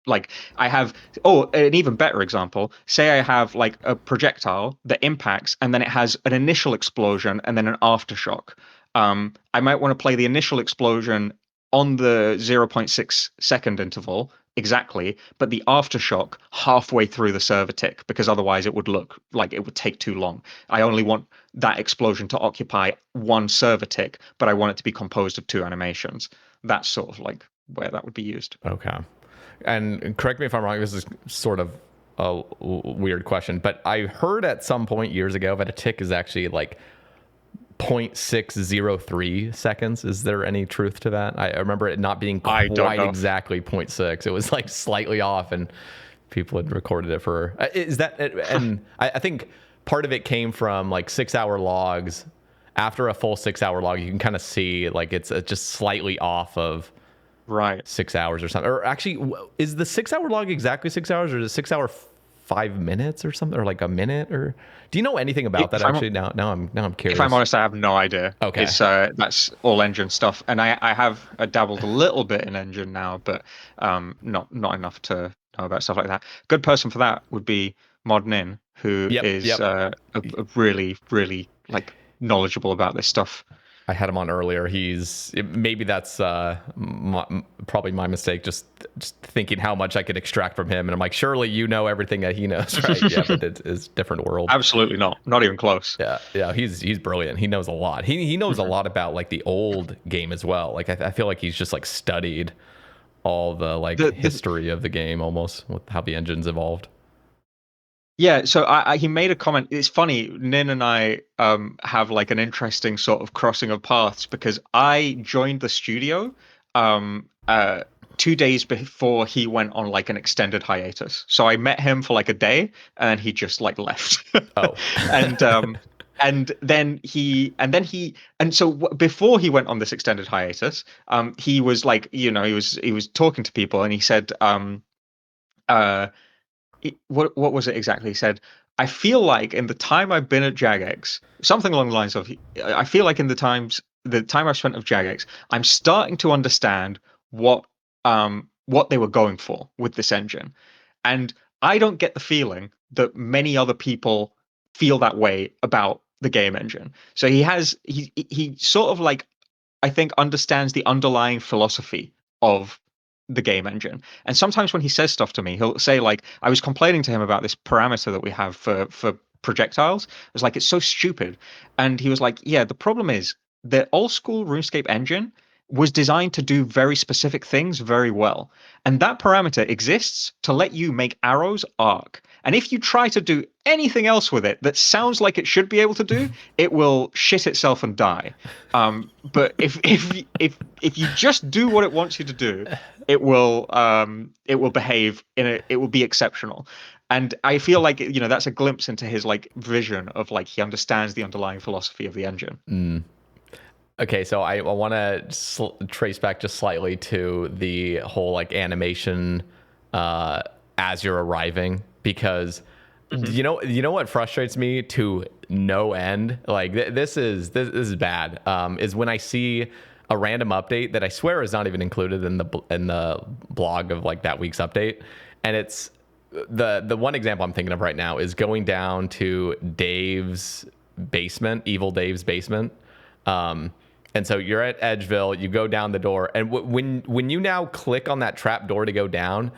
like I have an even better example. Say I have like a projectile that impacts and then it has an initial explosion and then an aftershock. I might want to play the initial explosion on the 0.6 second interval exactly, but the aftershock halfway through the server tick because otherwise it would look like it would take too long. I only want that explosion to occupy one server tick, but I want it to be composed of two animations. That's sort of like where that would be used. Okay. And correct me if I'm wrong. This is sort of a weird question, but I heard at some point years ago that a tick is actually like 0.603 seconds. Is there any truth to that? I remember it not being I don't quite know. exactly zero point 0.6. It was like slightly off, and people had recorded it for. Is that? And I think part of it came from like 6 hour logs. After a full 6 hour log, you can kind of see like it's just slightly off of Right. 6 hours or something. Or actually, is the 6 hour log exactly 6 hours, or is it 6 hour 5 minutes or something, or like a minute? Or do you know anything about that? If I'm Actually, now I'm if I'm curious. honest, I have no idea. Okay. It's that's all engine stuff, and I have dabbled a little bit in engine now, but not enough to know about stuff like that. Good person for that would be Modnin, who Yep. is Yep. a really like knowledgeable about this stuff. I had him on earlier. Maybe that's probably my mistake. Just thinking how much I could extract from him, and I'm like, surely you know everything that he knows, right? Yeah, but it's different world. Absolutely not even close. Yeah, yeah, he's brilliant. He knows a lot. He knows a lot about like the old game as well. Like I feel like he's just like studied all the like The history of the game almost with how the engines evolved. Yeah, so he made a comment. It's funny, Nin and I have like an interesting sort of crossing of paths because I joined the studio um 2 days before he went on like an extended hiatus. So I met him for like a day and he just like left. Oh, And and so before he went on this extended hiatus, he was like, he was talking to people and he said uh what was it exactly? He said, I feel like in the time I've been at Jagex, something along the lines of, I feel like in the time I've spent of Jagex, I'm starting to understand what they were going for with this engine. And I don't get the feeling that many other people feel that way about the game engine. So he sort of like, I think, understands the underlying philosophy of the game engine. And sometimes when he says stuff to me, he'll say like, I was complaining to him about this parameter that we have for projectiles. I was like, it's so stupid. And he was like, yeah, the problem is the old school RuneScape engine was designed to do very specific things very well. And that parameter exists to let you make arrows arc. And if you try to do anything else with it that sounds like it should be able to do, it will shit itself and die. But if you just do what it wants you to do, it will behave it will be exceptional. And I feel like, that's a glimpse into his like vision of like he understands the underlying philosophy of the engine. Okay, so I want to trace back just slightly to the whole like animation as you're arriving, because Mhm. you know what frustrates me to no end. Like this is bad. Is when I see a random update that I swear is not even included in the blog of like that week's update, and it's the one example I'm thinking of right now is going down to Dave's basement, Evil Dave's basement. And so you're at Edgeville, you go down the door, and when you now click on that trap door to go down,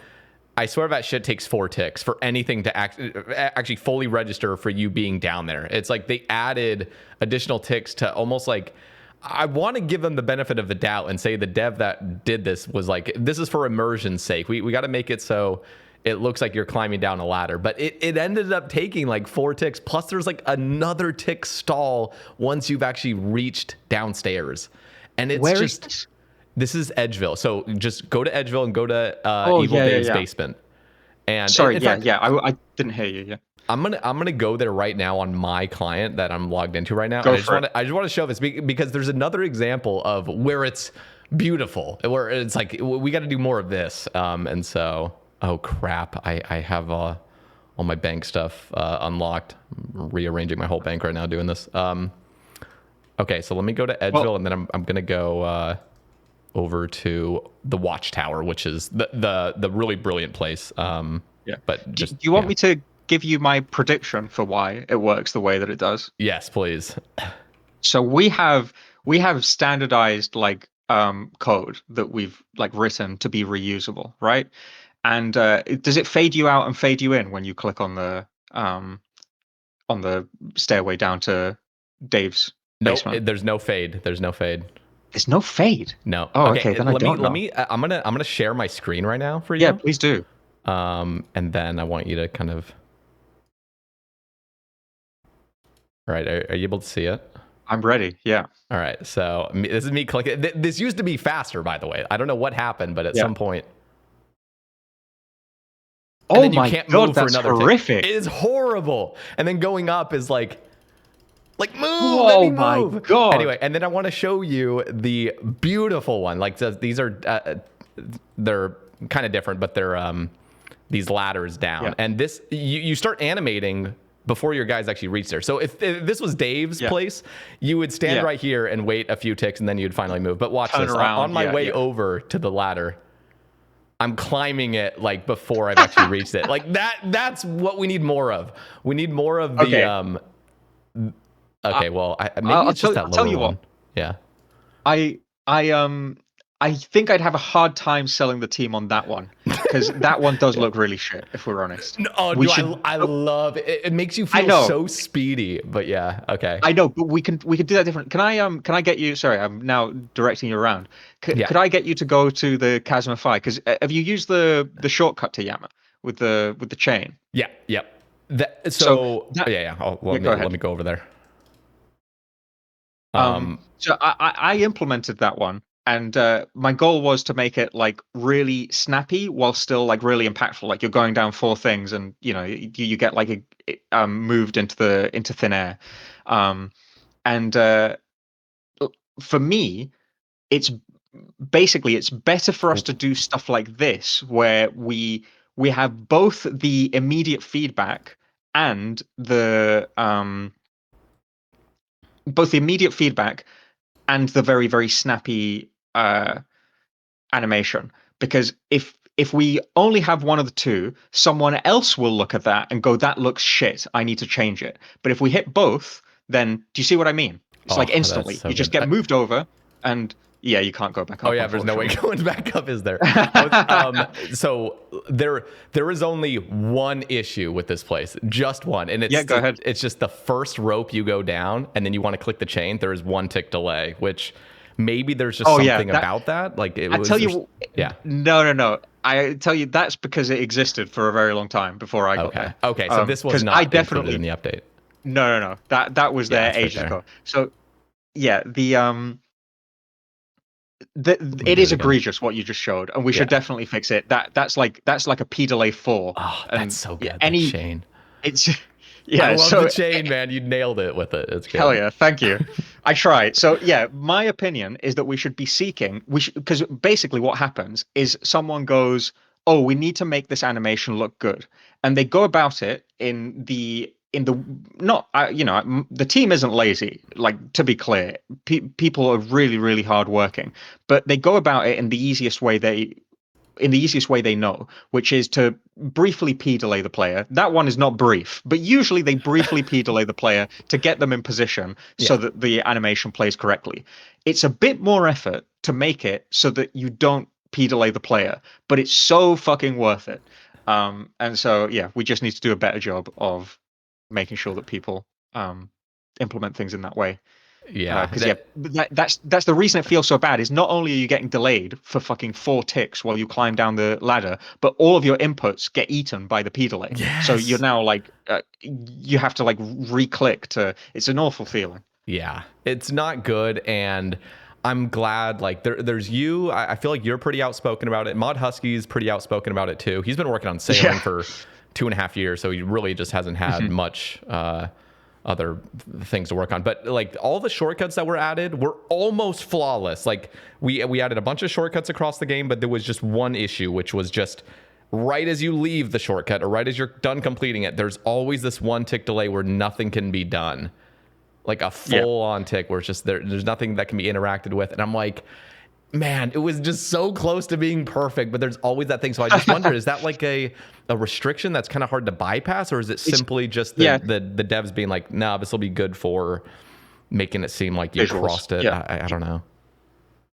I swear that shit takes 4 ticks for anything to actually fully register for you being down there. It's like they added additional ticks to almost like, I want to give them the benefit of the doubt and say the dev that did this was like, this is for immersion's sake. We got to make it so it looks like you're climbing down a ladder. But it ended up taking like 4 ticks. Plus there's like another tick stall once you've actually reached downstairs. And it's Where is just, this? this is Edgeville. So just go to Edgeville and go to Oh, Evil yeah, yeah, Dave's yeah. basement. And Sorry, in yeah, fact, yeah. I didn't hear you. Yeah, I'm gonna go there right now on my client that I'm logged into right now, and go for it. I just want to show this because there's another example of where it's beautiful, where it's like we got to do more of this. And so, oh crap, I have all my bank stuff unlocked. I'm rearranging my whole bank right now doing this. Okay, so let me go to Well, Edgeville, and then I'm gonna go over to the Watchtower, which is the really brilliant place. yeah. But Do just you want me to give you my prediction for why it works the way that it does? yes, please. So we have standardized like code that we've like written to be reusable, right? And does it fade you out and fade you in when you click on the stairway down to Dave's Nope, basement? there's no fade. There's no fade. There's no fade. No. Oh, Okay, okay, then I don't let know. me I'm gonna share my screen right now for Yeah, you. please do. And then I want you to kind of, all right, are you able to see it? I'm ready. Yeah. All right, so this is me clicking. This used to be faster, by the way. I don't know what happened, but at Yeah. some point, and Oh then you my can't God, move for that's another tick. horrific. It is horrible. And then going up is like move, let me Oh my move. God. Anyway, and then I want to show you the beautiful one. Like these are they're kind of different, but they're these ladders down. Yeah. And this you start animating before your guys actually reach there. So if this was Dave's Yeah. place, you would stand Yeah. right here and wait a few ticks, and then you'd finally move. But watch Turn this. On around. my Yeah. way Yeah. over to the ladder, I'm climbing it like before I've actually reached it. Like that's what we need more of. We need more of the Okay. I, okay, well, maybe it's just I'll that tell lower you what. one. Yeah. I I I think I'd have a hard time selling the team on that one because that one does Yeah. look really shit. If we're honest, No, oh, we dude, should. I Oh, love it. It makes you I feel know, so speedy. But yeah, okay. I know, but we can do that different. Can I get you? Sorry, I'm now directing you around. Yeah. Could I get you to go to the Chasm of Fire? Because have you used the shortcut to Yama with the chain? Yeah. Yep. That So so that yeah, yeah. Oh, yeah, go let ahead. me go over there. Um So I implemented that one, and my goal was to make it like really snappy while still like really impactful. Like you're going down 4 things, and you get like moved into thin air. Um, and for me, it's basically it's better for us to do stuff like this where we have both the immediate feedback and the both the immediate feedback and the very very snappy animation. Because if we only have one of the two, someone else will look at that and go, that looks shit. I need to change it. But if we hit both, then do you see what I mean? It's like Oh, that's instantly. so You just good. get moved over and yeah, you can't go back Oh up, yeah, there's no way unfortunately. going back up, is there? So there is only one issue with this place, just one, and Yeah, go ahead. it's just the first rope you go down, and then you want to click the chain. There is 1 tick delay, which maybe there's just Oh yeah, something that about that. Like it I was, tell you, yeah. no. I tell you that's because it existed for a very long time before I got Okay, there. okay. So this was Because I not included in definitely the update. no. That was Yeah, there it's right ages there. ago. So yeah, Let me it do is it again. egregious what you just showed, and we should Yeah. definitely fix it. That's like a P delay 4, Oh, that's and so yeah, good. That chain. it's I yeah. love the So chain, man. You nailed it with it. It's hell good. yeah, thank you. I tried. So yeah, my opinion is that we should be seeking. We should, because basically what happens is someone goes, "Oh, we need to make this animation look good," and they go about it in the not the team isn't lazy. Like to be clear, people are really hard working, but they go about it in the easiest way they know, which is to briefly P delay the player. That one is not brief, but usually they briefly P delay the player to get them in position so Yeah. that the animation plays correctly. It's a bit more effort to make it so that you don't P delay the player, but it's so fucking worth it. And so, yeah, we just need to do a better job of making sure that people implement things in that way. Yeah. Because yeah, that's the reason it feels so bad. Is not only are you getting delayed for fucking 4 ticks while you climb down the ladder, but all of your inputs get eaten by the P delay. So you're Yes. now like you have to like re-click to. It's an awful feeling. Yeah, it's not good, and I'm glad. Like there's you. I feel like you're pretty outspoken about it. Mod Husky's pretty outspoken about it too. He's been working on sailing Yeah. for 2.5 years, so he really just hasn't had Mhm. much other things to work on. But like all the shortcuts that were added were almost flawless. Like we added a bunch of shortcuts across the game, but there was just one issue, which was just right as you leave the shortcut or right as you're done completing it, there's always this 1 tick delay where nothing can be done, like a Yeah. full on tick where it's just there's nothing that can be interacted with. And I'm like, man, it was just so close to being perfect, but there's always that thing. So I just wonder, is that like a restriction that's kind of hard to bypass, or is it It's simply just yeah, the devs being like, nah, this will be good for making it seem like you visuals. crossed it? Yeah. I don't know.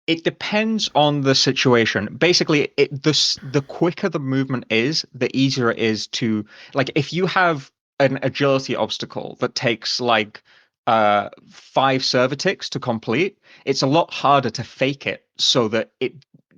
It depends on the situation. Basically, the quicker the movement is, the easier it is to like if you have an agility obstacle that takes like 5 server ticks to complete, it's a lot harder to fake it so that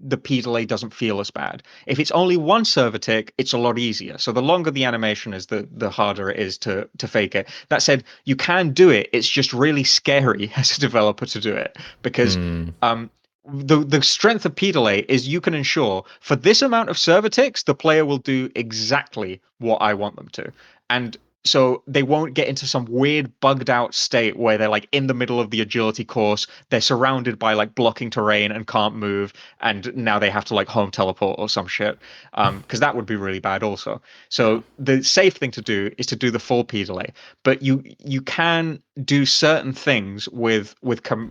the P delay doesn't feel as bad. If it's only 1 server tick, it's a lot easier. So the longer the animation is, the harder it is to fake it. That said, you can do it. It's just really scary as a developer to do it because Mm, the strength of P delay is you can ensure for this amount of server ticks, the player will do exactly what I want them to. And so they won't get into some weird bugged out state where they're like in the middle of the agility course, they're surrounded by like blocking terrain and can't move, and now they have to like home teleport or some shit. Because that would be really bad also. yeah. So the safe thing to do is to do the full P delay. But you can do certain things with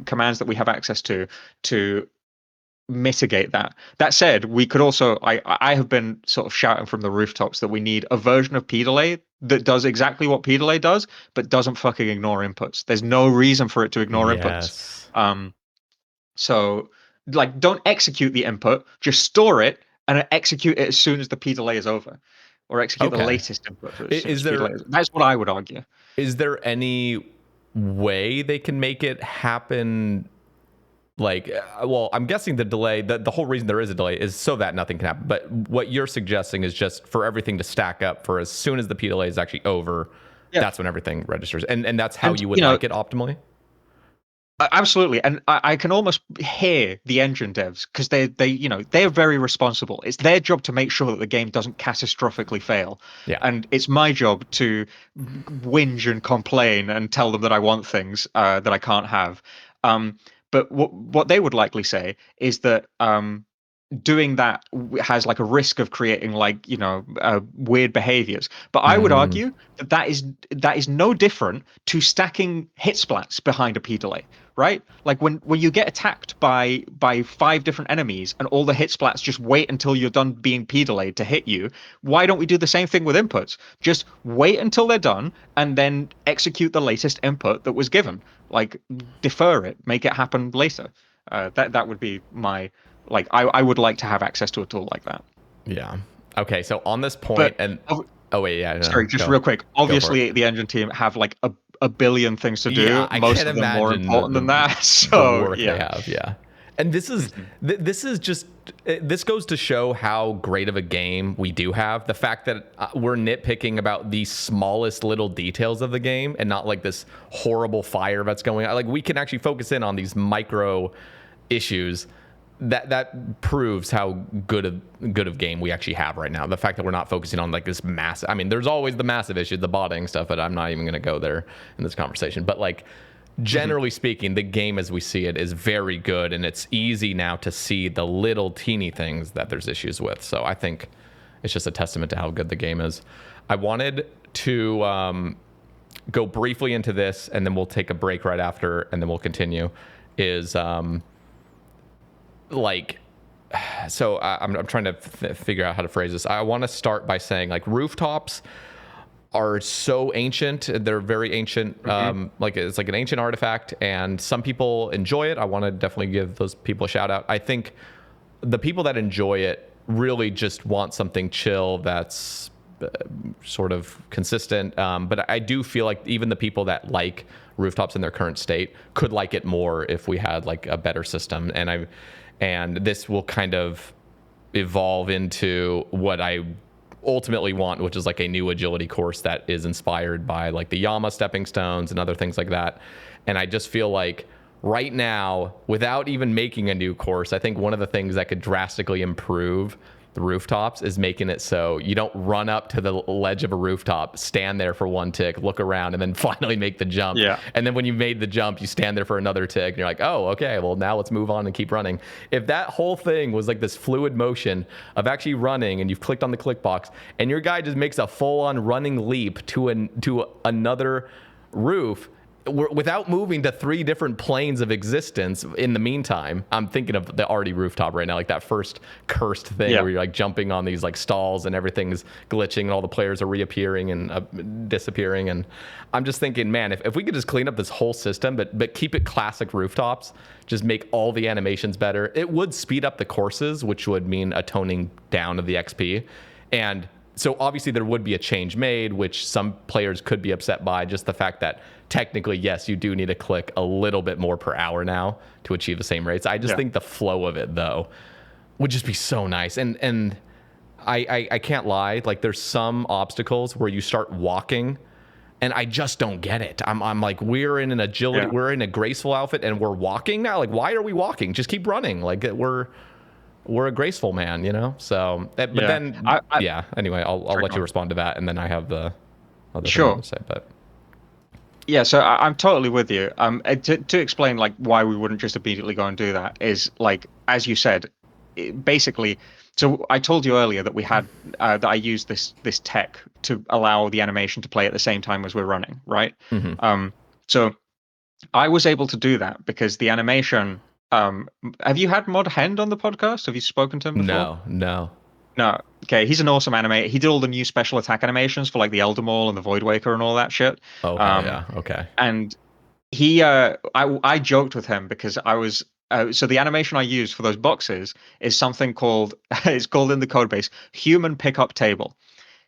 commands that we have access to mitigate that. That said, we could also I have been sort of shouting from the rooftops that we need a version of P delay that does exactly what P delay does, but doesn't fucking ignore inputs. There's no reason for it to ignore inputs. Yes. Um, so like don't execute the input, just store it and execute it as soon as the P delay is over. Or execute the Okay. latest input as soon as Is P there delay is. That's what I would argue. any way they can make it happen? Like, well, I'm guessing the whole reason there is a delay is so that nothing can happen. But what you're suggesting is just for everything to stack up for as soon as the P delay is actually over, Yeah. that's when everything registers. And that's how And you would like it optimally? absolutely, and I can almost hear the engine devs because they're very responsible. It's their job to make sure that the game doesn't catastrophically fail, Yeah. and it's my job to whinge and complain and tell them that I want things that I can't have. Um, but what they would likely say is that doing that has like a risk of creating like weird behaviors. But I would Mm, argue that that is no different to stacking hit splats behind a P delay, right? Like when you get attacked by 5 different enemies and all the hit splats just wait until you're done being P delayed to hit you. Why don't we do the same thing with inputs? Just wait until they're done and then execute the latest input that was given. Like defer it, make it happen later. That would be my like I would like to have access to a tool like that. Yeah. Okay. So on this point, But and ov- oh wait, yeah, no, sorry, just go, real quick. go for it. Obviously, the engine team have like a billion things to Yeah, do. I Most can't of them more imagine the important than that. the So work they yeah. have. Yeah, and this is Mhm. this is just this goes to show how great of a game we do have. The fact that we're nitpicking about the smallest little details of the game and not like this horrible fire that's going on. Like we can actually focus in on these micro issues. That proves how good of game we actually have right now. The fact that we're not focusing on like this massive. I mean, there's always the massive issue, the botting stuff, but I'm not even going to go there in this conversation. But like Mhm. generally speaking, the game as we see it is very good, and it's easy now to see the little teeny things that there's issues with. So I think it's just a testament to how good the game is. I wanted to go briefly into this, and then we'll take a break right after, and then we'll continue. Is like so I'm trying to figure out how to phrase this. I want to start by saying like rooftops are so ancient. They're very ancient. Mhm. Like it's like an ancient artifact, and some people enjoy it. I want to definitely give those people a shout out. I think the people that enjoy it really just want something chill that's sort of consistent. But I do feel like even the people that like rooftops in their current state could like it more if we had like a better system. And this will kind of evolve into what I ultimately want, which is like a new agility course that is inspired by like the Yama stepping stones and other things like that. And I just feel like right now, without even making a new course, I think one of the things that could drastically improve the rooftops is making it so you don't run up to the ledge of a rooftop, stand there for one tick, look around, and then finally make the jump. Yeah. And then when you made the jump, you stand there for another tick, and you're like, oh, okay, well, now let's move on and keep running. If that whole thing was like this fluid motion of actually running, and you've clicked on the click box, and your guy just makes a full-on running leap to another roof, without moving to 3 different planes of existence in the meantime. I'm thinking of the already rooftop right now, like that first cursed thing Yeah. where you're like jumping on these like stalls and everything's glitching and all the players are reappearing and disappearing. And I'm just thinking, man, if we could just clean up this whole system, but keep it classic rooftops, just make all the animations better, it would speed up the courses, which would mean a toning down of the XP. And so obviously there would be a change made, which some players could be upset by, just the fact that technically, yes, you do need to click a little bit more per hour now to achieve the same rates. I just Yeah. think the flow of it, though, would just be so nice. And I can't lie, like there's some obstacles where you start walking and I just don't get it. I'm like, we're in an agility, Yeah. we're in a graceful outfit and we're walking now. Like, why are we walking? Just keep running. Like we're a graceful man, you know? So, but Yeah. then, yeah, anyway, I'll Sorry, let go you on. respond to that. And then I have the other thing I Sure. want to say, but Yeah, so I'm totally with you. To explain like why we wouldn't just immediately go and do that is like as you said, basically. So I told you earlier that we had that I used this tech to allow the animation to play at the same time as we're running, right? mhm. So I was able to do that because the animation. Have you had Mod Hend on the podcast? Have you spoken to him before? No. No. Okay, he's an awesome animator. He did all the new special attack animations for like the Elder Maul and the Void Waker and all that shit. Oh, hell Um, yeah. Okay. and I joked with him because I was so the animation I use for those boxes is something called it's called in the code base human pickup table.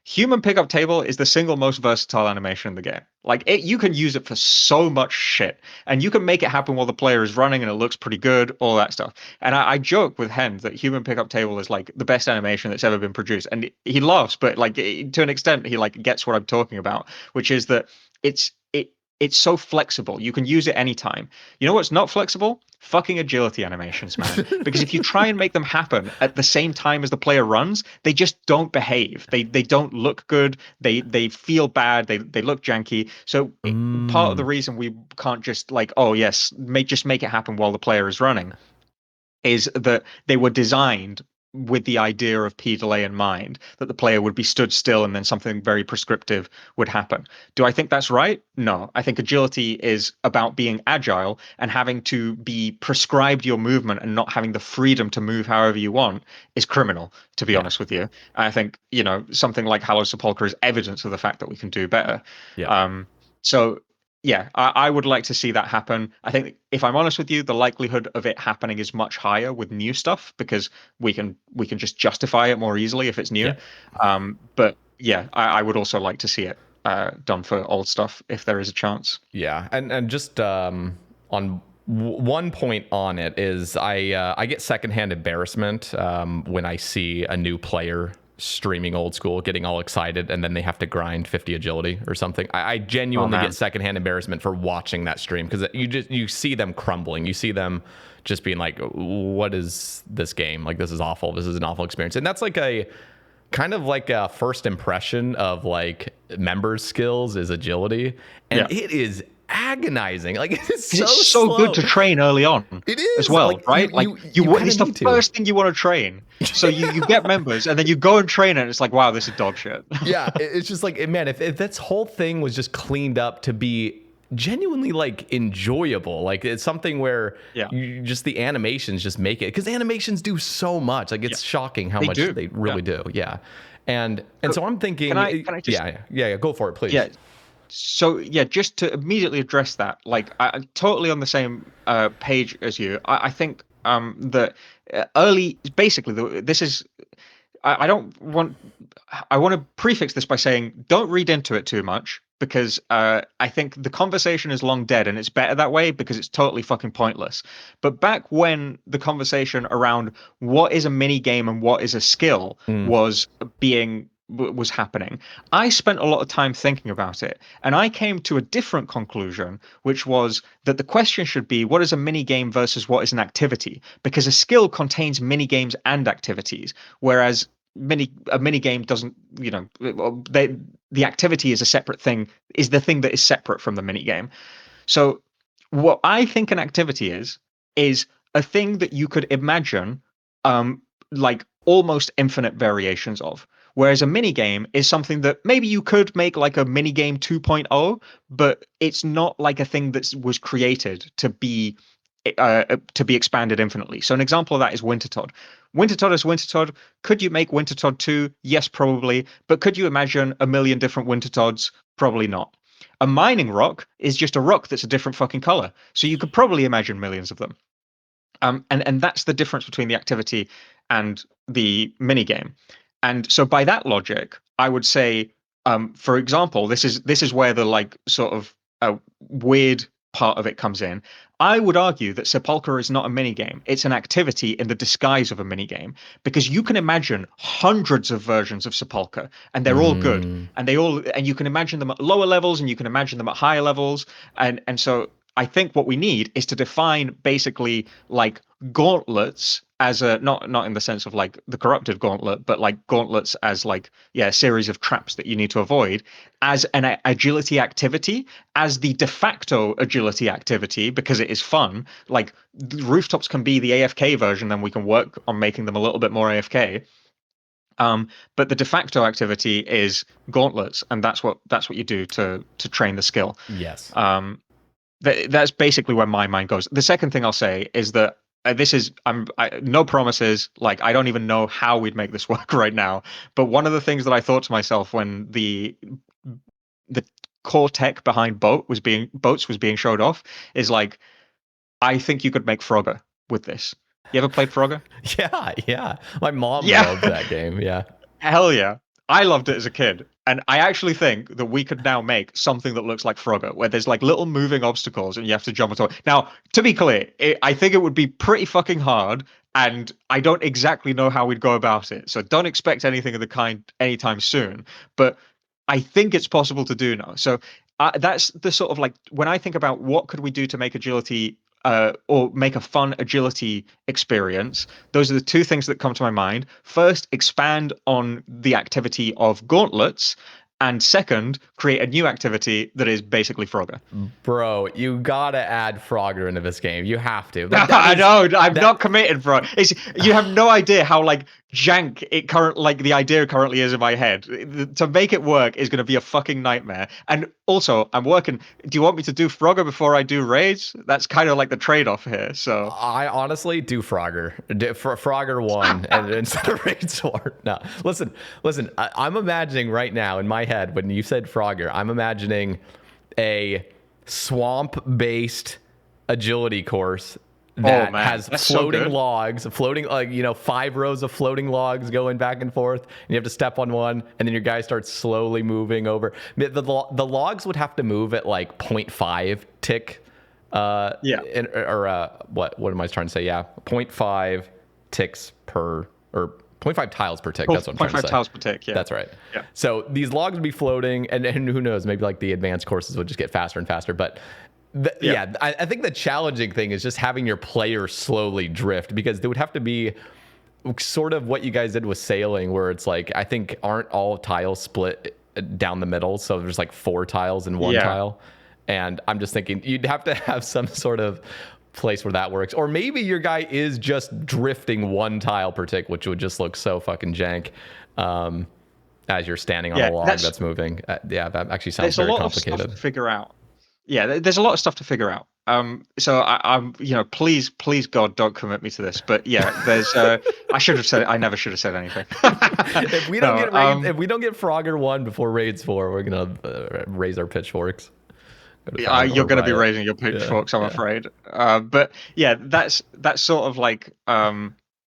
Human pickup table is the single most versatile animation in the game. Like it, you can use it for so much shit, and you can make it happen while the player is running, and it looks pretty good, all that stuff. And I joke with Hen that human pickup table is like the best animation that's ever been produced, and he laughs, but like to an extent, he like gets what I'm talking about, which is that it's it it's so flexible. You can use it anytime. You know what's not flexible? Fucking agility animations, man. Because if you try and make them happen at the same time as the player runs, they just don't behave. They don't look good. They feel bad. They look janky. So part of the Mm. reason we can't just like, oh yes, just make it happen while the player is running is that they were designed with the idea of P delay in mind, that the player would be stood still and then something very prescriptive would happen. Do I think that's right? No. I think agility is about being agile, and having to be prescribed your movement and not having the freedom to move however you want is criminal, to be Yeah. honest with you. I think, something like Hallowed Sepulchre is evidence of the fact that we can do better. Yeah. So yeah, I would like to see that happen. I think, if I'm honest with you, the likelihood of it happening is much higher with new stuff, because we can just justify it more easily if it's new. Yeah. But yeah, I would also like to see it done for old stuff if there is a chance. Yeah, and just on one point on it is I get secondhand embarrassment when I see a new player streaming Old School getting all excited and then they have to grind 50 agility or something. I Oh genuinely get man. secondhand embarrassment for watching that stream, because you see them crumbling, you see them just being like, what is this game? Like, this is awful. This is an awful experience, and that's like a kind of like a first impression of like members' skills is agility, and Yeah. it is agonizing. Like, it is 'Cause so it's so good slow. to train early on It as is well, like right? Like, you kind it's of the need to. first thing you want to train. So you get members, and then you go and train it, and it's like, wow, this is dog shit. Yeah, it's just like, man, if this whole thing was just cleaned up to be genuinely like enjoyable, like it's something where Yeah. you just, the animations just make it, because animations do so much. Like, Yeah. it's shocking how They much do. they Yeah. really do. Yeah. And So so I'm can thinking, I just yeah, go for it, please. yeah. So yeah, just to immediately address that, like, I'm totally on the same page as you. I think that early, basically, this is, I don't want, I want to prefix this by saying, don't read into it too much, because I think the conversation is long dead, and it's better that way, because it's totally fucking pointless. But back when the conversation around what is a mini game and what is a skill Mm, was happening, I spent a lot of time thinking about it, and I came to a different conclusion, which was that the question should be, what is a mini game versus what is an activity? Because a skill contains mini games and activities, whereas a mini game doesn't. The activity is a separate thing, is the thing that is separate from the mini game. So what I think an activity is a thing that you could imagine, like, almost infinite variations of. Whereas a mini game is something that maybe you could make like a mini game 2.0, but it's not like a thing that was created to be expanded infinitely. So an example of that is Winter Todd. Winter Todd is Winter Todd. Could you make Winter Todd 2? Yes, probably. But could you imagine a million different Winter Todds? Probably not. A mining rock is just a rock that's a different fucking color. So you could probably imagine millions of them. And that's the difference between the activity and the mini game. And so by that logic, I would say, for example, this is where the, like, sort of weird part of it comes in. I would argue that Sepulchre is not a mini game; it's an activity in the disguise of a mini game, because you can imagine hundreds of versions of Sepulchre, and they're all good, mm, and you can imagine them at lower levels, and you can imagine them at higher levels, and so I think what we need is to define, basically, like, gauntlets as a, not in the sense of like the corrupted gauntlet, but like gauntlets as, like, yeah, a series of traps that you need to avoid, as an agility activity, as the de facto agility activity, because it is fun. Like, the rooftops can be the AFK version, then we can work on making them a little bit more AFK. But the de facto activity is gauntlets, and that's what you do to train the skill. yes. Um, that's basically where my mind goes. The second thing I'll say is that, this is, no promises. Like, I don't even know how we'd make this work right now. But one of the things that I thought to myself when the core tech behind boats was being showed off is, like, I think you could make Frogger with this. You ever played Frogger? Yeah, yeah. My mom Yeah. loved that game. Yeah. Hell yeah. I loved it as a kid. And I actually think that we could now make something that looks like Frogger, where there's like little moving obstacles and you have to jump on top. Now, to be clear, I think it would be pretty fucking hard, and I don't exactly know how we'd go about it. So don't expect anything of the kind anytime soon. But I think it's possible to do now. So that's the sort of, like, when I think about what could we do to make agility, or make a fun agility experience, those are the two things that come to my mind. First, expand on the activity of gauntlets, and second, create a new activity that is basically Frogger. Bro, you gotta add Frogger into this game. You have to. Like, that I is know, I'm that. not committed, bro. You have no idea how, like, jank the idea currently is in my head. To make it work is going to be a fucking nightmare. And also, I'm working. Do you want me to do Frogger before I do raids? That's kind of like the trade-off here. So I honestly do Frogger. Frogger 1 and instead of Raid Sword. No, listen. I'm imagining right now in my head when you said Frogger, I'm imagining a swamp-based agility course oh that man, has that's so floating good. logs, floating 5 rows of floating logs going back and forth, and you have to step on one, and then your guy starts slowly moving over. The logs would have to move at like 0.5 tick Yeah. what am I trying to say? Yeah, 0.5 ticks per, or 0.5 tiles per tick. Point That's what I'm point trying to five say. tiles per tick. Yeah. That's right. Yeah. So these logs would be floating, and who knows? Maybe like the advanced courses would just get faster and faster. But Yeah. I think the challenging thing is just having your players slowly drift, because there would have to be sort of what you guys did with sailing, where it's like, I think aren't all tiles split down the middle, so there's like 4 tiles in one Yeah. tile. And I'm just thinking you'd have to have some sort of place where that works, or maybe your guy is just drifting 1 tile per tick, which would just look so fucking jank, as you're standing on a Yeah. log That's that's moving. Yeah, that actually sounds There's a very lot of stuff to complicated. figure out. Yeah, there's a lot of stuff to figure out. So I'm, please God, don't commit me to this. But yeah, there's. I should have said. I never should have said anything. No. If we don't get Frogger 1 before raids 4, we're gonna raise our pitchforks. Go to town You're or going to be riot. raising your Yeah, pitchforks, I'm yeah. afraid. But yeah, that's sort of like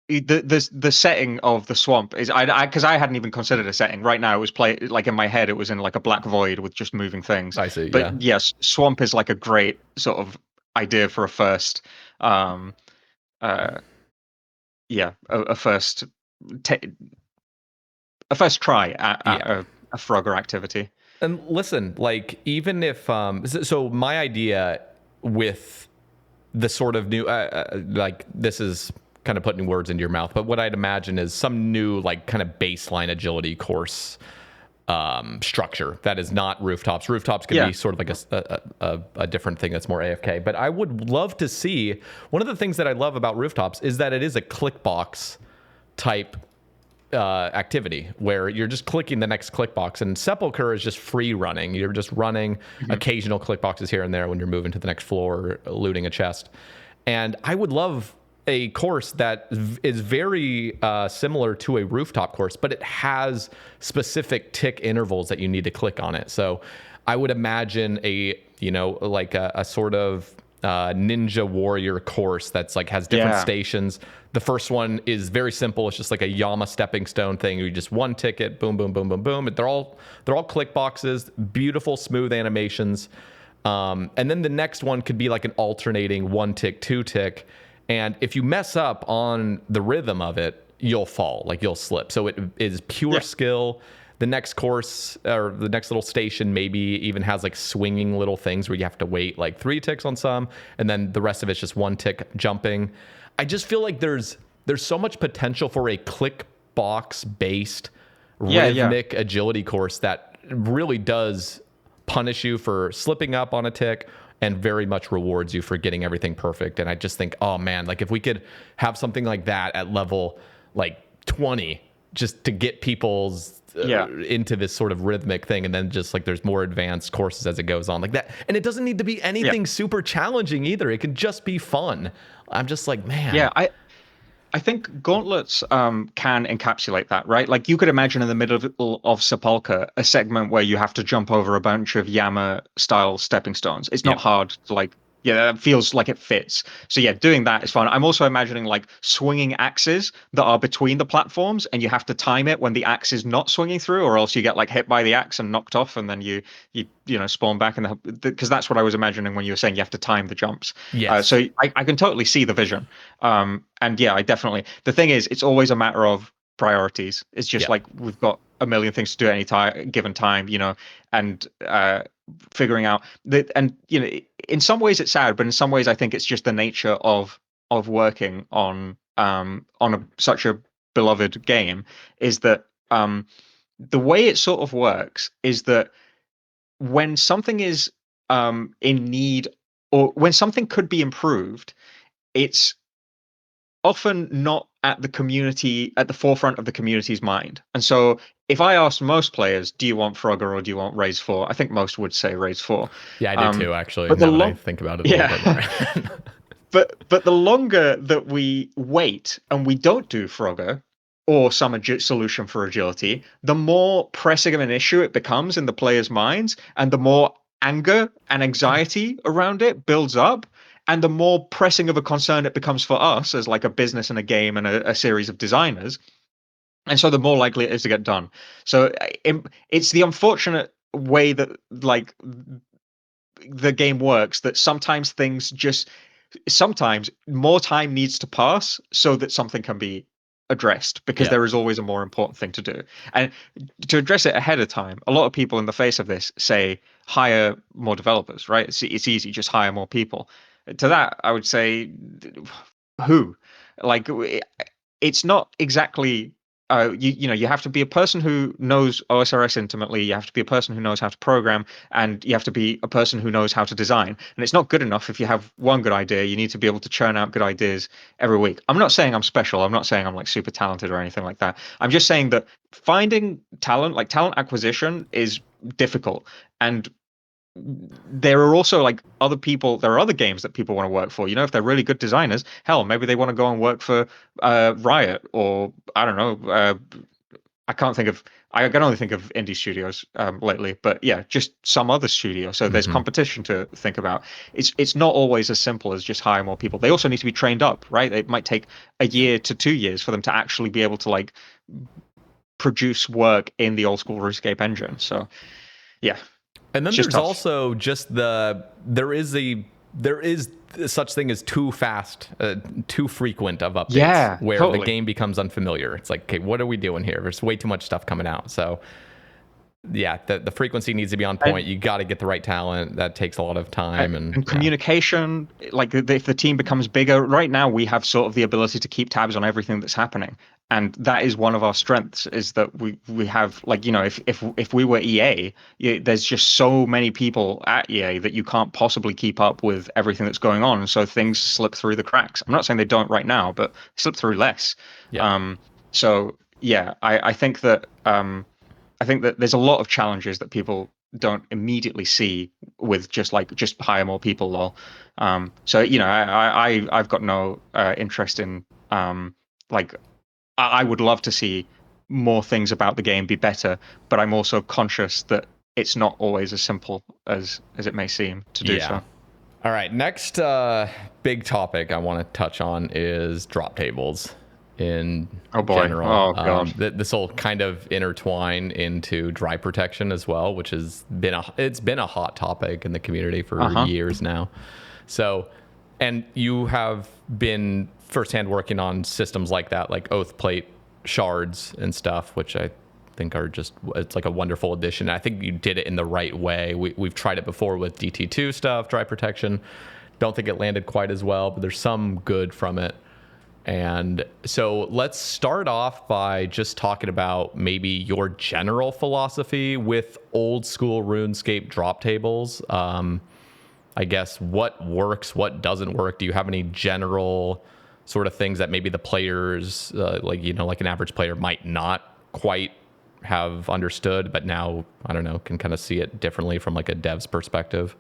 the setting of the swamp is because I hadn't even considered a setting. Right now, it was play like in my head, it was in like a black void with just moving things. I see. Yeah. But yes, swamp is like a great sort of idea for a first, um, uh, yeah, a first ta a first try at Yeah. a Frogger activity. And listen, like, even if so my idea with the sort of new like, this is kind of putting words into your mouth, but what I'd imagine is some new like kind of baseline agility course structure that is not rooftops. Rooftops could Yeah, be sort of like a different thing that's more AFK. But I would love to see, one of the things that I love about rooftops is that it is a click box type activity where you're just clicking the next click box, and Sepulcher is just free running. You're just running mhm. occasional click boxes here and there when you're moving to the next floor or looting a chest. And I would love a course that is very similar to a rooftop course, but it has specific tick intervals that you need to click on it. So I would imagine like a sort of ninja warrior course that's like has different Yeah, stations. The first one is very simple. It's just like a Yama stepping stone thing. You just one ticket, boom, boom, boom, boom, boom. They're all click boxes, beautiful, smooth animations. And then the next one could be like an alternating 1 tick, 2 tick. And if you mess up on the rhythm of it, you'll fall, like you'll slip. So it is pure yeah, skill. The next course, or the next little station, maybe even has like swinging little things where you have to wait like 3 ticks on some, and then the rest of it's just 1 tick jumping. I just feel like there's so much potential for a click box based yeah. rhythmic agility course that really does punish you for slipping up on a tick and very much rewards you for getting everything perfect. And I just think, oh man, like if we could have something like that at level like 20, just to get people's Yeah. into this sort of rhythmic thing, and then just like there's more advanced courses as it goes on like that. And it doesn't need to be Yeah. anything super challenging either. It can just be fun. I'm just like, man. Yeah, I think gauntlets can encapsulate that, right? Like you could imagine in the middle of Sepulchre a segment where you have to jump over a bunch of Yama style stepping stones. It's not Yep. hard to like, yeah, that feels like it fits. So yeah, doing that is fun. I'm also imagining like swinging axes that are between the platforms, and you have to time it when the axe is not swinging through, or else you get like hit by the axe and knocked off, and then you spawn back in the because that's what I was imagining when you were saying you have to time the jumps. Yes. So I can totally see the vision. And yeah, I definitely. The thing is, it's always a matter of priorities. It's just Yep. like we've got a million things to do at any time, given time, and figuring out that. And in some ways it's sad, but in some ways I think it's just the nature of working on such a beloved game is that the way it sort of works is that when something is in need or when something could be improved, it's often not at the forefront of the community's mind. And so if I asked most players, do you want Frogger or do you want Raise 4? I think most would say Raise 4. Yeah, I do too, actually, But the now that I long think about it a little bit more. yeah. But the longer that we wait and we don't do Frogger or some solution for agility, the more pressing of an issue it becomes in the players' minds, and the more anger and anxiety around it builds up, and the more pressing of a concern it becomes for us as like a business and a game and a series of designers. And so the more likely it is to get done. So it's the unfortunate way that like the game works, that sometimes more time needs to pass so that something can be addressed, because Yeah. there is always a more important thing to do. And to address it ahead of time, a lot of people in the face of this say hire more developers, right? It's easy, just hire more people. To that, I would say, who? Like, it's not exactly. You have to be a person who knows OSRS intimately. You have to be a person who knows how to program, and you have to be a person who knows how to design. And it's not good enough if you have one good idea. You need to be able to churn out good ideas every week. I'm not saying I'm special. I'm not saying I'm like super talented or anything like that. I'm just saying that finding talent, like talent acquisition, is difficult. And there are also like other people, there are other games that people want to work for. If they're really good designers, hell, maybe they want to go and work for Riot, or I don't know. I can't think of. I can only think of indie studios lately, but yeah, just some other studio. So there's Hmm. competition to think about. It's not always as simple as just hire more people. They also need to be trained up, right? It might take a year to 2 years for them to actually be able to like produce work in the old school RuneScape engine. So yeah, And it's then just there's tough. also just there is such thing as too fast, too frequent of updates, Yeah, where the totally. game becomes unfamiliar. It's like, okay, what are we doing here? There's way too much stuff coming out. So yeah, the frequency needs to be on point. And You got to get the right talent. That takes a lot of and time, and and yeah. communication, like if the team becomes bigger, right now we have sort of the ability to keep tabs on everything that's happening, and that is one of our strengths, is that we have, like, if we were EA, there's just so many people at EA that you can't possibly keep up with everything that's going on, and so things slip through the cracks. I'm not saying they don't right now, but slip through less. Yeah. So yeah, I think that there's a lot of challenges that people don't immediately see with just hire more people, lol. So I've got no interest in, like, I would love to see more things about the game be better, but I'm also conscious that it's not always as simple as it may seem to do Yeah. so. All right. Next big topic I want to touch on is drop tables in Oh boy. general. Oh god. This will kind of intertwine into dry protection as well, which has been a hot topic in the community for Uh-huh. years now. So, and you have been firsthand working on systems like that, like oath plate shards and stuff, which I think are just, it's like a wonderful addition. I think you did it in the right way. We've tried it before with DT2 stuff, dry protection. Don't think it landed quite as well, but there's some good from it. And so let's start off by just talking about maybe your general philosophy with old school RuneScape drop tables. I guess what works, what doesn't work. Do you have any general sort of things that maybe the players, like an average player, might not quite have understood, but now, I don't know, can kind of see it differently from like a dev's perspective?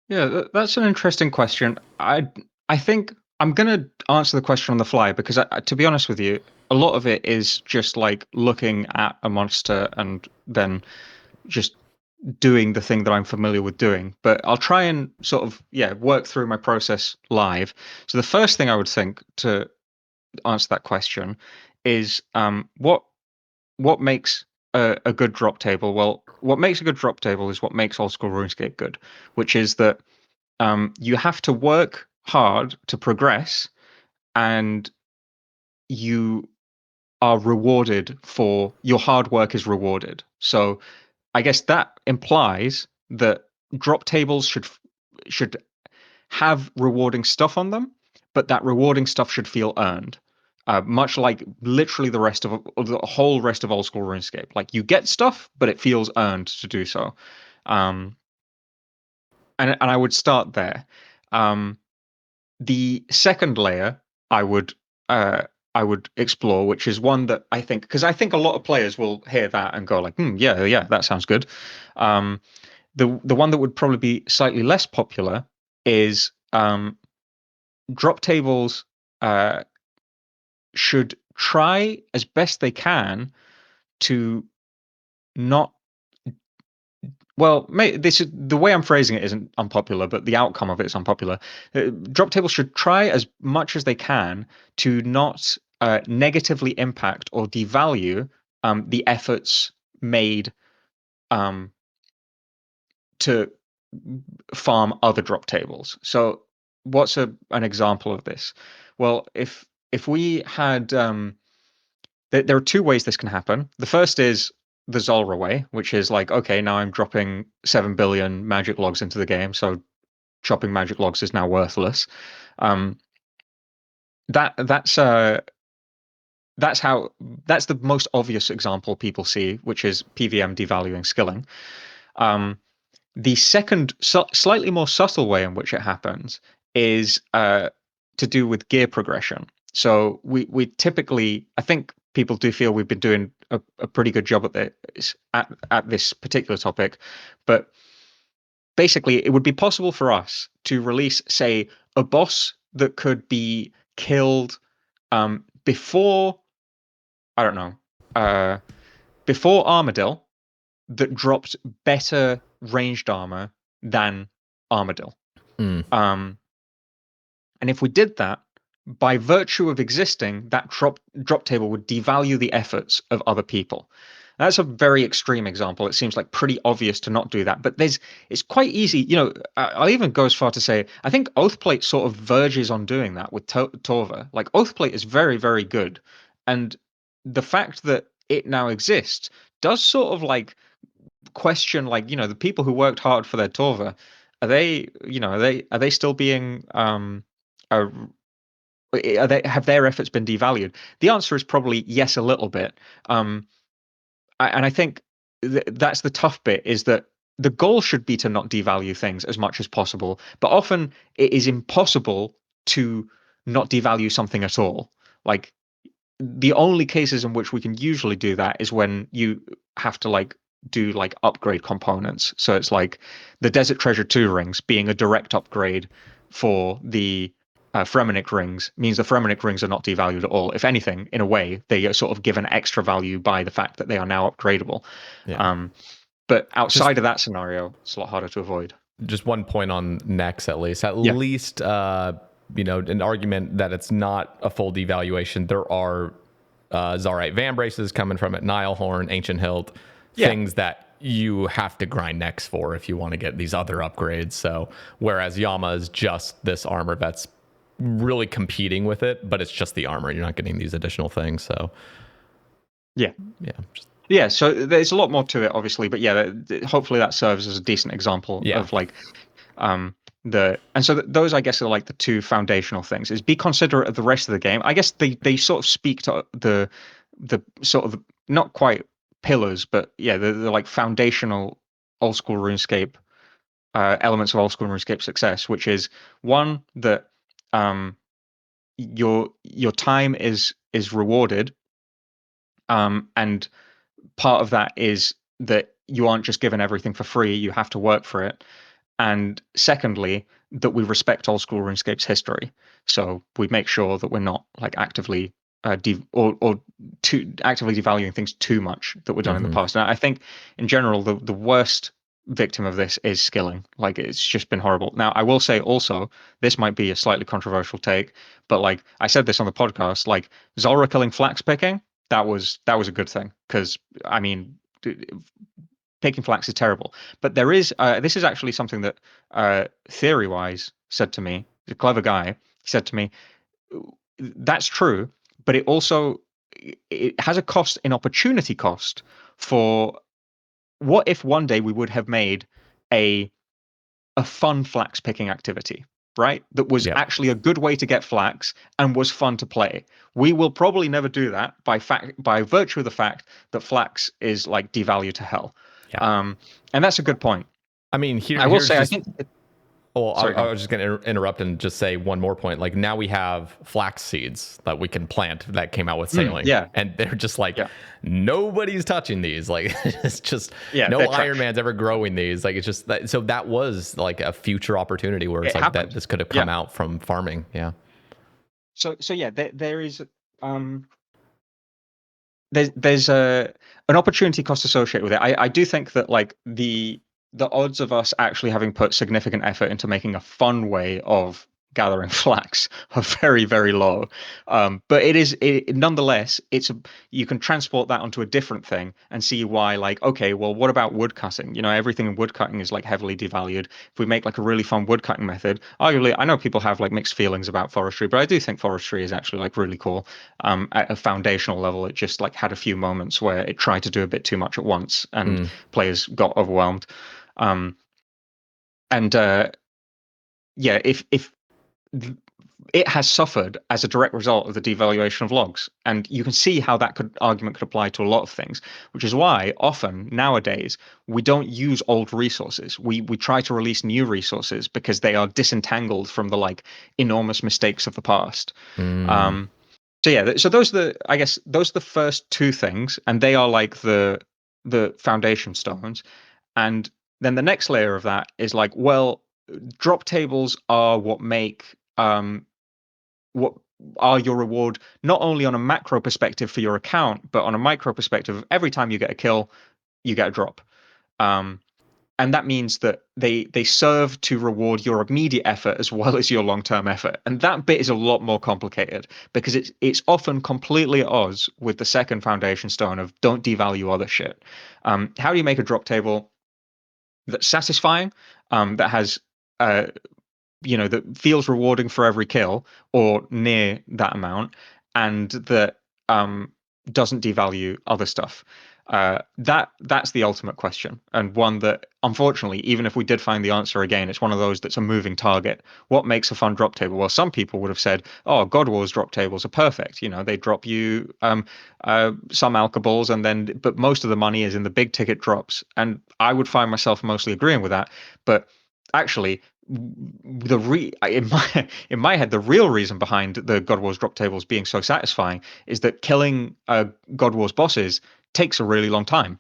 Yeah, that's an interesting question. I think I'm gonna answer the question on the fly, because to be honest with you, a lot of it is just like looking at a monster and then just doing the thing that I'm familiar with doing. But I'll try and sort of, yeah, work through my process live. So the first thing I would think to answer that question is, what makes a good drop table? Well, what makes a good drop table is what makes old school RuneScape good, which is that you have to work hard to progress, and you are rewarded for your hard work is rewarded. So I guess that implies that drop tables should have rewarding stuff on them, but that rewarding stuff should feel earned. Much like literally the whole rest of old school RuneScape. Like, you get stuff, but it feels earned to do so. Um, and I would start there. Um, the second layer I would uh, I would explore, which is one that I think, because I think a lot of players will hear that and go like, yeah, yeah, that sounds good. Um, the one that would probably be slightly less popular is drop tables uh, should try as best they can to not well, this is the way I'm phrasing it isn't unpopular, but the outcome of it is unpopular. Drop tables should try as much as they can to not negatively impact or devalue the efforts made um, to farm other drop tables. So, what's an example of this? Well, if we had there are two ways this can happen. The first is the Zulrah way, which is like, okay, now I'm dropping 7 billion magic logs into the game, so chopping magic logs is now worthless. Um, that that's how that's the most obvious example people see, which is PVM devaluing skilling. Um, the second, slightly more subtle way in which it happens is to do with gear progression. So we typically, I think people do feel we've been doing a pretty good job at this particular topic, but basically it would be possible for us to release, say, a boss that could be killed before, I don't know, uh, before Armadil, that dropped better ranged armor than Armadil. Mm. Um, and if we did that, by virtue of existing, that drop table would devalue the efforts of other people. That's a very extreme example. It seems like pretty obvious to not do that, but it's quite easy. I'll even go as far to say I think Oathplate sort of verges on doing that with Torva. Like Oathplate is very, very good, and the fact that it now exists does sort of like question, like, the people who worked hard for their Torva, are they still being uh, have their efforts been devalued? The answer is probably yes, a little bit. And I think that's the tough bit, is that the goal should be to not devalue things as much as possible, but often it is impossible to not devalue something at all. Like, the only cases in which we can usually do that is when you have to like do like upgrade components. So it's like the Desert Treasure 2 rings being a direct upgrade for the Fremennik rings means the Fremennik rings are not devalued at all. If anything, in a way, they are sort of given extra value by the fact that they are now upgradable. Yeah. Um, but Just outside of that scenario, it's a lot harder to avoid. just one point on Nex, at least. At Yeah. least, an argument that it's not a full devaluation. There are Zarite Van Braces coming from it, Nilehorn, Ancient Hilt, Yeah. things that you have to grind Nex for if you want to get these other upgrades. So, whereas Yama is just this armor that's really competing with it, but it's just the armor. You're not getting these additional things. So, Yeah. yeah. Just, Yeah, so there's a lot more to it, obviously, but yeah, hopefully that serves as a decent example yeah. of like those, I guess, are like the two foundational things: is be considerate of the rest of the game. I guess they sort of speak to the sort of, not quite pillars, but yeah, the like foundational old school RuneScape elements of old school RuneScape success, which is one, that um your time is rewarded, and part of that is that you aren't just given everything for free, you have to work for it. And secondly, that we respect old school RuneScape's history. So we make sure that we're not like actively or too actively devaluing things too much that were done in the Mm-hmm. past. And I think in general, the worst victim of this is skilling. Like, it's just been horrible. Now, I will say also, this might be a slightly controversial take, but like I said this on the podcast, like Zulrah killing flax picking, that was a good thing, because I mean, picking flax is terrible. But there is this is actually something that theory wise said to me, the clever guy, he said to me, that's true, but it has a cost in opportunity cost for what if one day we would have made a fun flax picking activity, right? That was Yep. actually a good way to get flax and was fun to play. We will probably never do that by virtue of the fact that flax is like devalued to hell. Yeah. Um, and that's a good point. I mean, I will here's say, I just think Well, Sorry, go I on. was just going to interrupt and just say one more point. Like now we have flax seeds that we can plant that came out with sailing, Yeah, and they're just like yeah, nobody's touching these. Like it's just yeah. no They're Iron trash. Man's ever growing these. Like it's just that. So that was like a future opportunity where it's It like that happened. this could have Yeah. come out from farming. Yeah. So yeah, there is um there's a an opportunity cost associated with it. I do think that like the odds of us actually having put significant effort into making a fun way of gathering flax are very, very low. But nonetheless, you can transport that onto a different thing and see why, like, okay, well, what about wood cutting? You know, everything in wood cutting is like heavily devalued. If we make like a really fun wood cutting method, arguably, I know people have like mixed feelings about forestry, but I do think forestry is actually like really cool. At a foundational level, it just like had a few moments where it tried to do a bit too much at once and Mm, players got overwhelmed. Um, and yeah, if it has suffered as a direct result of the devaluation of logs. And you can see how that argument could apply to a lot of things, which is why often nowadays we don't use old resources. We try to release new resources because they are disentangled from the like enormous mistakes of the past. mm, Um, so yeah, so those are the I guess those are the first two things, and they are like the foundation stones. And then the next layer of that is like, well, drop tables are what are your reward not only on a macro perspective for your account, but on a micro perspective. Every time you get a kill, you get a drop. Um, and that means that they serve to reward your immediate effort as well as your long-term effort. And that bit is a lot more complicated because it's often completely at odds with the second foundation stone of don't devalue other shit. How do you make a drop table that's satisfying, that has uh, that feels rewarding for every kill or near that amount, and that doesn't devalue other stuff? That's the ultimate question, and one that unfortunately, even if we did find the answer again, it's one of those that's a moving target. What makes a fun drop table? Well, some people would have said, oh, God Wars drop tables are perfect. They drop you some alkaballs, and then but most of the money is in the big ticket drops, and I would find myself mostly agreeing with that. But actually, in my head, the real reason behind the God Wars drop tables being so satisfying is that killing God Wars bosses takes a really long time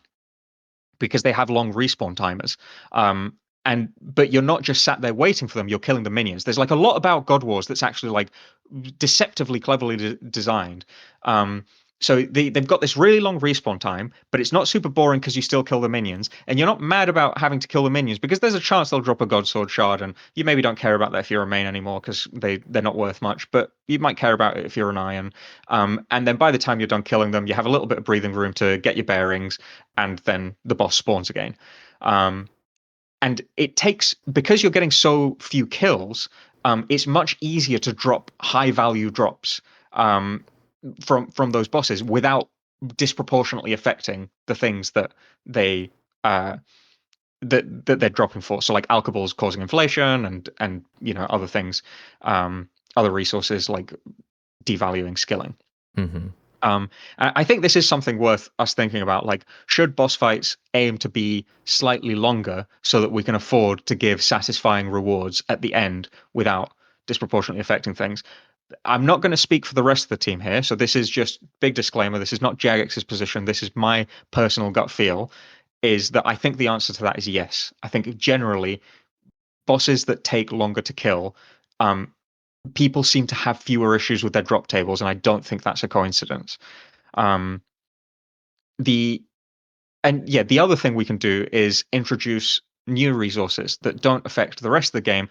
because they have long respawn timers. But you're not just sat there waiting for them, you're killing the minions. There's like a lot about God Wars that's actually like deceptively cleverly designed. So they've got this really long respawn time, but it's not super boring because you still kill the minions, and you're not mad about having to kill the minions because there's a chance they'll drop a God Sword shard, and you maybe don't care about that if you're a main anymore because they're not worth much, but you might care about it if you're an Iron. And then by the time you're done killing them, you have a little bit of breathing room to get your bearings, and then the boss spawns again. Um, and it takes because you're getting so few kills, it's much easier to drop high value drops um, from those bosses without disproportionately affecting the things that they uh, that they're dropping for. So like alcohols causing inflation and other things, other resources like devaluing skilling. mm-hmm. I think this is something worth us thinking about. Like, should boss fights aim to be slightly longer so that we can afford to give satisfying rewards at the end without disproportionately affecting things? I'm not going to speak for the rest of the team here, so this is just big disclaimer. This is not Jagex's position. This is my personal gut feel. Is that I think the answer to that is yes. I think generally bosses that take longer to kill, um, people seem to have fewer issues with their drop tables, and I don't think that's a coincidence. Um, the and yeah, the other thing we can do is introduce new resources that don't affect the rest of the game,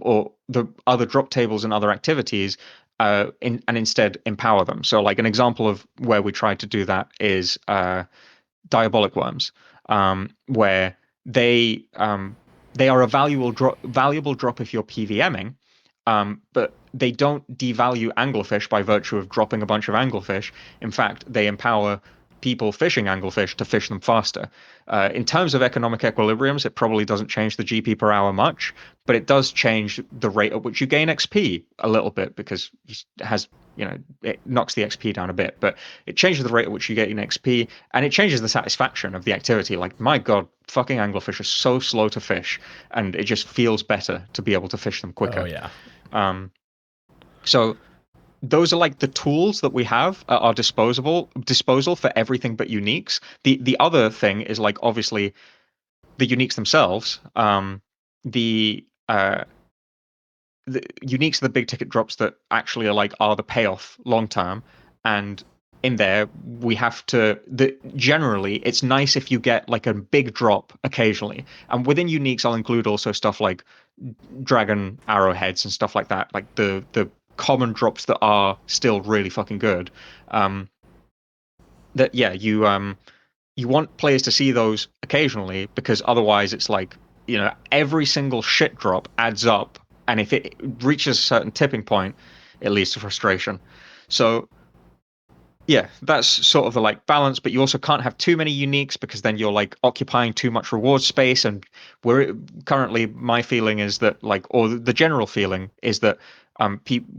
or the other drop tables and other activities, and instead empower them. So, like an example of where we tried to do that is diabolic worms, where they are a valuable drop if you're PVMing, but they don't devalue anglerfish by virtue of dropping a bunch of anglerfish. In fact, they empower people fishing anglefish to fish them faster. In terms of economic equilibriums, it probably doesn't change the GP per hour much, but it does change the rate at which you gain XP a little bit because it has, it knocks the XP down a bit, but it changes the rate at which you get in XP, and it changes the satisfaction of the activity. Like, my God, fucking anglerfish are so slow to fish, and it just feels better to be able to fish them quicker. Oh yeah. So those are like the tools that we have at our disposal for everything but uniques. The other thing is, like, obviously the uniques themselves. The the uniques are the big ticket drops that actually are the payoff long term, and in there we have to generally it's nice if you get like a big drop occasionally, and within uniques I'll include also stuff like dragon arrowheads and stuff like that, like the common drops that are still really fucking good. That yeah, you want players to see those occasionally, because otherwise it's like, every single shit drop adds up, and if it reaches a certain tipping point, it leads to frustration. So yeah, that's sort of the like balance, but you also can't have too many uniques because then you're like occupying too much reward space. And we're currently, my feeling is that, like, or the general feeling is that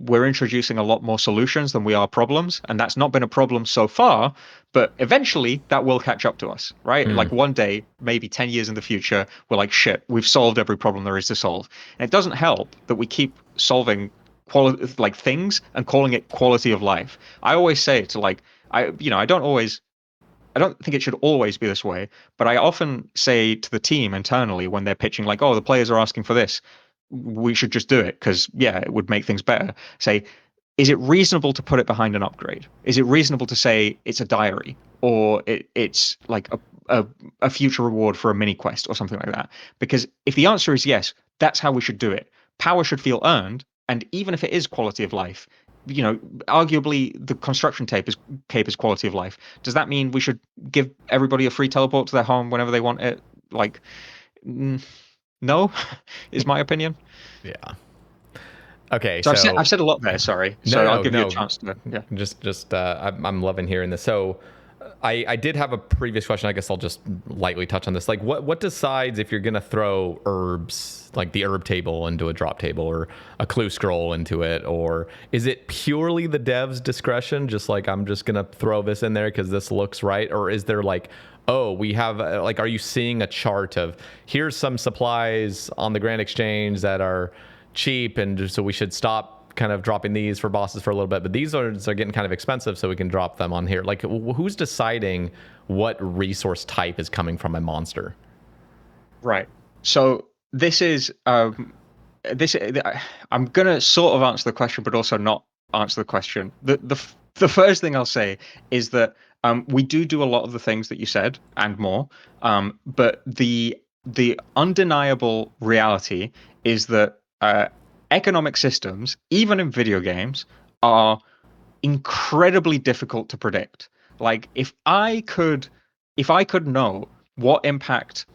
we're introducing a lot more solutions than we are problems, and that's not been a problem so far, but eventually that will catch up to us, right? Hmm. Like, one day, maybe 10 years in the future, we're like, shit, we've solved every problem there is to solve. And it doesn't help that we keep solving quality, like, things, and calling it quality of life. I always say to, like, I don't think it should always be this way, but I often say to the team internally when they're pitching, like, oh, the players are asking for this, we should just do it because, yeah, it would make things better. Say, is it reasonable to put it behind an upgrade? Is it reasonable to say it's a diary, or it's like a future reward for a mini quest or something like that? Because if the answer is yes, that's how we should do it. Power should feel earned, and even if it is quality of life, arguably the construction cape is quality of life. Does that mean we should give everybody a free teleport to their home whenever they want it? Like, no, is my opinion. Yeah. Okay, So so I've said a lot there. Sorry. no, So I'll no, give you a no. chance to. Yeah. Just I'm loving hearing this. So I did have a previous question. I guess I'll just lightly touch on this. Like, what decides if you're gonna throw herbs, like the herb table, into a drop table, or a clue scroll into it, or is it purely the dev's discretion? Just like, I'm just gonna throw this in there because this looks right, or is there like, oh, we have like, are you seeing a chart of here's some supplies on the Grand Exchange that are cheap, and so we should stop kind of dropping these for bosses for a little bit, but these are getting kind of expensive, so we can drop them on here. Like, who's deciding what resource type is coming from a monster? Right. So this I'm gonna sort of answer the question, but also not answer the question. The first thing I'll say is that we do a lot of the things that you said and more. But the undeniable reality is that economic systems, even in video games, are incredibly difficult to predict. Like, if I could know what impact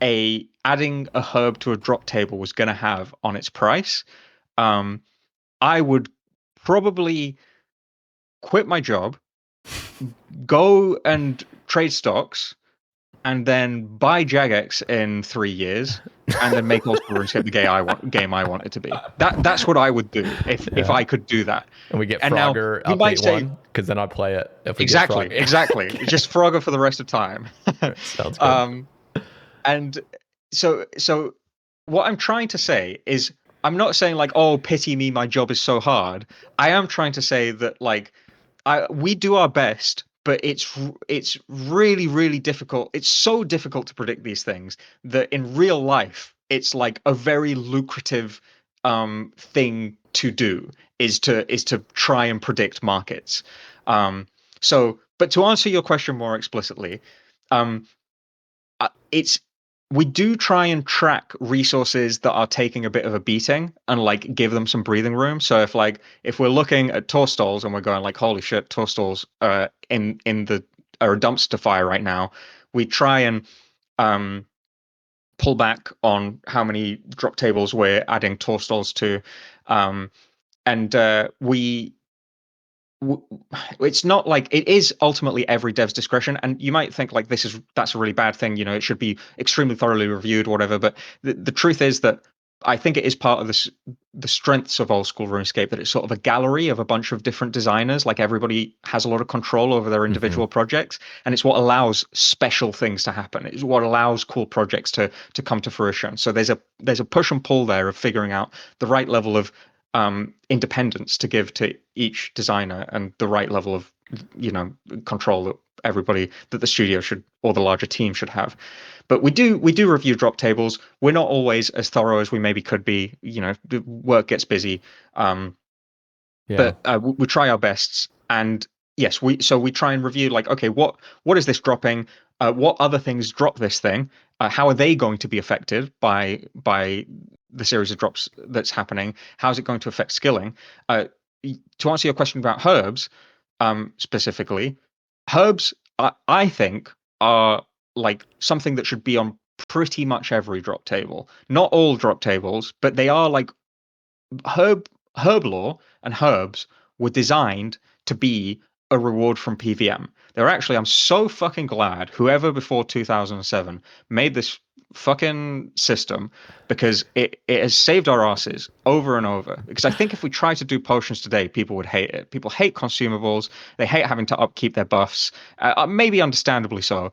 a adding a herb to a drop table was going to have on its price, um, I would probably quit my job, go and trade stocks, and then buy Jagex in 3 years, and then make Old School RuneScape the game I want it to be. That's what I would do if Yeah. I could do that. And we get And now Frogger you might update say, one, because then I'd play it if we get exactly, Frogger. exactly, just Frogger for the rest of time. Sounds good. um, and so what I'm trying to say is, I'm not saying like, oh, pity me, my job is so hard. I am trying to say that, like, we do our best, but it's really, really difficult. It's so difficult to predict these things that in real life it's like a very lucrative thing to do, is to try and predict markets. But to answer your question more explicitly, um, it's we do try and track resources that are taking a bit of a beating and like give them some breathing room. So if we're looking at tour stalls and we're going like, holy shit, tour stalls in the are a dumpster fire right now, we try and um pull back on how many drop tables we're adding tour stalls to. um and we it's not like it is ultimately every dev's discretion, and you might think like that's a really bad thing, it should be extremely thoroughly reviewed or whatever, but the truth is that I think it is part of the strengths of Old School RuneScape, that it's sort of a gallery of a bunch of different designers. Like, everybody has a lot of control over their Hmm. individual projects, and it's what allows special things to happen. It's what allows cool projects to come to fruition. So there's a push and pull there of figuring out the right level of independence to give to each designer, and the right level of control that the studio should, or the larger team should have. But we do review drop tables. We're not always as thorough as we maybe could be. The work gets busy, um, Yeah. but we try our best. And yes, we try and review, like, okay, what is this dropping? What other things drop this thing? How are they going to be affected by the series of drops that's happening? How is it going to affect skilling? To answer your question about herbs, specifically, herbs, I think, are like something that should be on pretty much every drop table. Not all drop tables, but they are like herb lore and herbs were designed to be a reward from PVM. They're actually, I'm so fucking glad whoever before 2007 made this fucking system, because it has saved our asses over and over. Because I think if we tried to do potions today, people would hate it. People hate consumables. They hate having to upkeep their buffs. Maybe understandably so.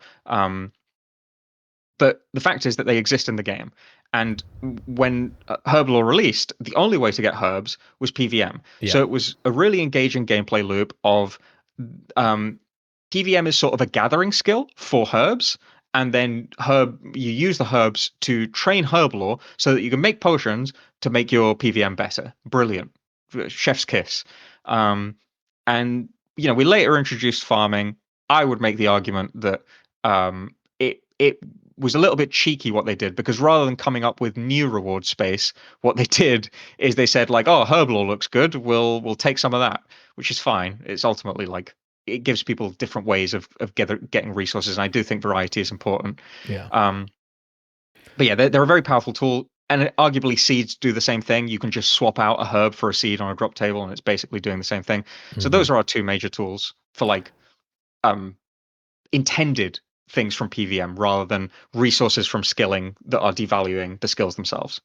But the fact is that they exist in the game. And when Herblore released, the only way to get herbs was PVM. Yeah. So it was a really engaging gameplay loop of um, PVM is sort of a gathering skill for herbs. And then you use the herbs to train Herblore so that you can make potions to make your PVM better. Brilliant. Chef's kiss. Um, and we later introduced farming. I would make the argument that it was a little bit cheeky what they did, because rather than coming up with new reward space, what they did is they said, like, oh, Herblore looks good, we'll take some of that, which is fine. It's ultimately like, it gives people different ways of getting resources, and I do think variety is important. Yeah. Um, but yeah, they're a very powerful tool, and arguably seeds do the same thing. You can just swap out a herb for a seed on a drop table, and it's basically doing the same thing. So Hmm. those are our two major tools for like um intended things from PVM, rather than resources from skilling that are devaluing the skills themselves.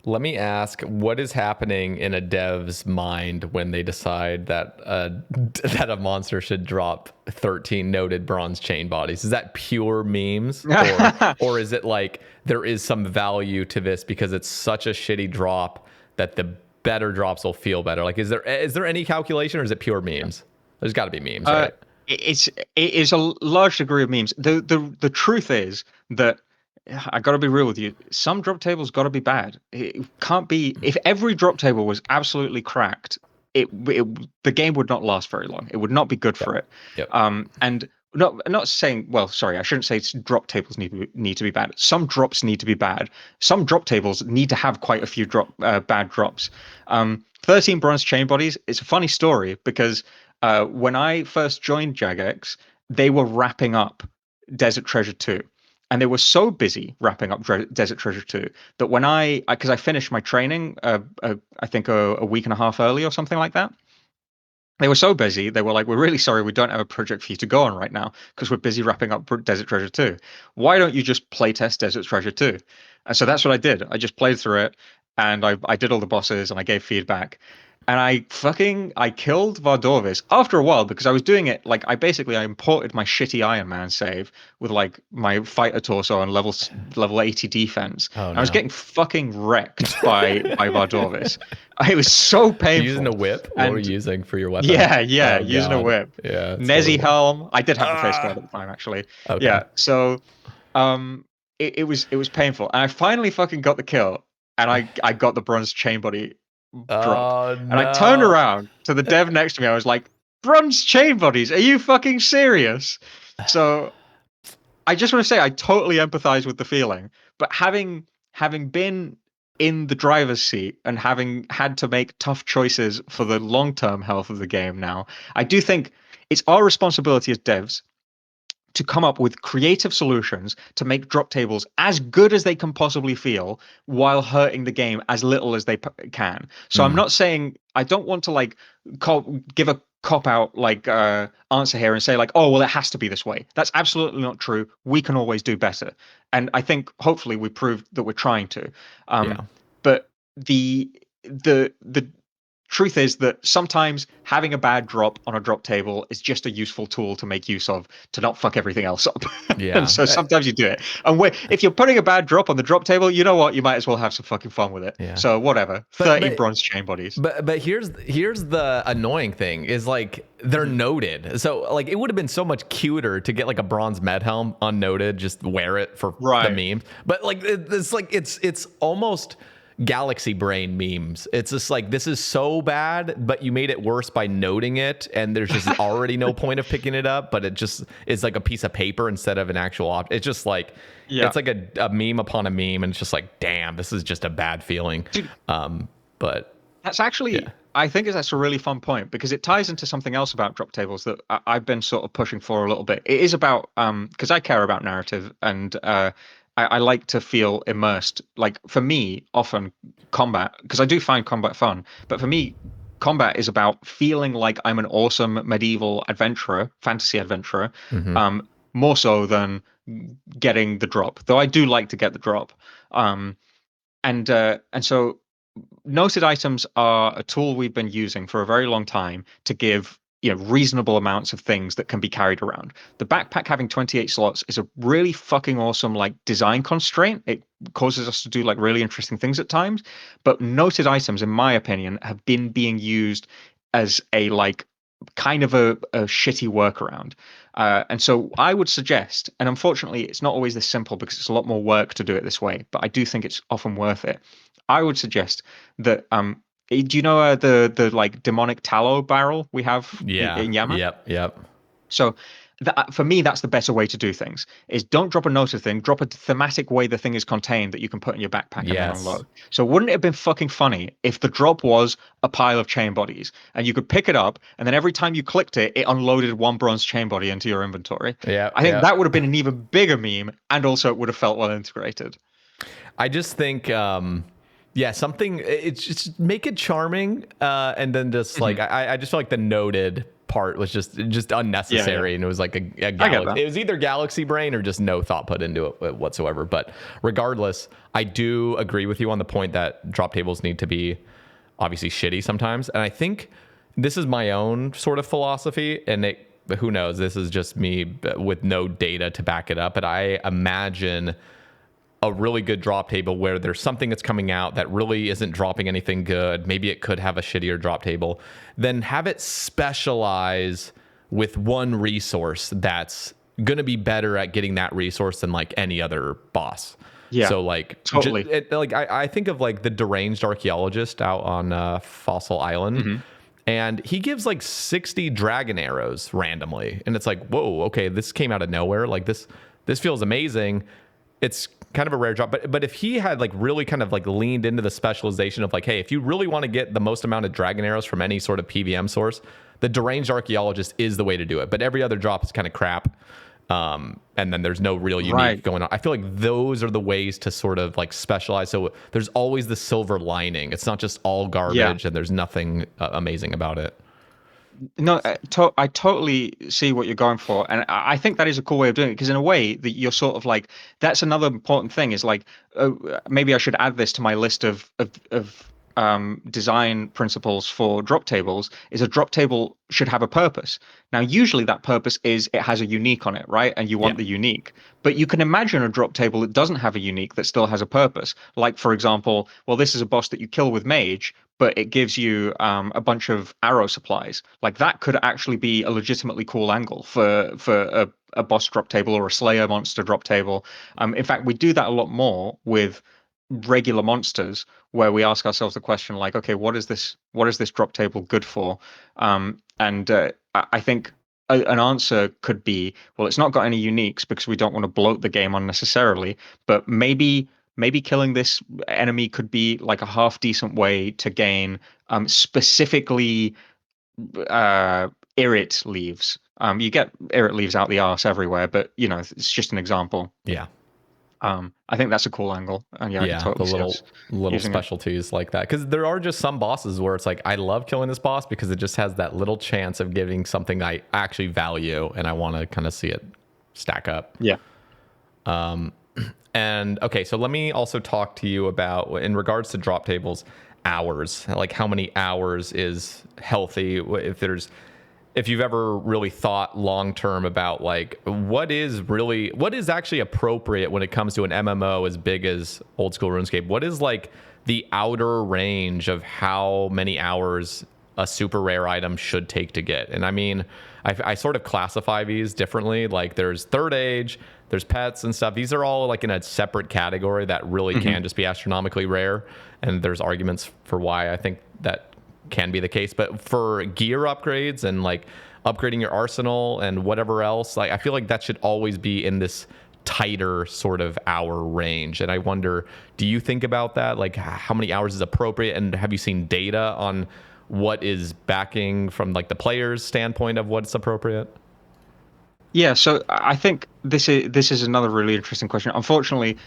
Let me ask, what is happening in a dev's mind when they decide that that a monster should drop 13 noted bronze chain bodies? Is that pure memes, or is it like there is some value to this because it's such a shitty drop that the better drops will feel better? Like, is there any calculation, or is it pure memes? There's got to be memes, Uh, right? it is a large degree of memes. The truth is that, I got to be real with you. Some drop tables got to be bad. It can't be, if every drop table was absolutely cracked, it the game would not last very long. It would not be good Yep. for it. Yep. And not saying, well, sorry, I shouldn't say drop tables need to be bad. Some drops need to be bad. Some drop tables need to have quite a few bad drops. 13 bronze chain bodies. It's a funny story, because when I first joined Jagex, they were wrapping up Desert Treasure 2. And they were so busy wrapping up Desert Treasure 2 that when because I finished my training, I think a week and a half early or something like that, they were so busy, they were like, we're really sorry, we don't have a project for you to go on right now because we're busy wrapping up Desert Treasure 2. Why don't you just playtest Desert Treasure 2? And so that's what I did. I just played through it, and I did all the bosses, and I gave feedback. And I killed Vardorvis after a while, because I was doing it like, I imported my shitty Iron Man save with like my fighter torso and level 80 defense. Oh And I was no. getting fucking wrecked by Vardorvis. It was so You using a painful. whip? What were And you using for your weapon? yeah, Oh using a god. whip. Yeah, it's Nezi horrible. helm. I did have the face guard Ah. at the time, actually. Okay. Yeah. So it was painful. And I finally fucking got the kill. And I got the bronze chain body drop. Oh And I turned no. around to the dev next to me. I was like, bronze chain bodies, are you fucking serious? So I just want to say I totally empathize with the feeling, but having been in the driver's seat and having had to make tough choices for the long-term health of the game now, I do think it's our responsibility as devs to come up with creative solutions to make drop tables as good as they can possibly feel while hurting the game as little as they can. So I'm Mm. not saying, I don't want to like give a cop out like answer here and say like, oh well, it has to be this way. That's absolutely not true. We can always do better, and I think hopefully we proved that we're trying to. Yeah. But the truth is that sometimes having a bad drop on a drop table is just a useful tool to make use of to not fuck everything else up. And Yeah. so sometimes you do it. And if you're putting a bad drop on the drop table, you know what? You might as well have some fucking fun with it. Yeah. So whatever. But 30 but bronze chain bodies. but here's the annoying thing is like they're Mhm. noted. So like it would have been so much cuter to get like a bronze med helm unnoted, just wear it for the Right. memes. But like it's like it's almost galaxy brain memes. It's just like this is so bad, but you made it worse by noting it, and there's just already no point of picking it up, but it just is like a piece of paper instead of an actual object. It's just like Yeah. it's like a meme upon a meme, and it's just like, damn, this is just a bad feeling. Dude, But that's actually, yeah. I think that's a really fun point because it ties into something else about drop tables that I've been sort of pushing for a little bit. It is about, because I care about narrative and I like to feel immersed. Like for me, often combat, because I do find combat fun, but for me, combat is about feeling like I'm an awesome medieval adventurer, fantasy adventurer, Hmm. um, more so than getting the drop. Though I do like to get the drop. Um, and so noted items are a tool we've been using for a very long time to give reasonable amounts of things that can be carried around. The backpack having 28 slots is a really fucking awesome like design constraint. It causes us to do like really interesting things at times, but noted items in my opinion have been being used as a like kind of a shitty workaround. And so I would suggest, and unfortunately it's not always this simple because it's a lot more work to do it this way, but I do think it's often worth it. I would suggest that do you know the like demonic tallow barrel we have Yeah. in Yama? Yep. Yep. So for me, that's the better way to do things. Is don't drop a noted thing, drop a thematic way the thing is contained that you can put in your backpack and then Yes. unload. So wouldn't it have been fucking funny if the drop was a pile of chain bodies and you could pick it up and then every time you clicked it, it unloaded one bronze chain body into your inventory? Yep. I think that Yep. would have been an even bigger meme and also it would have felt well integrated. I just think, yeah, something. It's just make it charming, and then just like Mhm. I just feel like the noted part was just Yeah, yeah. unnecessary, and it was like a I get galaxy. that. It was either galaxy brain or just no thought put into it whatsoever. But regardless, I do agree with you on the point that drop tables need to be obviously shitty sometimes, and I think this is my own sort of philosophy, and it. Who knows? This is just me with no data to back it up, but I imagine a really good drop table where there's something that's coming out that really isn't dropping anything good. Maybe it could have a shittier drop table. Then have it specialize with one resource that's going to be better at getting that resource than like any other boss. Yeah, So like, totally. I think of like the deranged archaeologist out on Fossil Island, Mhm. and he gives like 60 dragon arrows randomly, and it's like, whoa, okay, this came out of nowhere. Like this feels amazing. It's kind of a rare drop, but if he had like really kind of like leaned into the specialization of like, hey, if you really want to get the most amount of dragon arrows from any sort of PVM source, the deranged archaeologist is the way to do it. But every other drop is kind of crap. And then there's no real unique Right. going on. I feel like those are the ways to sort of like specialize. So there's always the silver lining. It's not just all Yeah. garbage and there's nothing amazing about it. No, I totally see what you're going for, and I think that is a cool way of doing it because in a way that you're sort of like that's another important thing is like maybe I should add this to my list of design principles for drop tables is a drop table should have a purpose. Now, usually that purpose is it has a unique on it, right? And you Yeah. want the unique. But you can imagine a drop table that doesn't have a unique that still has a purpose. Like, for example, well, this is a boss that you kill with mage, but it gives you a bunch of arrow supplies. Like that could actually be a legitimately cool angle for a boss drop table or a slayer monster drop table. In fact, we do that a lot more with regular monsters where we ask ourselves the question like, okay, what is this drop table good for? And I think an answer could be, well, it's not got any uniques because we don't want to bloat the game unnecessarily, but maybe killing this enemy could be like a half decent way to gain specifically uh irrit leaves. You get irrit leaves out the arse everywhere, but it's just an example. Yeah. I think that's a cool angle, and yeah, I could Yeah, the totally see us little using it. specialties like that, because there are just some bosses where it's like I love killing this boss because it just has that little chance of giving something I actually value, and I want to kind of see it stack up. Yeah. And okay, so let me also talk to you about, in regards to drop tables, hours. Like how many hours is healthy? If you've ever really thought long term about like what is actually appropriate when it comes to an MMO as big as Old School RuneScape. What is like the outer range of how many hours a super rare item should take to get? And I mean, I sort of classify these differently. Like there's third age, there's pets and stuff. These are all like in a separate category that really Hmm. can just be astronomically rare. And there's arguments for why I think that can be the case. But for gear upgrades and like upgrading your arsenal and whatever else, like I feel like that should always be in this tighter sort of hour range. And I wonder, do you think about that? Like how many hours is appropriate? And have you seen data on what is backing from like the player's standpoint of what's appropriate? Yeah, so I think this is another really interesting question. Unfortunately,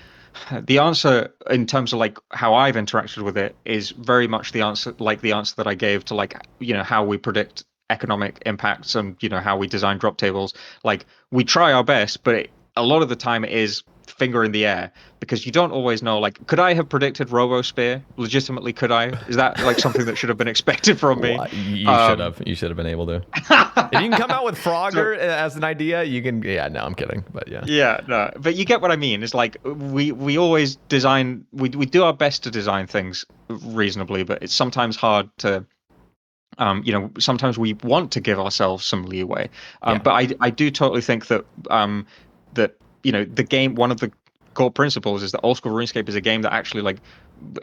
the answer in terms of like how I've interacted with it is very much the answer that I gave to like how we predict economic impacts and how we design drop tables. Like we try our best, but a lot of the time it is finger in the air because you don't always know. Like, could I have predicted Robo Spear? Legitimately, could I? Is that like something that should have been expected from me? You should Um, have. You should have been able to. If you can come out with so Frogger as an idea, you can. Yeah, no, I'm kidding. But yeah. Yeah, no, but you get what I mean. It's like we always design we do our best to design things reasonably, but it's sometimes hard to sometimes we want to give ourselves some leeway. Yeah. But I do totally think that the game, one of the core principles is that Old School RuneScape is a game that actually like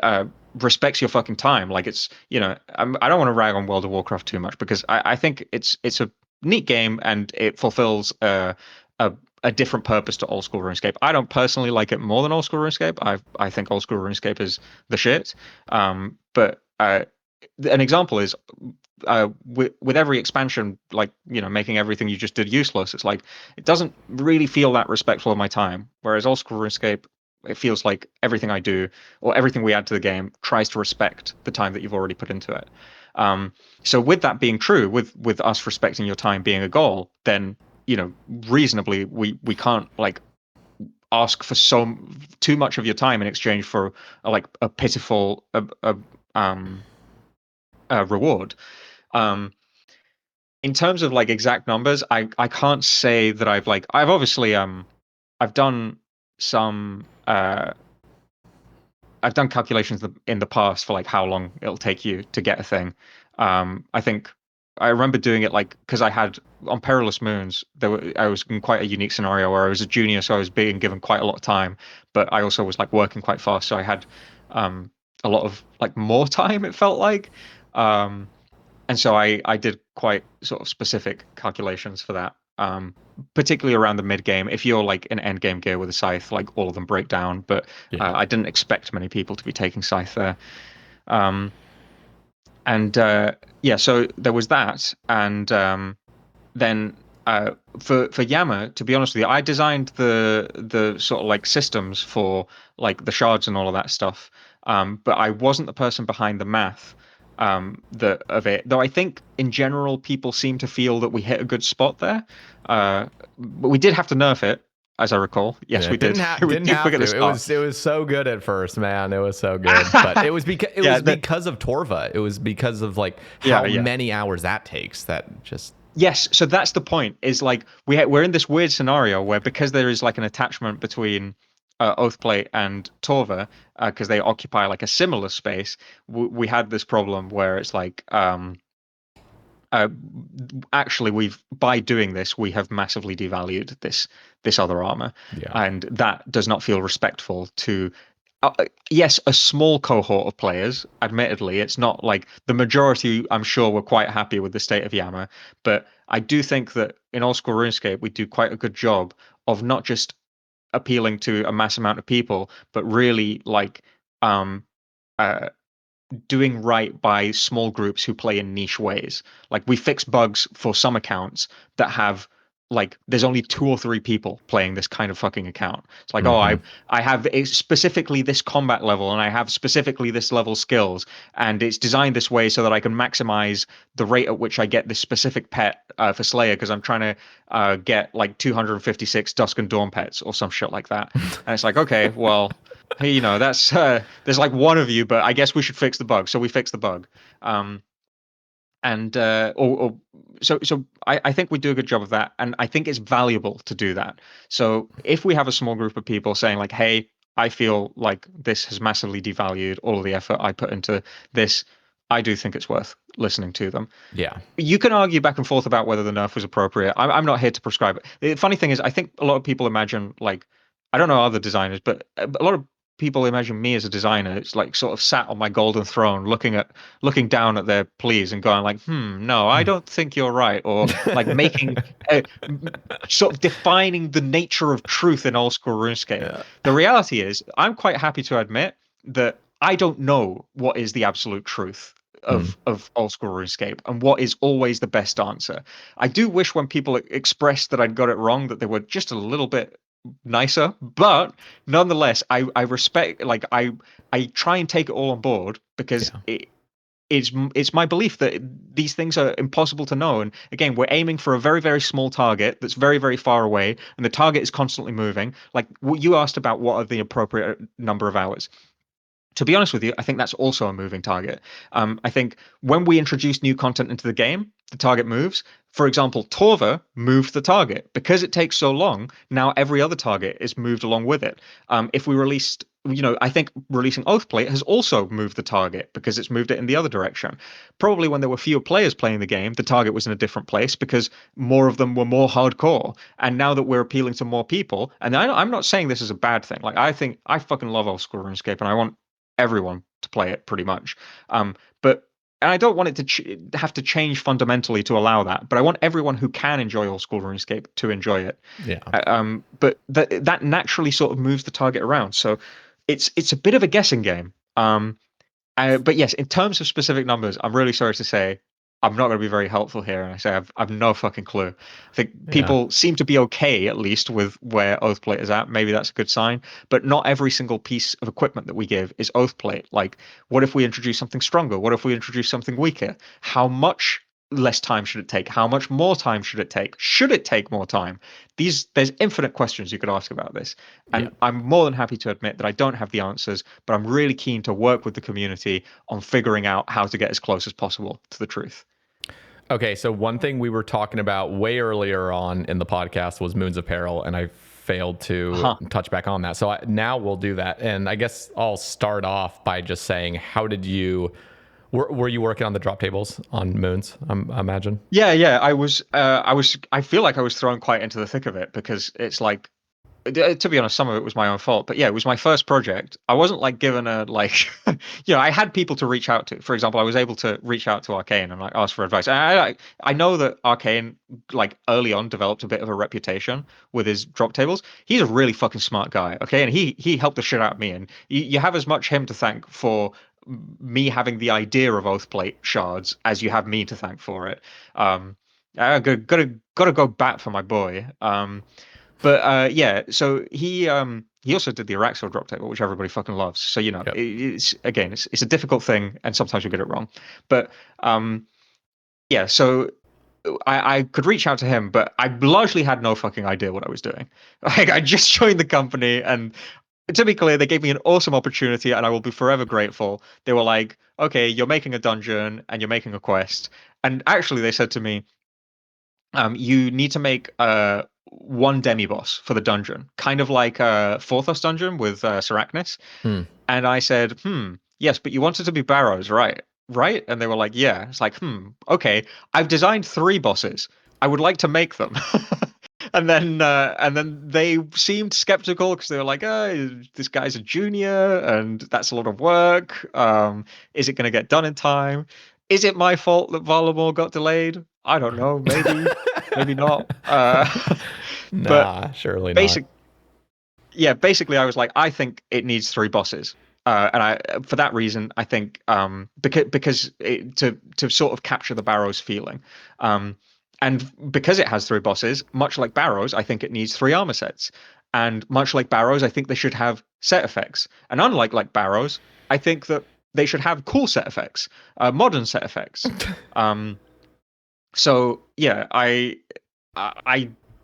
uh respects your fucking time. Like it's I don't want to rag on World of Warcraft too much because I think it's a neat game and it fulfills a a different purpose to Old School RuneScape. I don't personally like it more than Old School RuneScape. I think Old School RuneScape is the shit. But an example is with every expansion, like making everything you just did useless. It's like it doesn't really feel that respectful of my time. Whereas Old School RuneScape, it feels like everything I do or everything we add to the game tries to respect the time that you've already put into it. Um, so with that being true, with us respecting your time being a goal, then reasonably we can't like ask for too much of your time in exchange for like a pitiful um reward. Um, in terms of like exact numbers, I can't say that I've obviously I've done some I've done calculations in the past for like how long it'll take you to get a thing. I think I remember doing it like because I had on Perilous Moons, I was in quite a unique scenario where I was a junior, so I was being given quite a lot of time, but I also was like working quite fast, so I had um, a lot of like more time. It felt like, um, and so I did quite sort of specific calculations for that. Particularly around the mid game. If you're like an end game gear with a scythe, like all of them break down. But Yeah. I didn't expect many people to be taking scythe there. Um, and yeah, so there was that, and then for Yama, to be honest with you, I designed the sort of like systems for like the shards and all of that stuff. But I wasn't the person behind the math that of it. Though I think in general people seem to feel that we hit a good spot there. But we did have to nerf it, as I recall. Yes, Yeah, we did. We didn't did quick have at the to. start. It was so good at first, man. It was so good, but it Yeah, was because of Torva. It was because of like yeah, how yeah. many hours that takes. That just Yes, so that's the point. Is like we're in this weird scenario where because there is like an attachment between Oathplate and Torva, because they occupy like a similar space, we had this problem where it's like uh, actually we've by doing this we have massively devalued this other armor, yeah. and that does not feel respectful to yes, a small cohort of players. Admittedly, it's not like the majority. I'm sure were quite happy with the state of Yama, but I do think that in Old School RuneScape we do quite a good job of not just appealing to a mass amount of people, but really like um uh doing right by small groups who play in niche ways. Like we fix bugs for some accounts that have like there's only 2 or 3 people playing this kind of fucking account. It's like, oh, Hmm. I have specifically this combat level and I have specifically this level skills, and it's designed this way so that I can maximize the rate at which I get this specific pet for Slayer because I'm trying to get like 256 Dusk and Dawn pets or some shit like that. And it's like, okay, well, hey, that's there's like one of you, but I guess we should fix the bug. So we fix the bug. Um, and or so I think we do a good job of that, and I think it's valuable to do that. So if we have a small group of people saying like, hey, I feel like this has massively devalued all of the effort I put into this, I do think it's worth listening to them. Yeah. You can argue back and forth about whether the nerf was appropriate. I'm not here to prescribe it. The funny thing is, I think a lot of people imagine, like, I don't know other designers, but a lot of people imagine me as a designer. It's like sort of sat on my golden throne, looking down at their pleas and going like, no, I don't think you're right, or like making sort of defining the nature of truth in old school RuneScape. Yeah. The reality is, I'm quite happy to admit that I don't know what is the absolute truth Mm. of old school RuneScape and what is always the best answer. I do wish when people expressed that I'd got it wrong that they were just a little bit nicer, but nonetheless, I respect, like, I try and take it all on board because Yeah. it's my belief that these things are impossible to know. And again, we're aiming for a very, very small target that's very, very far away, and the target is constantly moving. Like what you asked about, what are the appropriate number of hours? To be honest with you, I think that's also a moving target. I think when we introduce new content into the game, the target moves. For example, Torva moved the target because it takes so long. Now every other target is moved along with it. If we released, I think releasing Oathplate has also moved the target because it's moved it in the other direction. Probably when there were fewer players playing the game, the target was in a different place because more of them were more hardcore. And now that we're appealing to more people, and I'm not saying this is a bad thing. Like I think I fucking love Old School RuneScape, and I want everyone to play it pretty much. But and I don't want it to have to change fundamentally to allow that. But I want everyone who can enjoy Old School RuneScape to enjoy it. Yeah. But that naturally sort of moves the target around. So it's a bit of a guessing game. But yes, in terms of specific numbers, I'm really sorry to say I'm not going to be very helpful here. And I say I've no fucking clue. I think Yeah. people seem to be okay, at least with where Oathplate is at. Maybe that's a good sign. But not every single piece of equipment that we give is Oathplate. Like, what if we introduce something stronger? What if we introduce something weaker? How much less time should it take? How much more time should it take? Should it take more time? There's infinite questions you could ask about this. Yeah. And I'm more than happy to admit that I don't have the answers, but I'm really keen to work with the community on figuring out how to get as close as possible to the truth. Okay, so one thing we were talking about way earlier on in the podcast was Moons of Peril, and I failed to Huh. touch back on that. So now we'll do that. And I guess I'll start off by just saying, how did you, were you working on the drop tables on Moons, I imagine? Yeah. I feel like I was thrown quite into the thick of it because it's like, to be honest, some of it was my own fault, but yeah, it was my first project. I wasn't like given a like, I had people to reach out to. For example, I was able to reach out to Arcane and like ask for advice. And I know that Arcane like early on developed a bit of a reputation with his drop tables. He's a really fucking smart guy, okay, and he helped the shit out of me. And you have as much him to thank for me having the idea of Oathplate shards as you have me to thank for it. I gotta go bat for my boy. But yeah, so he also did the Araxel drop table, which everybody fucking loves. So Yep. it's again, it's a difficult thing, and sometimes we get it wrong. But yeah, so I could reach out to him, but I largely had no fucking idea what I was doing. Like I just joined the company, and to be clear, they gave me an awesome opportunity, and I will be forever grateful. They were like, "Okay, you're making a dungeon and you're making a quest," and actually, they said to me, you need to make one demi boss for the dungeon, kind of like Forthos dungeon with Seracnis. Hmm. And I said, yes, but you want it to be Barrows, right? Right? And they were like, yeah. It's like, okay. I've designed 3 bosses. I would like to make them. And then they seemed skeptical because they were like, this guy's a junior and that's a lot of work. Is it going to get done in time? Is it my fault that Varlamore got delayed? I don't know. Maybe not. But Nah, surely not. basic, yeah, basically, I was like, I think it needs 3 bosses. And for that reason, I think because to sort of capture the Barrows feeling, um, And because it has three bosses, much like Barrows, I think it needs three armor sets. And much like Barrows, I think they should have set effects. And unlike like Barrows, I think that they should have cool set effects, modern set effects. Um, so yeah, I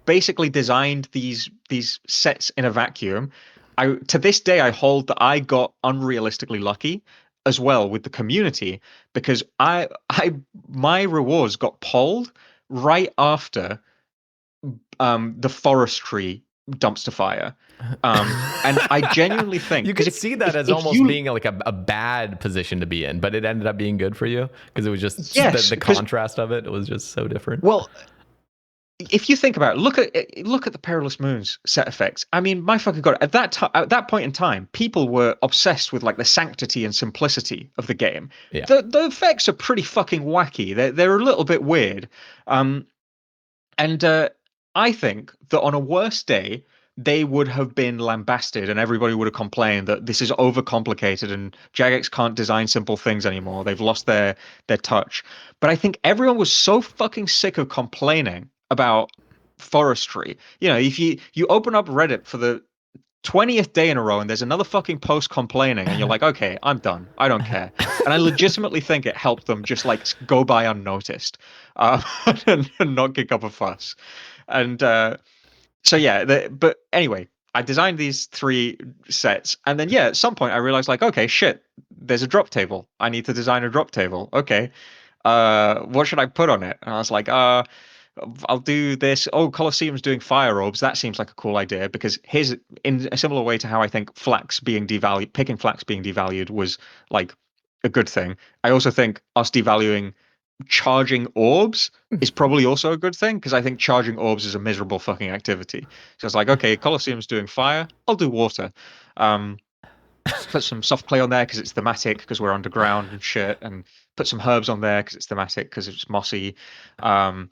basically designed these sets in a vacuum. I to this day I hold that I got unrealistically lucky as well with the community because I my rewards got polled right after the forestry dumpster fire. And I genuinely think You because could see that as if almost you being like a bad position to be in, but it ended up being good for you because it was just yes the because contrast of it was just so different. well if you think about it, look at the Perilous Moons set effects. I mean, my fucking god! At that point in time, people were obsessed with like the sanctity and simplicity of the game. Yeah. The effects are pretty fucking wacky. They're a little bit weird. Um, and I think that on a worse day, they would have been lambasted and everybody would have complained that this is overcomplicated and Jagex can't design simple things anymore. They've lost their touch. But I think everyone was so fucking sick of complaining about forestry. You know, if you open up Reddit for the 20th day in a row and there's another fucking post complaining and you're like, okay, I'm done. I don't care. And I legitimately think it helped them just like go by unnoticed, uh, and not kick up a fuss. And so yeah, but anyway, I designed these three sets, and then yeah, at some point I realized like, okay, shit, there's a drop table. I need to design a drop table. Okay, what should I put on it? And I was like, I'll do this. Oh, Colosseum's doing fire orbs. That seems like a cool idea because here's in a similar way to how I think flax being devalued, picking flax being devalued was like a good thing. I also think us devaluing charging orbs is probably also a good thing because I think charging orbs is a miserable fucking activity. So it's like, okay, Colosseum's doing fire. I'll do water. Um, put some soft clay on there because it's thematic because we're underground and shit, and put some herbs on there because it's thematic because it's mossy. Um,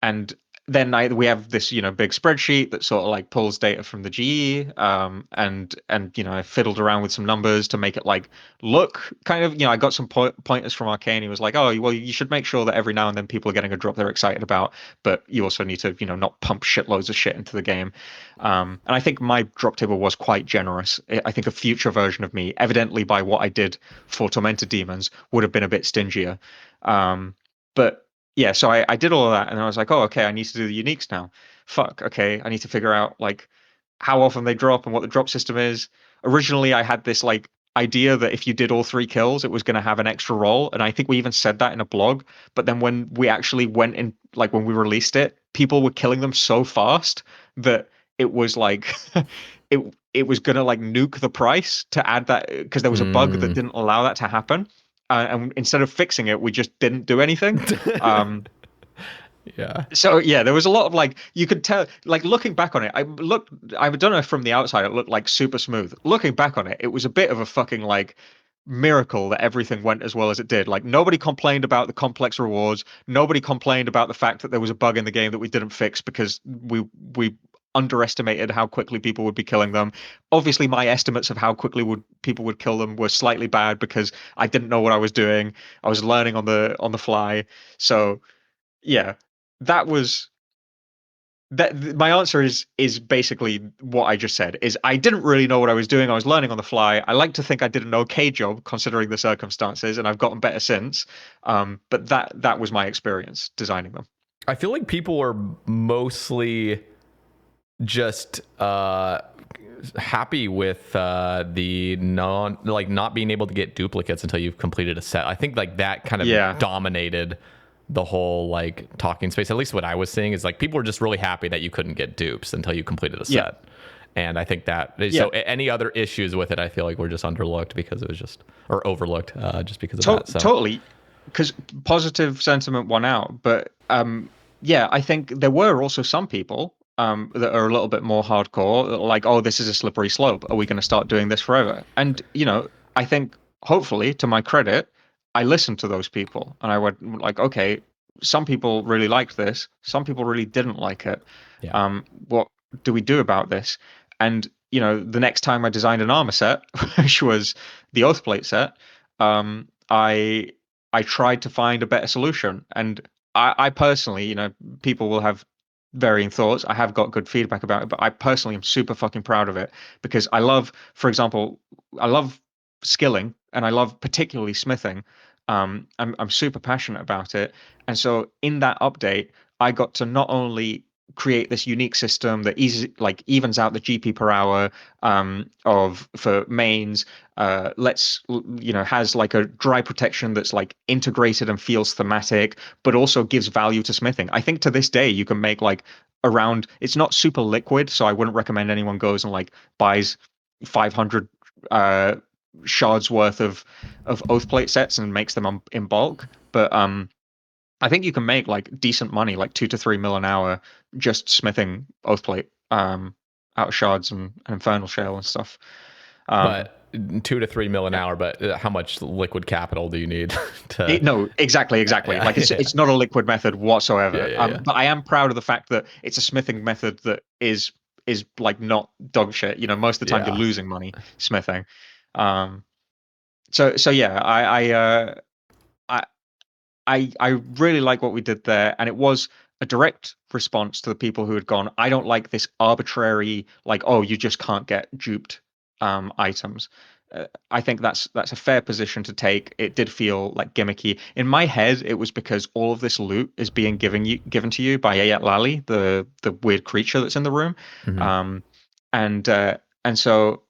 and then we have this big spreadsheet that sort of like pulls data from the GE, and I fiddled around with some numbers to make it like look kind of, I got some pointers from Arcane. He was like, oh well, you should make sure that every now and then people are getting a drop they're excited about, but you also need to not pump shitloads of shit into the game. And I think my drop table was quite generous. I think a future version of me, evidently by what I did for Tormented Demons, would have been a bit stingier. But yeah, so I did all of that and I was like, oh, okay, I need to do the uniques now. Fuck, okay, I need to figure out like how often they drop and what the drop system is. Originally, I had this like idea that if you did all three kills, it was going to have an extra roll, and I think we even said that in a blog. But then when we actually went in, like when we released it, people were killing them so fast that it was like it was going to like nuke the price to add that because there was a bug that Mm. didn't allow that to happen. And instead of fixing it, we just didn't do anything. Um, Yeah. so yeah, there was a lot of like you could tell like looking back on it, I don't know if from the outside it looked like super smooth. Looking back on it, it was a bit of a fucking like miracle that everything went as well as it did. Like nobody complained about the complex rewards. Nobody complained about the fact that there was a bug in the game that we didn't fix because we underestimated how quickly people would be killing them. Obviously, my estimates of how quickly would people would kill them were slightly bad because I didn't know what I was doing. I was learning on the fly. So yeah, that was my answer is basically what I just said is I didn't really know what I was doing. I was learning on the fly. I like to think I did an okay job considering the circumstances, and I've gotten better since. But that was my experience designing them. I feel like people are mostly just happy with the not being able to get duplicates until you've completed a set. I think like that kind of Yeah, dominated the whole like talking space. At least what I was seeing is like people were just really happy that you couldn't get dupes until you completed a yeah, set. And I think that yeah. so any other issues with it, I feel like were just underlooked because it was just or overlooked just because of that. So Totally, because positive sentiment won out. But yeah, I think there were also some people that are a little bit more hardcore, that are like, oh, this is a slippery slope. Are we going to start doing this forever? And I think hopefully, to my credit, I listened to those people, and I went like, okay, some people really liked this, some people really didn't like it. yeah. What do we do about this? And the next time I designed an armor set, which was the Oathplate set, I tried to find a better solution, and I personally, people will have varying thoughts. I have got good feedback about it, but I personally am super fucking proud of it because I love, for example, I love skilling and I love particularly smithing. I'm super passionate about it, and so in that update, I got to not only create this unique system that evens out the GP per hour of for mains, has like a dry protection that's like integrated and feels thematic, but also gives value to smithing. I think to this day you can make like around, it's not super liquid, so I wouldn't recommend anyone goes and like buys 500 uh shards worth of oath plate sets and makes them in bulk. But I think you can make like decent money, like 2 to 3 mil an hour, just smithing oath plate out of shards and infernal shell and stuff. Um, But 2 to 3 mil an yeah. hour. But how much liquid capital do you need to? No, exactly. Yeah, Like it's yeah, it's not a liquid method yeah, whatsoever. yeah, yeah. But I am proud of the fact that it's a smithing method that is like not dog shit. Most of the time you're Yeah. losing money smithing. Um, so yeah, I I really like what we did there, and it was a direct response to the people who had gone, I don't like this arbitrary, like, oh, you just can't get duped items. I think that's a fair position to take. It did feel like gimmicky. In my head, it was because all of this loot is being given to you by Ayat Lali, the weird creature that's in the room. Hmm. Um, and so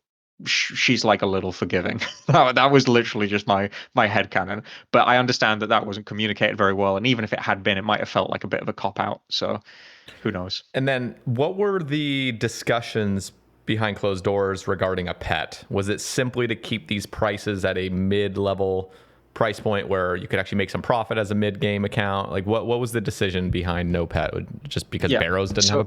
she's like a little forgiving. That was literally just my headcanon. But I understand that that wasn't communicated very well, and even if it had been, it might have felt like a bit of a cop out. So who knows? And then, what were the discussions behind closed doors regarding a pet? Was it simply to keep these prices at a mid-level price point where you could actually make some profit as a mid-game account? Like, what was the decision behind no pet? Just because Yeah. Barrows didn't have a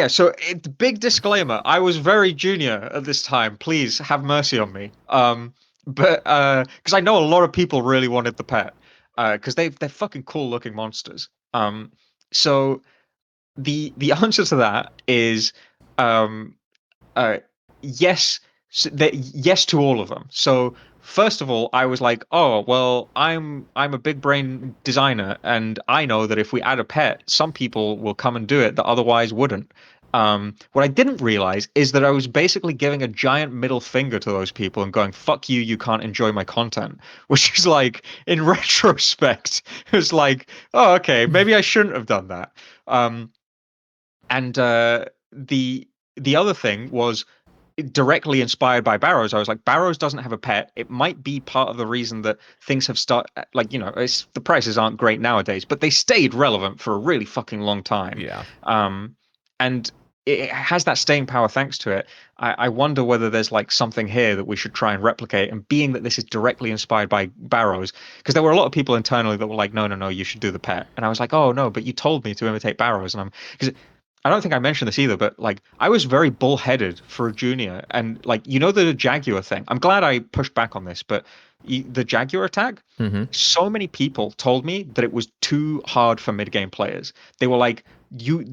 So pet? big disclaimer. I was very junior at this time. Please have mercy on me. But because I know a lot of people really wanted the pet, because they're fucking cool looking monsters. So the answer to that is um Uh, yes, yes to all of them. So first of all, I was like, oh well, I'm a big brain designer, and I know that if we add a pet, some people will come and do it that otherwise wouldn't. What I didn't realize is that I was basically giving a giant middle finger to those people and going, "Fuck you, you can't enjoy my content." Which is like, in retrospect, it was like, oh, okay, maybe I shouldn't have done that. And the other thing was directly inspired by Barrows. I was like, Barrows doesn't have a pet. It might be part of the reason that things have started, like, the prices aren't great nowadays, but they stayed relevant for a really fucking long time. Yeah. And it has that staying power thanks to it. I wonder whether there's like something here that we should try and replicate. And being that this is directly inspired by Barrows, because there were a lot of people internally that were like, no, no, no, you should do the pet. And I was like, oh, no, but you told me to imitate Barrows. And because I don't think I mentioned this either, but like I was very bullheaded for a junior, and like the Jaguar thing. I'm glad I pushed back on this, but the Jaguar attack, Hmm. so many people told me that it was too hard for mid game players. They were like, you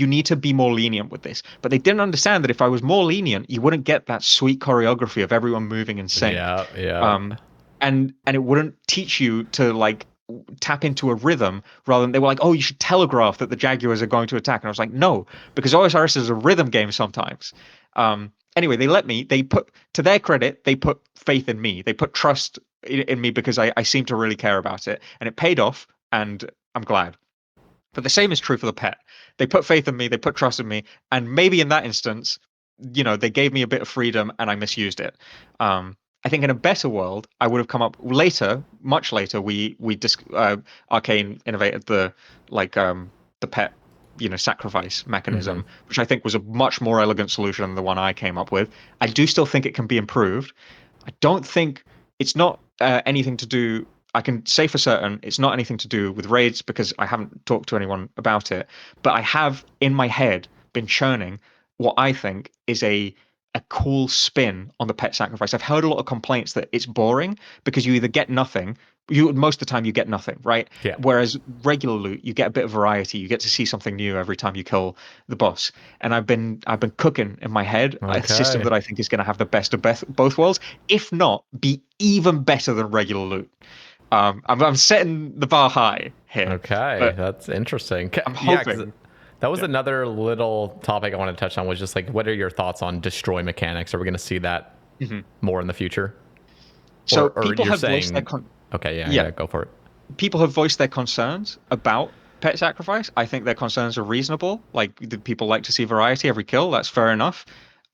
need to be more lenient with this, but they didn't understand that if I was more lenient, you wouldn't get that sweet choreography of everyone moving in sync. Yeah. Yeah. Um, and it wouldn't teach you to like tap into a rhythm rather than they were like, oh, you should telegraph that the Jaguars are going to attack. And I was like, no, because OSRS is a rhythm game sometimes. Anyway, they put, to their credit, they put faith in me. They put trust in me because I seem to really care about it. And it paid off, and I'm glad. But the same is true for the pet. They put faith in me, they put trust in me, and maybe in that instance, they gave me a bit of freedom and I misused it. I think in a better world, I would have come up later, much later. Arcane innovated the pet, sacrifice Hmm. mechanism, which I think was a much more elegant solution than the one I came up with. I do still think it can be improved. I don't think it's not anything to do. I can say for certain it's not anything to do with raids because I haven't talked to anyone about it. But I have in my head been churning what I think is a cool spin on the pet sacrifice. I've heard a lot of complaints that it's boring because you either get nothing, you most of the time you get nothing, right? Yeah. Whereas regular loot, you get a bit of variety. You get to see something new every time you kill the boss. And I've been cooking in my head a system Okay. that I think is going to have the best of both worlds, if not be even better than regular loot. I'm setting the bar high here, Okay, but that's interesting. I'm Yeah, because hoping. that was Yeah. another little topic I want to touch on was just like, what are your thoughts on destroy mechanics? Are we going to see that Mhm. more in the future? So Or people you're have voiced their saying, okay, yeah, go for it. people have voiced their concerns about pet sacrifice. I think their concerns are reasonable. Like the people like to see variety every kill. That's fair enough.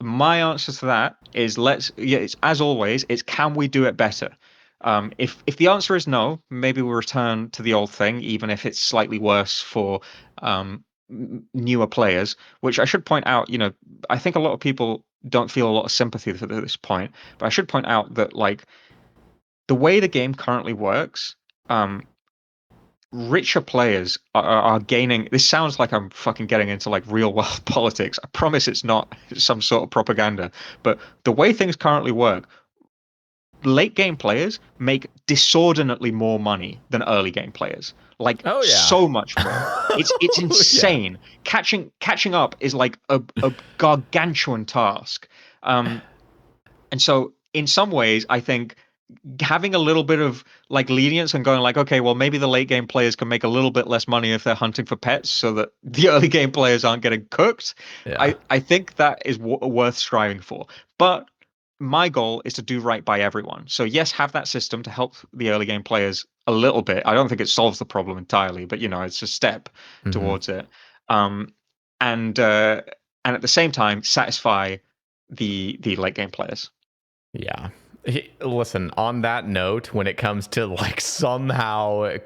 My answer to that is it's as always, it's can we do it better? If the answer is no, maybe we'll return to the old thing, even if it's slightly worse for newer players. Which I should point out, I think a lot of people don't feel a lot of sympathy for this point, but I should point out that like the way the game currently works, um, richer players are gaining. This sounds like I'm fucking getting into like real world politics. I promise it's not some sort of propaganda. But the way things currently work, late game players make disordinately more money than early game players. Like Oh yeah. so much more. It's Yeah. insane. Catching up is like a gargantuan task. Um, and so in some ways, I think having a little bit of like lenience and going like, okay, well, maybe the late game players can make a little bit less money if they're hunting for pets, so that the early game players aren't getting cooked. Yeah. I think that is worth striving for. But my goal is to do right by everyone. So yes, have that system to help the early game players a little bit. I don't think it solves the problem entirely, but it's a step Hmm. towards it. Um, and at the same time, satisfy the late game players. Yeah. Listen, on that note, when it comes to like somehow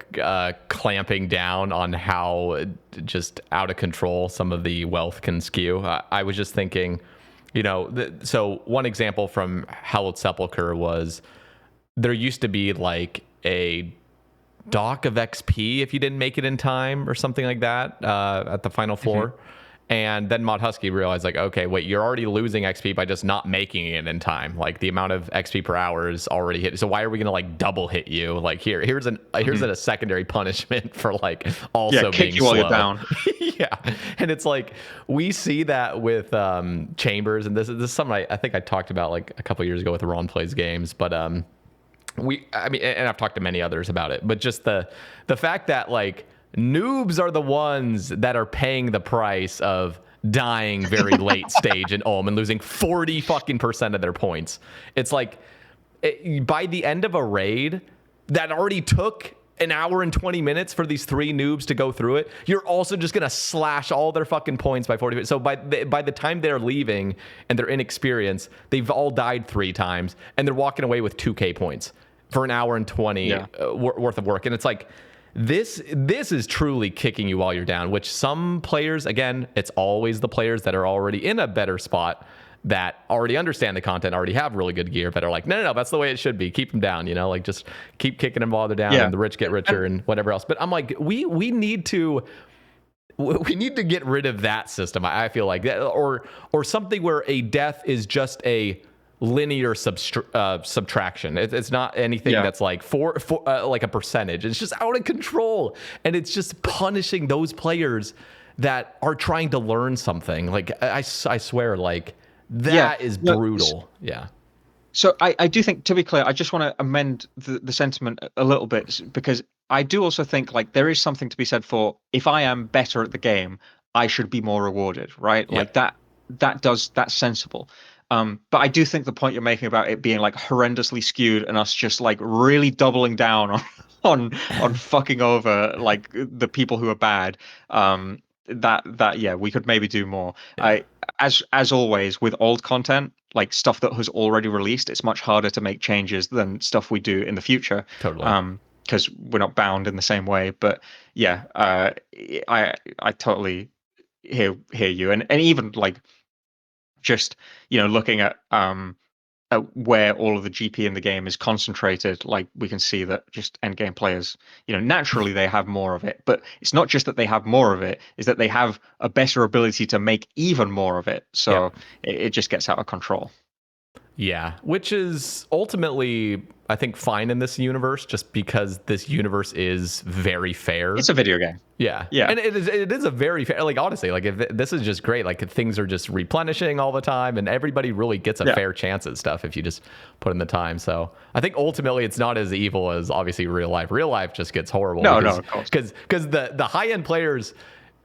clamping down on how just out of control some of the wealth can skew, I was just thinking, so one example from Hallowed Sepulchre was there used to be like a dock of XP if you didn't make it in time or something like that at the final Mhm. floor. And then Mod Husky realized, like, okay, wait, you're already losing XP by just not making it in time. Like the amount of XP per hour is already hit. So why are we gonna like double hit you? Like here's Mhm. a secondary punishment for like Yeah, also kick being you while you're slow. down. Yeah, and it's like we see that with Chambers, and this is something I think I talked about like a couple years ago with Ron Plays Games, but I mean, and I've talked to many others about it, but just the fact that like noobs are the ones that are paying the price of dying very late stage in Ulm and losing 40 fucking percent of their points. It's like by the end of a raid that already took an hour and 20 minutes for these three noobs to go through it, you're also just gonna slash all their fucking points by 40. So by the time they're leaving and they're inexperienced, they've all died 3 times and they're walking away with 2K points for an hour and 20 Yeah. worth of work. And it's like this is truly kicking you while you're down, which some players, again, it's always the players that are already in a better spot that already understand the content, already have really good gear, that are like, no, that's the way it should be. Keep them down, like just keep kicking them while they're down, Yeah. and the rich get richer And and whatever else. But I'm like, we need to get rid of that system. I feel like that, or something where a death is just a linear subtraction. It's not anything yeah. that's like for like a percentage. It's just out of control, and it's just punishing those players that are trying to learn something. Like I swear, like Yeah. that is No, brutal. Yeah. so I do think, to be clear, I just want to amend the sentiment a little bit because I do also think like there is something to be said for if I am better at the game, I should be more rewarded, right? Like Yep. that's sensible. But I do think the point you're making about it being like horrendously skewed and us just like really doubling down on on fucking over like the people who are bad. That yeah, we could maybe do more. Yeah. As always with old content, like stuff that has already released, it's much harder to make changes than stuff we do in the future. Totally. Because we're not bound in the same way. But yeah, I totally hear you, and even like just looking at where all of the GP in the game is concentrated, like we can see that just end game players, naturally they have more of it. But it's not just that they have more of it, is that they have a better ability to make even more of it. So Yep. it just gets out of control. Yeah, which is ultimately, I think, fine in this universe, just because this universe is very fair. It's a video game. Yeah, Yeah. and it is a very fair, like, honestly, like, if this is just great, like, things are just replenishing all the time, and everybody really gets a Yeah. fair chance at stuff if you just put in the time. So I think ultimately it's not as evil as obviously real life. Real life just gets horrible No, because of course. because the high end players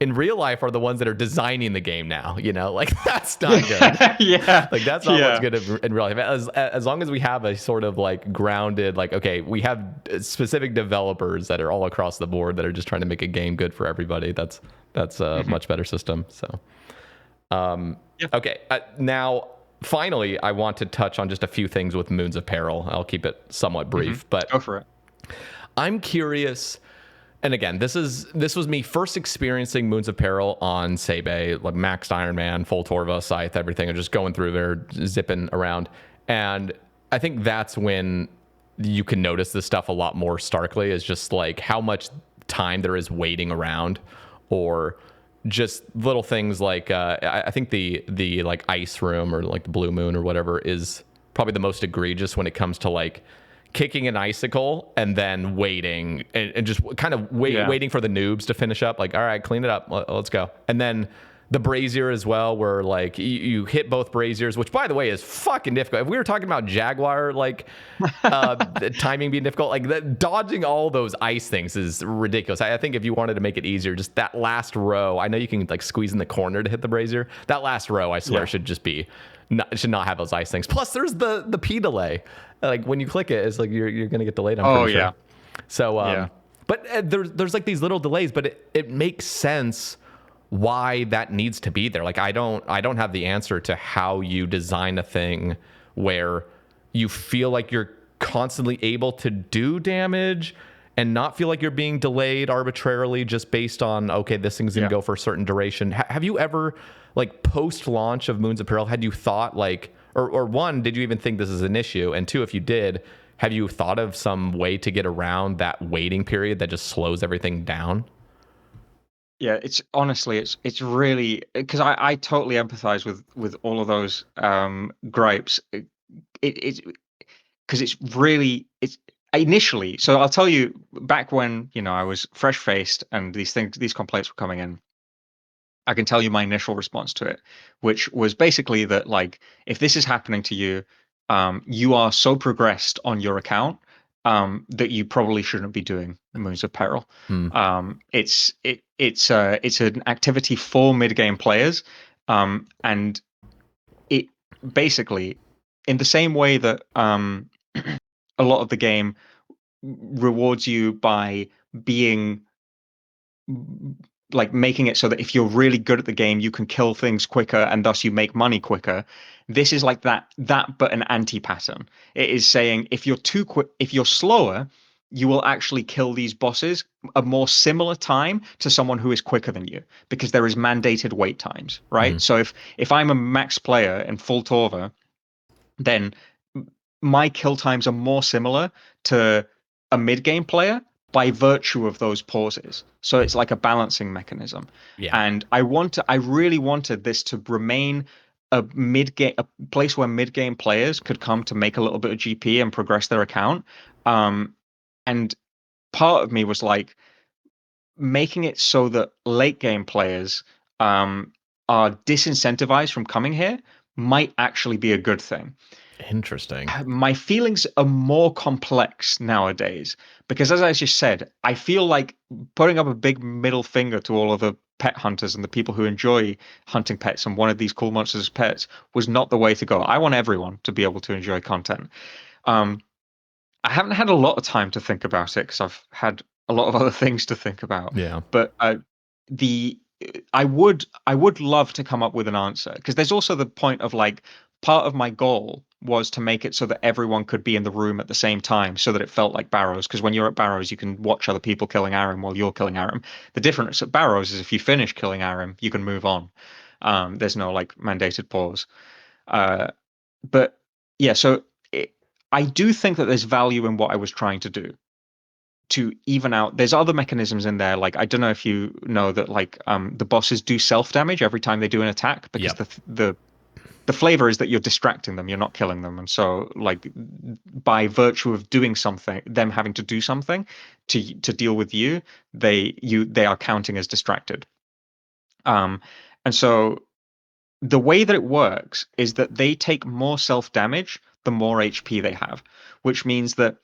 in real life are the ones that are designing the game now. Like, that's not good. Yeah. Yeah. Like, that's not what's Yeah. good in real life. As long as we have a sort of like grounded, like, okay, we have specific developers that are all across the board that are just trying to make a game good for everybody. That's a much better system. So, Yeah. okay, now finally, I want to touch on just a few things with Moons of Peril. I'll keep it somewhat brief, but Go for it. I'm curious. And again, this was me first experiencing Moons of Peril on Sae Bae, like maxed Iron Man, full Torva, Scythe, everything, and just going through there, zipping around. And I think that's when you can notice this stuff a lot more starkly, is just like how much time there is waiting around, or just little things like I think the like ice room or like the blue moon or whatever is probably the most egregious when it comes to like kicking an icicle and then waiting and just kind of waiting for the noobs to finish up. Like, all right, clean it up. Let's go. And then the brazier as well, where like you hit both braziers, which by the way is fucking difficult. If we were talking about Jaguar, like the timing being difficult, like dodging all those ice things is ridiculous. I think if you wanted to make it easier, just that last row, I know you can like squeeze in the corner to hit the brazier. That last row, I swear, should just be, should not have those ice things. Plus there's the P delay. Like when you click it, it's like you're gonna get delayed. I'm pretty sure. So but there's like these little delays, but it makes sense why that needs to be there. Like I don't have the answer to how you design a thing where you feel like you're constantly able to do damage and not feel like you're being delayed arbitrarily just based on, okay, this thing's gonna go for a certain duration. Have you ever, like, post launch of Moons of Peril, had you thought like, or one, did you even think this is an issue? And two, if you did, have you thought of some way to get around that waiting period that just slows everything down? Yeah, it's honestly, it's really, because I totally empathize with all of those gripes. It's because it's really, it's initially. So I'll tell you, back when I was fresh faced and these complaints were coming in, I can tell you my initial response to it, which was basically that, like, if this is happening to you, you are so progressed on your account that you probably shouldn't be doing Moons of Peril. Hmm. It's an activity for mid game players, and it basically, in the same way that a lot of the game rewards you by being, like, making it so that if you're really good at the game, you can kill things quicker and thus you make money quicker. This is like that, but an anti-pattern. It is saying if you're too quick, if you're slower, you will actually kill these bosses a more similar time to someone who is quicker than you, because there is mandated wait times, Hmm. right? So if I'm a max player in full Torva, then my kill times are more similar to a mid game player by virtue of those pauses. So it's like a balancing mechanism. Yeah. And I really wanted this to remain a place where mid game players could come to make a little bit of GP and progress their account. And part of me was like, making it so that late game players are disincentivized from coming here might actually be a good thing. Interesting. My feelings are more complex nowadays because, as I just said, I feel like putting up a big middle finger to all of the pet hunters and the people who enjoy hunting pets and wanted these cool monsters as pets was not the way to go. I want everyone to be able to enjoy content. Um, I haven't had a lot of time to think about it because I've had a lot of other things to think about. Yeah. But the I would love to come up with an answer, because there's also the point of, like, part of my goal was to make it so that everyone could be in the room at the same time so that it felt like Barrows, because when you're at Barrows you can watch other people killing Arim while you're killing Arim. The difference at Barrows is if you finish killing Arim you can move on. There's no, like, mandated pause. Uh, but yeah, so I do think that there's value in what I was trying to do to even out. There's other mechanisms in there, like, I don't know if you know that, like, the bosses do self damage every time they do an attack, because Yep. the the flavor is that you're distracting them, you're not killing them. And so like by virtue of doing something, them having to do something to deal with you, they are counting as distracted. And so the way that it works is that they take more self damage the more HP they have, which means that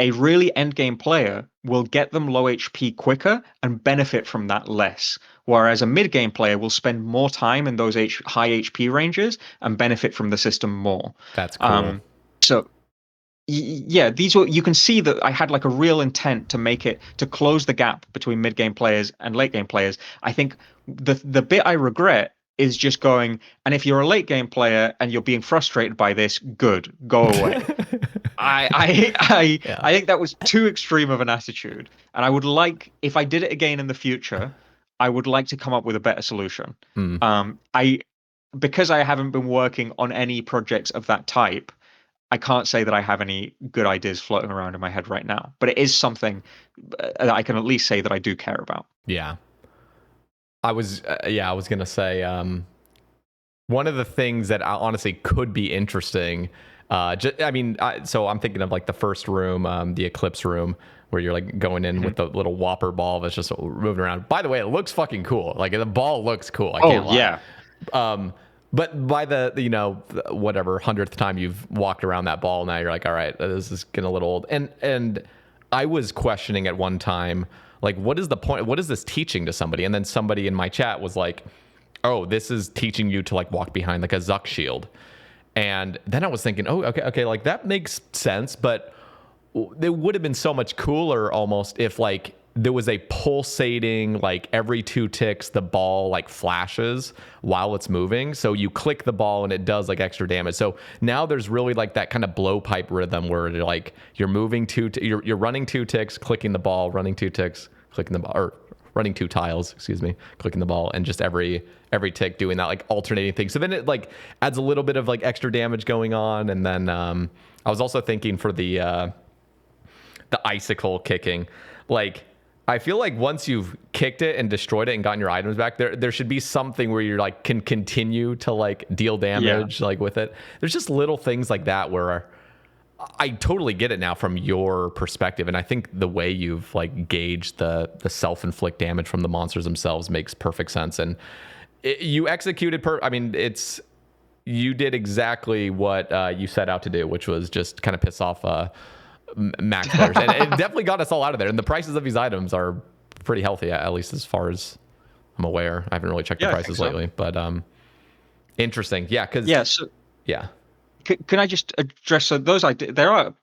a really endgame player will get them low HP quicker and benefit from that less. Whereas a mid game player will spend more time in those high HP ranges and benefit from the system more. That's cool. Um, so yeah, these were, you can see that I had like a real intent to make it to close the gap between mid game players and late game players. I think the bit I regret is just going, and if you're a late game player and you're being frustrated by this, good, go away. Yeah. I think that was too extreme of an attitude, and I would like, if I did it again in the future, I would like to come up with a better solution. Mm. I Because I haven't been working on any projects of that type, I can't say that I have any good ideas floating around in my head right now, but it is something that I can at least say that I do care about. Yeah. I was gonna say one of the things that honestly could be interesting. So I'm thinking of like the first room, the Eclipse room, where you're like going in with the little Whopper ball that's just moving around. By the way, it looks fucking cool. Like the ball looks cool. I Oh can't lie. yeah, But by the whatever 100th time you've walked around that ball, now you're like, all right, this is getting a little old. And I was questioning at one time, like, what is the point? What is this teaching to somebody? And then somebody in my chat was like, oh, this is teaching you to like walk behind like a Zuck shield. And then I was thinking, oh, okay, like that makes sense, but it would have been so much cooler almost if like there was a pulsating, like every 2 ticks the ball like flashes while it's moving, so you click the ball and it does like extra damage. So now there's really like that kind of blowpipe rhythm where you're moving you're running 2 ticks, clicking the ball, running 2 ticks, clicking the ball, or running 2 tiles, excuse me, clicking the ball, and just every tick doing that like alternating thing. So then it like adds a little bit of like extra damage going on. And then I was also thinking for the icicle kicking, like I feel like once you've kicked it and destroyed it and gotten your items back, there should be something where you're like can continue to like deal damage like with it. There's just little things like that where I totally get it now from your perspective, and I think the way you've like gauged the self-inflict damage from the monsters themselves makes perfect sense. And you executed you did exactly what you set out to do, which was just kind of piss off max players, and it definitely got us all out of there. And the prices of these items are pretty healthy, at least as far as I'm aware. I haven't really checked the prices lately, but interesting. Yeah, because yeah. Can I just address, so those ideas? They are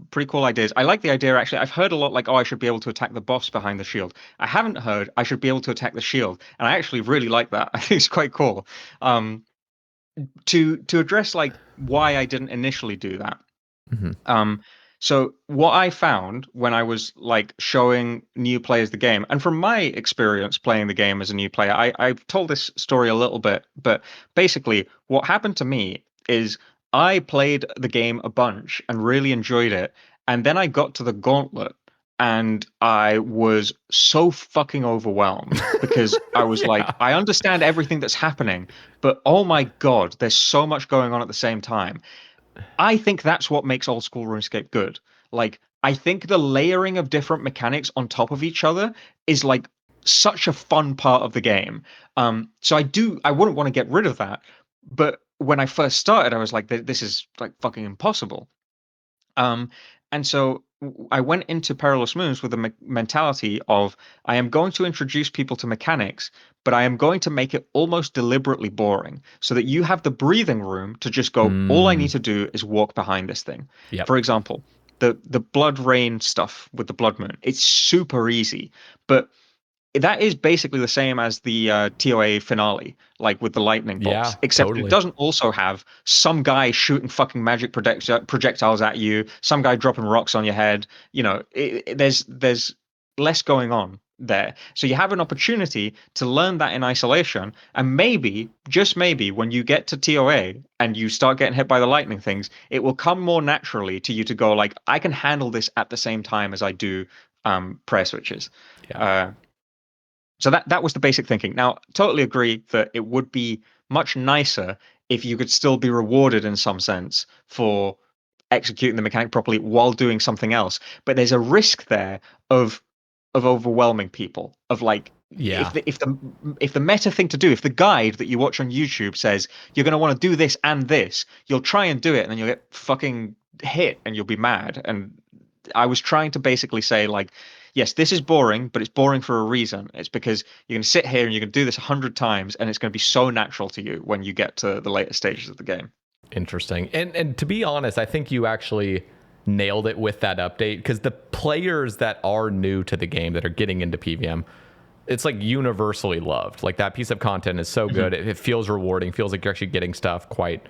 pretty cool ideas. I like the idea actually. I've heard a lot like, oh, I should be able to attack the boss behind the shield. I haven't heard I should be able to attack the shield, and I actually really like that. I think it's quite cool. To address like why I didn't initially do that. Mm-hmm. So what I found when I was like showing new players the game, and from my experience playing the game as a new player, I've told this story a little bit, but basically what happened to me is I played the game a bunch and really enjoyed it, and then I got to the gauntlet and I was so fucking overwhelmed because I was like, Yeah. I understand everything that's happening, but oh my God, there's so much going on at the same time. I think that's what makes Old School RuneScape good. Like, I think the layering of different mechanics on top of each other is like such a fun part of the game. So I wouldn't want to get rid of that. But when I first started, I was like, this is like fucking impossible. Um, and so I went into Perilous Moons with the mentality of I am going to introduce people to mechanics, but I am going to make it almost deliberately boring so that you have the breathing room to just go, all I need to do is walk behind this thing. Yep. For example, the blood rain stuff with the blood moon, it's super easy, but that is basically the same as the TOA finale, like with the lightning bolts, Yeah, except it totally. doesn't also have some guy shooting fucking magic projectiles at you, some guy dropping rocks on your head. You know, there's less going on there. So you have an opportunity to learn that in isolation, and maybe, just maybe, when you get to TOA and you start getting hit by the lightning things, it will come more naturally to you to go like, I can handle this at the same time as I do prayer switches. Yeah. So that was the basic thinking. Now, totally agree that it would be much nicer if you could still be rewarded in some sense for executing the mechanic properly while doing something else. But there's a risk there of overwhelming people, of like, Yeah. if the meta thing to do, if the guide that you watch on YouTube says you're going to want to do this and this, you'll try and do it and then you'll get fucking hit and you'll be mad. And I was trying to basically say, like, yes, this is boring, but it's boring for a reason. It's because you're going to sit here and you're going to do this 100 times, and it's going to be so natural to you when you get to the later stages of the game. Interesting. And to be honest, I think you actually nailed it with that update, because the players that are new to the game that are getting into PVM, it's like universally loved. Like, that piece of content is so good. It feels rewarding, feels like you're actually getting stuff quite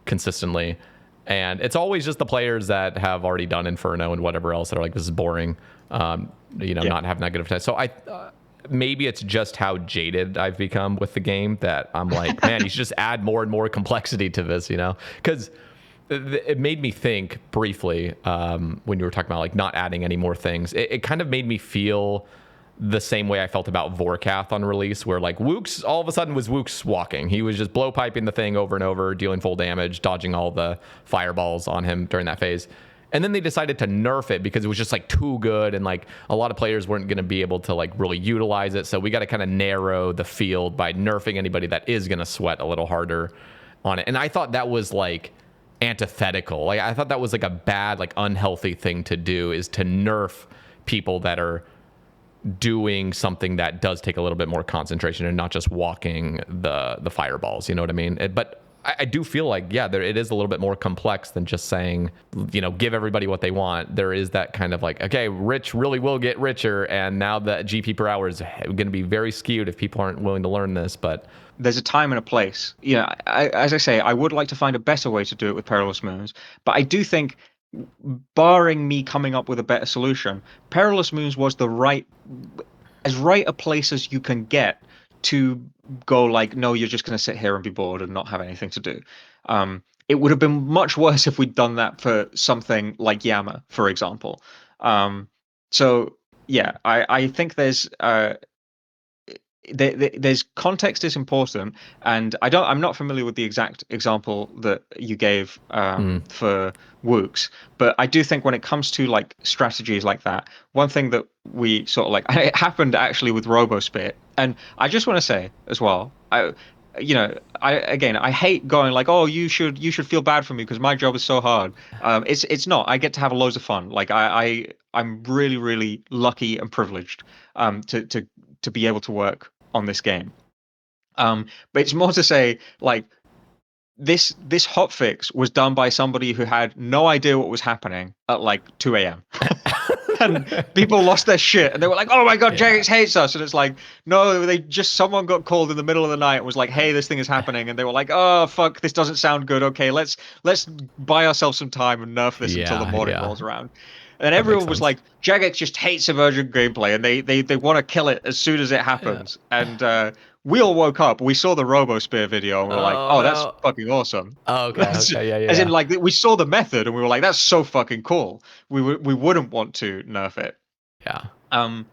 consistently. And it's always just the players that have already done Inferno and whatever else that are like, this is boring, not having that good of a time. So maybe it's just how jaded I've become with the game that I'm like, man, you should just add more and more complexity to this, because it made me think briefly, when you were talking about like not adding any more things. It kind of made me feel the same way I felt about Vorkath on release, where like Wooks all of a sudden was Wooks walking. He was just blowpiping the thing over and over, dealing full damage, dodging all the fireballs on him during that phase. And then they decided to nerf it because it was just like too good, and like a lot of players weren't going to be able to like really utilize it. So we got to kind of narrow the field by nerfing anybody that is going to sweat a little harder on it. And I thought that was like antithetical. Like, I thought that was like a bad, like unhealthy thing to do, is to nerf people that are doing something that does take a little bit more concentration and not just walking the fireballs. You know what I mean? But I do feel like, yeah, it is a little bit more complex than just saying, give everybody what they want. There is that kind of like, okay, rich really will get richer, and now the GP per hour is going to be very skewed if people aren't willing to learn this. But there's a time and a place. As I say, I would like to find a better way to do it with Perilous Moons, but I do think, barring me coming up with a better solution, Perilous Moons was as right a place as you can get to go like, no, you're just going to sit here and be bored and not have anything to do. It would have been much worse if we'd done that for something like Yama, for example. So yeah, I think there's context is important, and I'm not familiar with the exact example that you gave for Wooks, but I do think when it comes to like strategies like that, one thing that we sort of like, it happened actually with RoboSpit, and I just want to say as well, I hate going like, oh, you should feel bad for me because my job is so hard. It's not. I get to have loads of fun. Like, I'm really, really lucky and privileged to be able to work on this game. But it's more to say, like, this hotfix was done by somebody who had no idea what was happening at like 2 a.m. And people lost their shit, and they were like, "Oh my god, Jagex hates us!" And it's like, no, someone got called in the middle of the night and was like, "Hey, this thing is happening," and they were like, "Oh fuck, this doesn't sound good. Okay, let's buy ourselves some time and nerf this until the morning yeah, rolls around." And that makes everyone was sense. like, Jagex just hates emergent gameplay, and they want to kill it as soon as it happens. And we all woke up, we saw the RoboSpear video, and we were like, Oh "Oh, that's no. fucking awesome." Oh, okay, yeah, As in, yeah. like, we saw the method, and we were like, "That's so fucking cool." We wouldn't want to nerf it. Yeah. Um,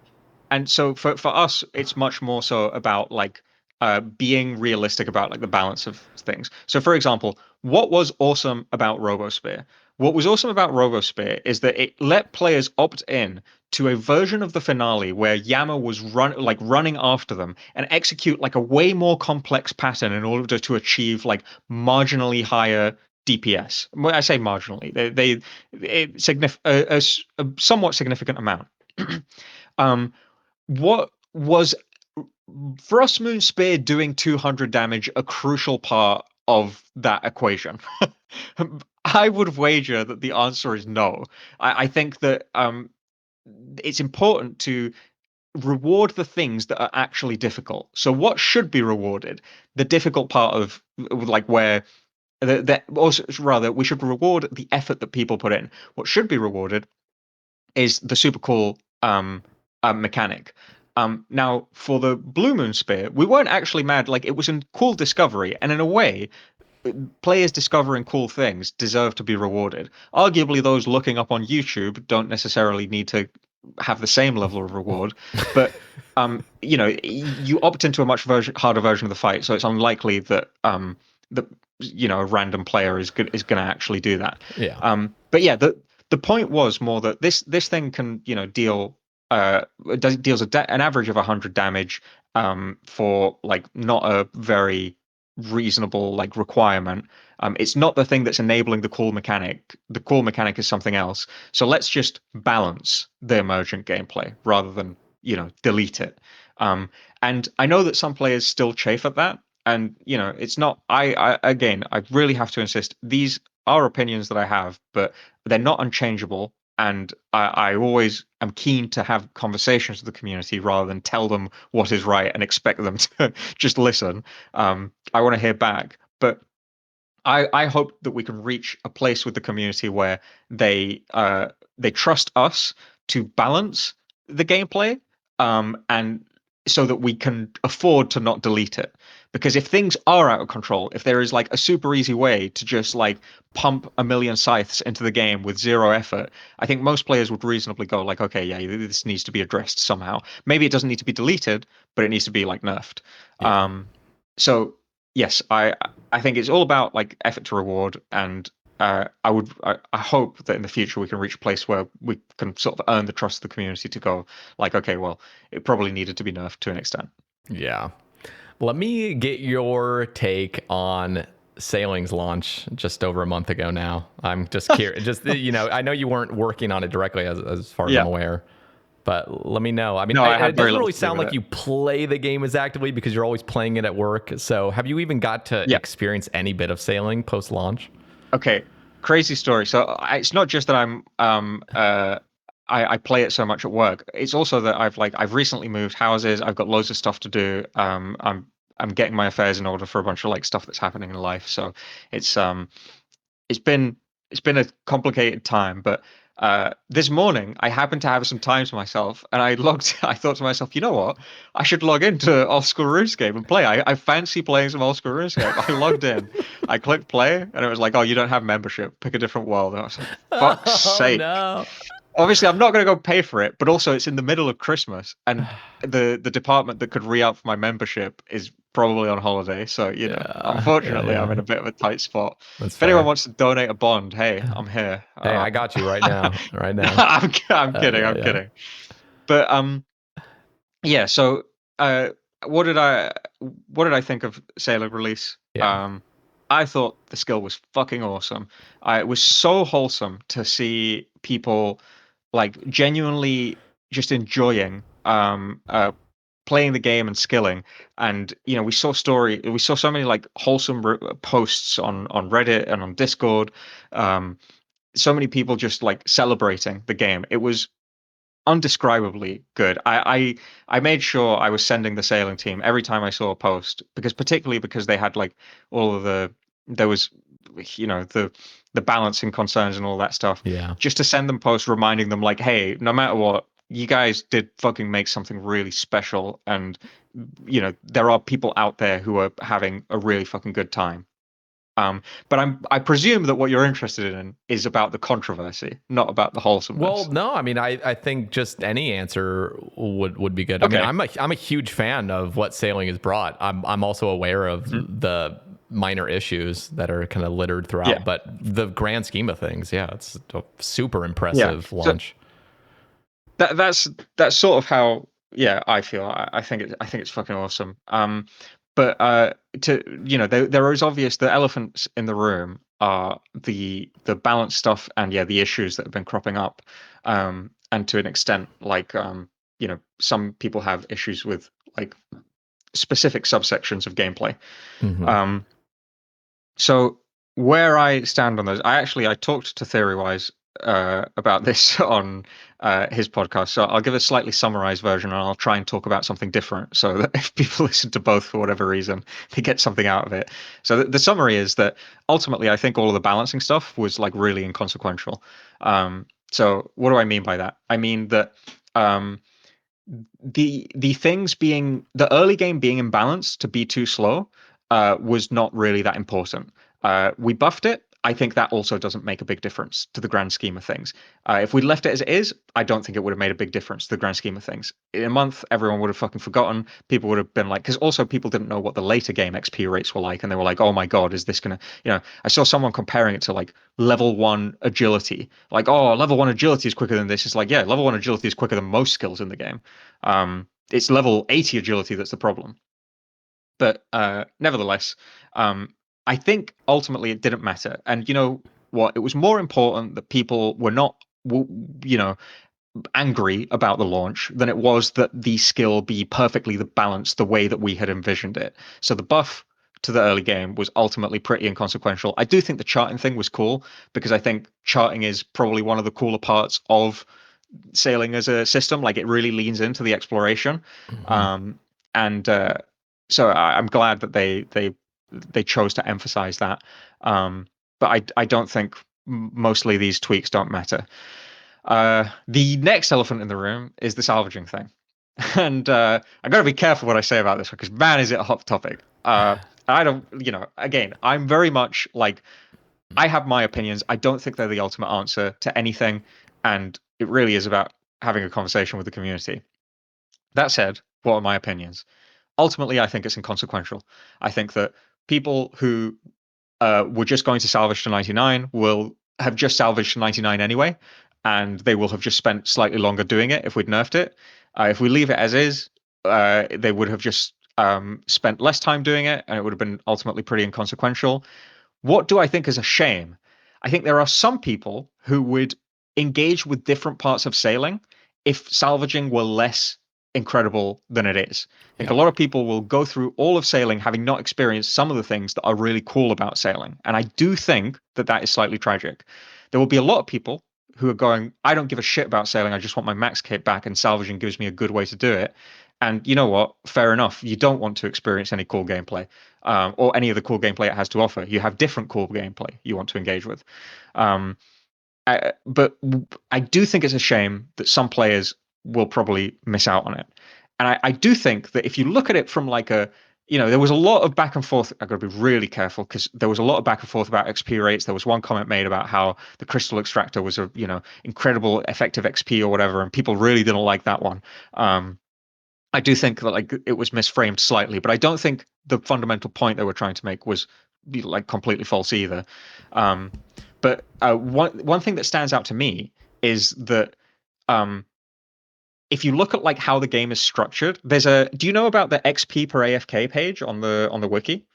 and so for us, it's much more so about like being realistic about like the balance of things. So for example, what was awesome about RoboSpear? What was awesome about RoboSpear is that it let players opt in to a version of the finale where Yama was running after them and execute like a way more complex pattern in order to achieve like marginally higher DPS. When I say marginally, a somewhat significant amount. What was Frostmoon Spear doing 200 damage a crucial part of that equation? I would wager that the answer is no. I think that it's important to reward the things that are actually difficult. So what should be rewarded? The difficult part of like where also rather we should reward the effort that people put in. What should be rewarded is the super cool mechanic. Now, for the Blue Moon Spear, we weren't actually mad. Like, it was a cool discovery, and in a way, players discovering cool things deserve to be rewarded. Arguably, those looking up on YouTube don't necessarily need to have the same level of reward, but you opt into a much harder version of the fight, so it's unlikely that a random player is going to actually do that. Yeah. But yeah, the point was more that this thing can deal deals an average of 100 damage for like not a very reasonable like requirement. It's not the thing that's enabling the core mechanic. The core mechanic is something else. So let's just balance the emergent gameplay rather than delete it. And I know that some players still chafe at that, and it's not. I really have to insist. These are opinions that I have, but they're not unchangeable. And I always am keen to have conversations with the community rather than tell them what is right and expect them to just listen. I want to hear back. But I hope that we can reach a place with the community where they trust us to balance the gameplay, and so that we can afford to not delete it. Because if things are out of control, if there is like a super easy way to just like pump a million scythes into the game with zero effort, I think most players would reasonably go like, okay, yeah, this needs to be addressed somehow. Maybe it doesn't need to be deleted, but it needs to be like nerfed. Yeah. So yes, I think it's all about like effort to reward, and I hope that in the future we can reach a place where we can sort of earn the trust of the community to go like, okay, well, it probably needed to be nerfed to an extent. Yeah. Let me get your take on Sailing's launch just over a month ago now. I'm just curious. Just, I know you weren't working on it directly as far as I'm Yeah. aware, but let me know. I mean, No, I it had very doesn't little really to do sound with like it. you play the game as actively because you're always playing it at work. So have you even got to Yeah. experience any bit of Sailing post launch? Okay. Crazy story. So it's not just that I play it so much at work. It's also that I've recently moved houses. I've got loads of stuff to do. I'm getting my affairs in order for a bunch of like stuff that's happening in life. So it's um it's been it's been a complicated time, but this morning I happened to have some time to myself, and I thought to myself, you know what? I should log into Old School RuneScape and play. I fancy playing some Old School RuneScape. I logged in, I clicked play, and it was like, oh, you don't have membership. Pick a different world. And I was like, fuck's Oh sake. no. Obviously, I'm not going to go pay for it, but also it's in the middle of Christmas, and the department that could re-up for my membership is probably on holiday. So, unfortunately, I'm in Yeah. a bit of a tight spot. That's If anyone fair. wants to donate a bond, hey, I'm here. Hey, I got you right now. Right now. I'm kidding. Yeah, I'm yeah. kidding. But yeah. So, uh, what did I what did I think of Sailor release? Yeah. I thought the skill was fucking awesome. It was so wholesome to see people like genuinely just enjoying playing the game and skilling. And we saw so many like wholesome posts on Reddit and on Discord. Um, so many people just like celebrating the game. It was undescribably good. I made sure I was sending the sailing team every time I saw a post, because particularly because they had like all of there was the balancing concerns and all that stuff, Yeah. just to send them posts reminding them like, hey, no matter what, you guys did fucking make something really special, and there are people out there who are having a really fucking good time. But I presume that what you're interested in is about the controversy, not about the Well, wholesomeness. no, I mean, I think just any answer would be good. I mean, Okay. I'm a huge fan of what Sailing has brought. I'm also aware of Mhm. the minor issues that are kind of littered Yeah. throughout, but the grand scheme of things, yeah, it's a super Yeah. impressive So launch. that's sort of how, yeah, I feel. I think it's fucking awesome. But to there is obvious the elephants in the room are the balance stuff, and yeah, the issues that have been cropping up. And to an extent, like some people have issues with like specific subsections of gameplay. Hmm. Um, So where I stand on those, I talked to Theorywise about this on his podcast. So I'll give a slightly summarized version, and I'll try and talk about something different, so that if people listen to both for whatever reason, they get something out of it. So the summary is that ultimately, I think all of the balancing stuff was like really inconsequential. So what do I mean by that? I mean that. Um, the things being the early game being imbalanced to be too slow was not really that important. We buffed it, I think that also doesn't make a big difference to the grand scheme of things. If we left it as it is, I don't think it would have made a big difference to the grand scheme of things. In a month, everyone would have fucking forgotten. People would have been like, because also people didn't know what the later game XP rates were like, and they were like, "Oh my god, is this gonna?" I saw someone comparing it to like level one agility. Like, oh, level one agility is quicker than this. It's like, yeah, level one agility is quicker than most skills in the game. It's level 80 agility that's the problem. But nevertheless, um, I think ultimately it didn't matter. And you know what? It was more important that people were not, you know, angry about the launch than it was that the skill be perfectly the balanced the way that we had envisioned it. So the buff to the early game was ultimately pretty inconsequential. I do think the charting thing was cool because I think charting is probably one of the cooler parts of sailing as a system. Like it really leans into the exploration, Hmm. and so I'm glad that they chose to emphasize that. Um, but I don't think mostly these tweaks don't matter. The next elephant in the room is the salvaging thing, and I got to be careful what I say about this because man, is it a hot topic. I don't, again, I'm very much like I have my opinions. I don't think they're the ultimate answer to anything, and it really is about having a conversation with the community. That said, what are my opinions? Ultimately, I think it's inconsequential. I think that people who were just going to salvage to 99 will have just salvaged to 99 anyway, and they will have just spent slightly longer doing it if we'd nerfed it. If we leave it as is, they would have just spent less time doing it, and it would have been ultimately pretty inconsequential. What do I think is a shame? I think there are some people who would engage with different parts of sailing if salvaging were less incredible than it is. I think a Yep. lot of people will go through all of sailing having not experienced some of the things that are really cool about sailing. And I do think that that is slightly tragic. There will be a lot of people who are going, I don't give a shit about sailing. I just want my max kit back, and salvaging gives me a good way to do it. And you know what? Fair enough. You don't want to experience any cool gameplay or any of the cool gameplay it has to offer. You have different cool gameplay you want to engage with. Um, but I do think it's a shame that some players will probably miss out on it. And I do think that if you look at it from like there was a lot of back and forth. I've got to be really careful because there was a lot of back and forth about XP rates. There was one comment made about how the crystal extractor was a incredible effective XP or whatever, and people really didn't like that one. I do think that like it was misframed slightly, but I don't think the fundamental point they were trying to make was like completely false either. Um, but one thing that stands out to me is that um, if you look at like how the game is structured, do you know about the XP per AFK page on the wiki?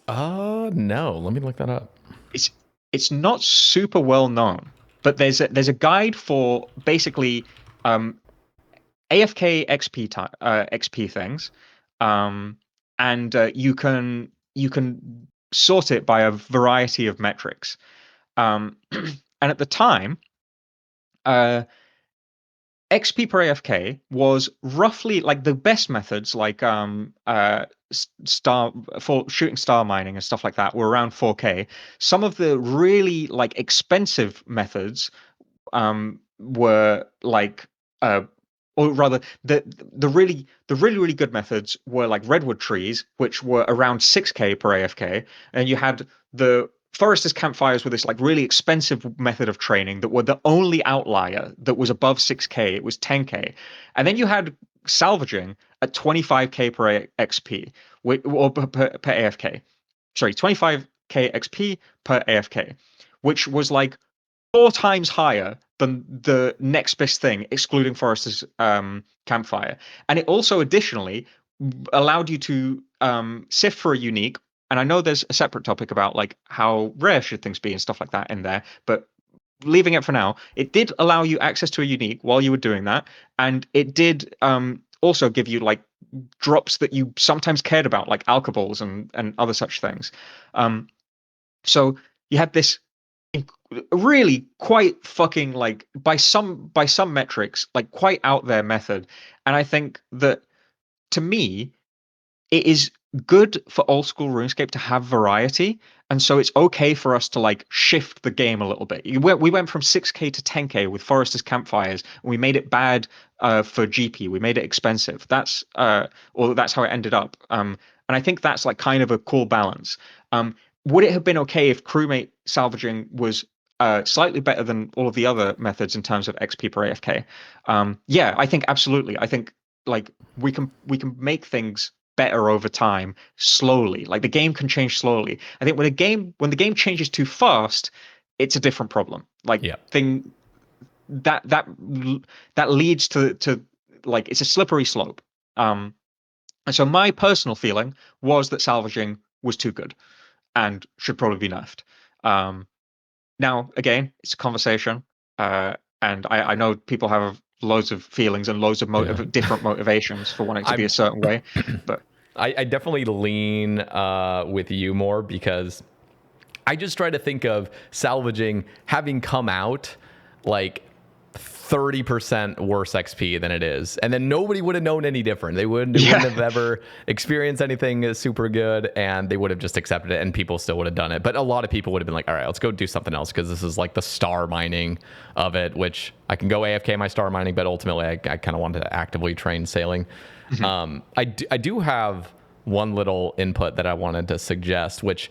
No. Let me look that up. It's it's not super well known, but there's a guide for basically um, AFK XP things, um, and you can sort it by a variety of metrics. And at the time, uh, XP per AFK was roughly like the best methods, like star for shooting star mining and stuff like that, were around 4K. Some of the really like expensive methods were like uh or rather the really good methods were like redwood trees, which were around 6K per AFK, and you had the foresters campfires with this like really expensive method of training that were the only outlier that was above 6K. It was 10K. And then you had salvaging at 25K per XP, or per AFK. Sorry, 25K XP per AFK, which was like 4 times higher than the next best thing, excluding Forrester's campfire. And it also additionally allowed you to sift for a unique. And I know there's a separate topic about like how rare should things be and stuff like that in there, but leaving it for now, it did allow you access to a unique while you were doing that, and it did also give you like drops that you sometimes cared about, like alcohols and other such things. Um, so you had this really quite fucking like by some metrics like quite out there method, and I think that to me it is good for old school RuneScape to have variety, and so it's okay for us to like shift the game a little bit. We went from 6K to 10K with Foresters campfires, and we made it bad for GP. We made it expensive. Or that's how it ended up. And I think that's like kind of a cool balance. would it have been okay if crewmate salvaging was slightly better than all of the other methods in terms of XP per AFK? Yeah, I think absolutely. I think like we can make things better over time slowly. Like the game can change slowly. I think when the game changes too fast, it's a different problem. Like Yeah. thing that that that leads to like it's a slippery slope. And so my personal feeling was that salvaging was too good and should probably be nerfed. Um, Now, again, it's a conversation, and I know people have loads of feelings and loads of Yeah. different motivations for wanting to be a I'm certain way, but I definitely lean with you more because I just try to think of salvaging having come out like 30% worse XP than it is. And then nobody would have known any different. They wouldn't have yeah, ever experienced anything super good, and they would have just accepted it, and people still would have done it. But a lot of people would have been like, all right, let's go do something else, because this is like the star mining of it, which I can go AFK my star mining, but ultimately I kind of wanted to actively train sailing. Mhm. I do have one little input that I wanted to suggest, which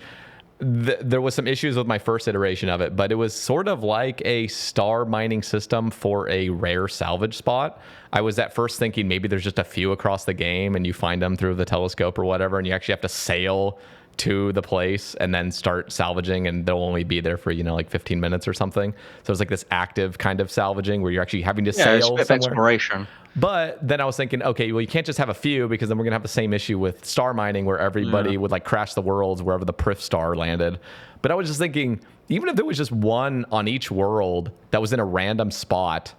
there was some issues with my first iteration of it, but it was sort of like a star mining system for a rare salvage spot. I was at first thinking maybe there's just a few across the game and you find them through the telescope or whatever, and you actually have to sail to the place and then start salvaging, and they'll only be there for, like 15 minutes or something. So it's like this active kind of salvaging where you're actually having to Yeah, it's a sail bit of somewhere. exploration. But then I was thinking, okay, well, you can't just have a few, because then we're gonna have the same issue with star mining where Yeah. everybody would like crash the worlds wherever the Prif star landed. But I was just thinking, even if there was just one on each world that was in a random spot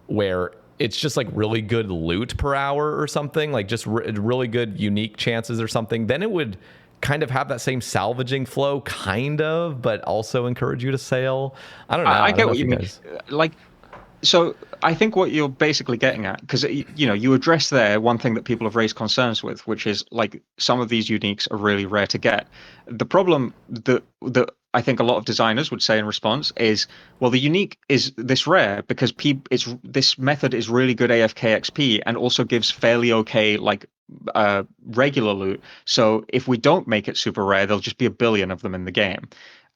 where it's just like really good loot per hour or something, like just really good unique chances or something, then it would kind of have that same salvaging flow, kind of, but also encourage you to sail. I don't know. I I don't get know what if you you mean. guys. Like, so I think what you're basically getting at, because you address there one thing that people have raised concerns with, which is like some of these uniques are really rare to get. The problem that I think a lot of designers would say in response is, well, the unique is this rare because this method is really good AFK XP and also gives fairly okay like regular loot. So if we don't make it super rare, there'll just be a billion of them in the game.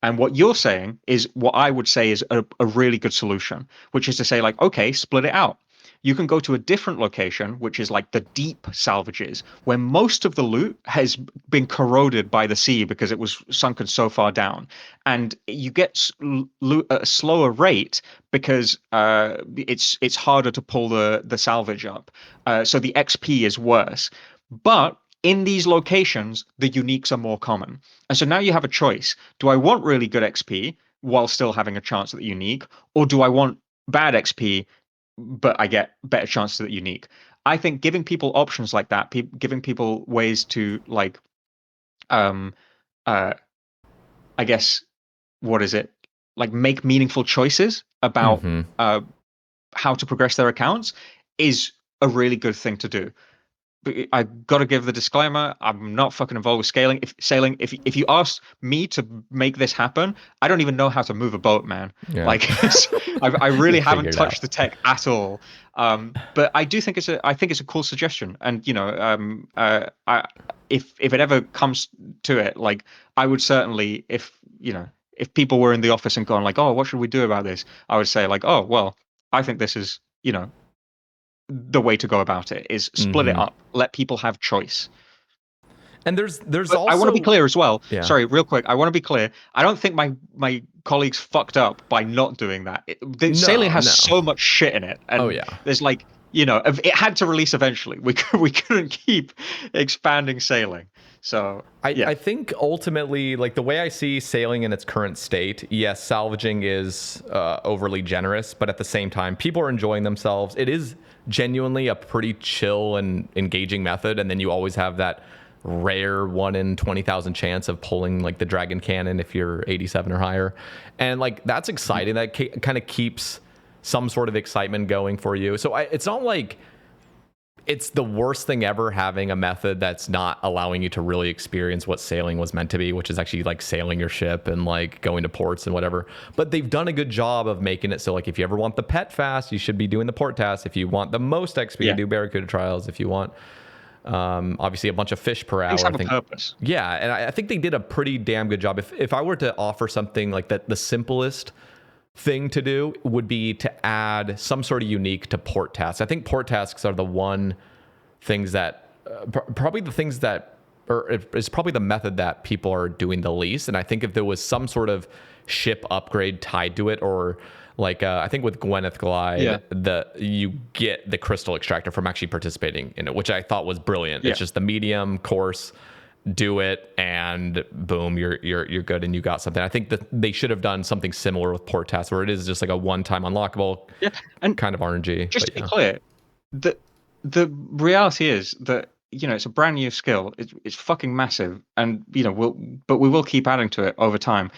And what you're saying is what I would say is a really good solution, which is to say, like, okay, split it out. You can go to a different location, which is like the deep salvages, where most of the loot has been corroded by the sea because it was sunken so far down. And you get loot at a slower rate because it's harder to pull the salvage up. So the XP is worse. But in these locations, the uniques are more common. And so now you have a choice. Do I want really good XP while still having a chance at the unique, or do I want bad XP but I get better chances at the unique? I think giving people options like that, giving people ways to like, um, uh, I guess, what is it? Like make meaningful choices about Mm-hmm. how to progress their accounts is a really good thing to do. I got to give the disclaimer. I'm not fucking involved with sailing. If you ask me to make this happen, I don't even know how to move a boat, man. Yeah. Like I really You'll haven't figure it touched out. the tech at all. But I do think I think it's a cool suggestion. And if it ever comes to it, like I would certainly, if people were in the office and gone like, oh, what should we do about this? I would say like, oh, well, I think this is, the way to go about it is split it Mm-hmm. up, let people have choice. And there's But I want to be also, clear as well. yeah. Sorry, real quick. I want to be clear. I don't think my colleagues fucked up by not doing that. Sailing No, has no. so much shit in it, Oh and yeah. there's like it had to release eventually. We couldn't keep expanding sailing. So I yeah, think ultimately, like the way I see sailing in its current state, yes, salvaging is overly generous, but at the same time, people are enjoying themselves. It is genuinely a pretty chill and engaging method, and then you always have that rare 1 in 20,000 chance of pulling like the dragon cannon if you're 87 or higher, and like that's exciting. That kind of keeps some sort of excitement going for you. So it's not like it's the worst thing ever having a method that's not allowing you to really experience what sailing was meant to be, which is actually like sailing your ship and like going to ports and whatever. But they've done a good job of making it so like if you ever want the pet fast, you should be doing the port task. If you want the most XP, yeah. do Barracuda trials. If you want Obviously, a bunch of fish per Things hour. I have a think. purpose. Yeah, and I think they did a pretty damn good job. If I were to offer something like that, the simplest thing to do would be to add some sort of unique to port tasks. I think port tasks are the one things that probably the things that or it's probably the method that people are doing the least. And I think if there was some sort of ship upgrade tied to it, or like I think with Gwyneth Yeah. Glide, you get the crystal extractor from actually participating in it, which I thought was brilliant. Yeah. It's just the medium course, do it, and boom, you're good, and you got something. I think that they should have done something similar with port tasks, where it is just like a one-time unlockable Yeah. And kind of RNG. just But to be yeah, clear, the reality is that it's a brand new skill. It's fucking massive, and we will keep adding to it over time.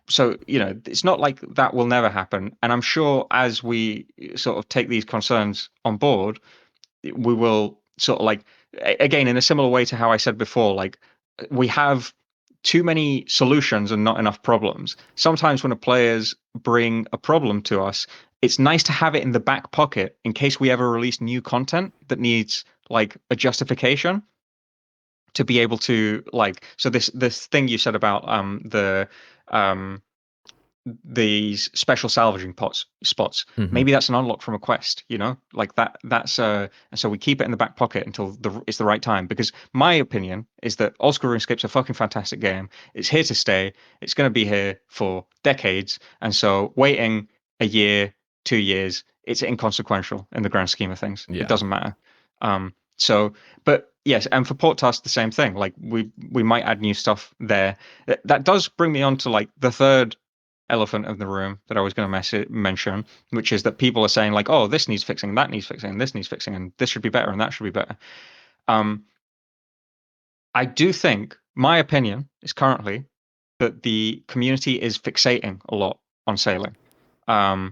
So it's not like that will never happen. And I'm sure as we sort of take these concerns on board, we will sort of like again in a similar way to how I said before, like we have too many solutions and not enough problems. Sometimes when a players bring a problem to us, it's nice to have it in the back pocket in case we ever release new content that needs like a justification to be able to like so this thing you said about um these special salvaging pots spots, hmm maybe that's an unlock from a quest, like that's and so we keep it in the back pocket until it's the right time, because my opinion is that Old School RuneScape's a fucking fantastic game. It's here to stay. It's going to be here for decades, and so waiting a year, 2 years, it's inconsequential in the grand scheme of things. It yeah, doesn't matter. So but yes, and for port tasks the same thing, like we might add new stuff there. That does bring me on to like the third elephant in the room that I was going to mention, which is that people are saying like, "Oh, this needs fixing, that needs fixing, this needs fixing, and this should be better, and that should be better." Um, I do think my opinion is currently that the community is fixating a lot on sailing, um,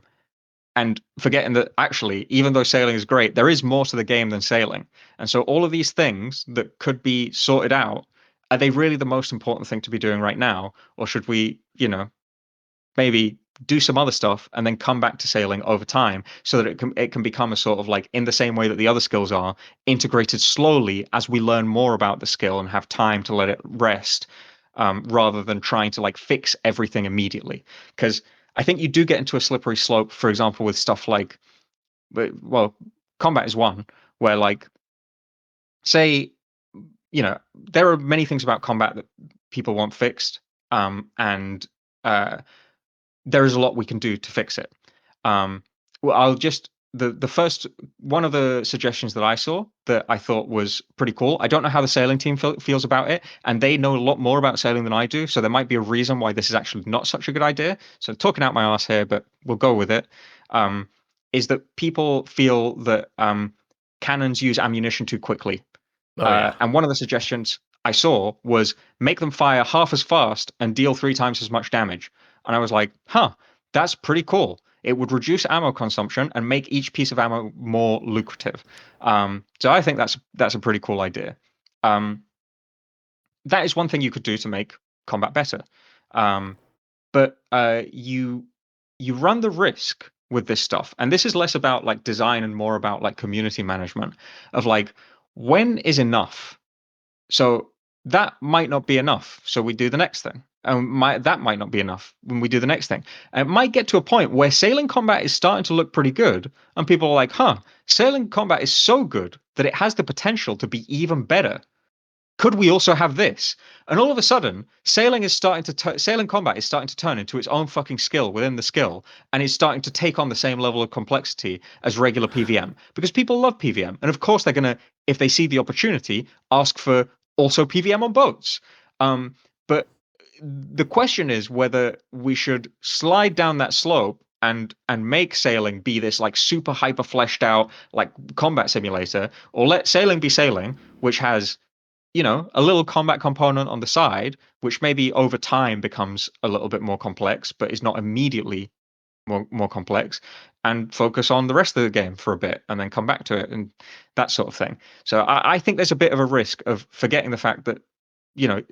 and forgetting that actually, even though sailing is great, there is more to the game than sailing. And so, all of these things that could be sorted out, are they really the most important thing to be doing right now, or should we, maybe do some other stuff and then come back to sailing over time, so that it can become a sort of like, in the same way that the other skills are, integrated slowly as we learn more about the skill and have time to let it rest, rather than trying to like fix everything immediately. Because I think you do get into a slippery slope, for example, with stuff like, well, combat is one where like, say, there are many things about combat that people want fixed, and uh, there is a lot we can do to fix it. Well, I'll just the first one of the suggestions that I saw that I thought was pretty cool. I don't know how the sailing team feels about it, and they know a lot more about sailing than I do. So there might be a reason why this is actually not such a good idea. So talking out my ass here, but we'll go with it. Um, is that people feel that cannons use ammunition too quickly, oh yeah, and one of the suggestions I saw was make them fire half as fast and deal 3 times as much damage. And I was like, huh, that's pretty cool. It would reduce ammo consumption and make each piece of ammo more lucrative. So I think that's a pretty cool idea. Um, that is one thing you could do to make combat better. Um, but you run the risk with this stuff, and this is less about like design and more about like community management of like, when is enough? So that might not be enough. So we do the next thing. And that might not be enough when we do the next thing. And it might get to a point where sailing combat is starting to look pretty good. And people are like, huh, sailing combat is so good that it has the potential to be even better. Could we also have this? And all of a sudden, sailing combat is starting to turn into its own fucking skill within the skill, and is starting to take on the same level of complexity as regular PVM, because people love PVM, and of course they're gonna, if they see the opportunity, ask for also PVM on boats. But the question is whether we should slide down that slope and make sailing be this like super hyper fleshed out like combat simulator, or let sailing be sailing, which has a little combat component on the side, which maybe over time becomes a little bit more complex, but is not immediately more complex, and focus on the rest of the game for a bit and then come back to it and that sort of thing. So I think there's a bit of a risk of forgetting the fact that,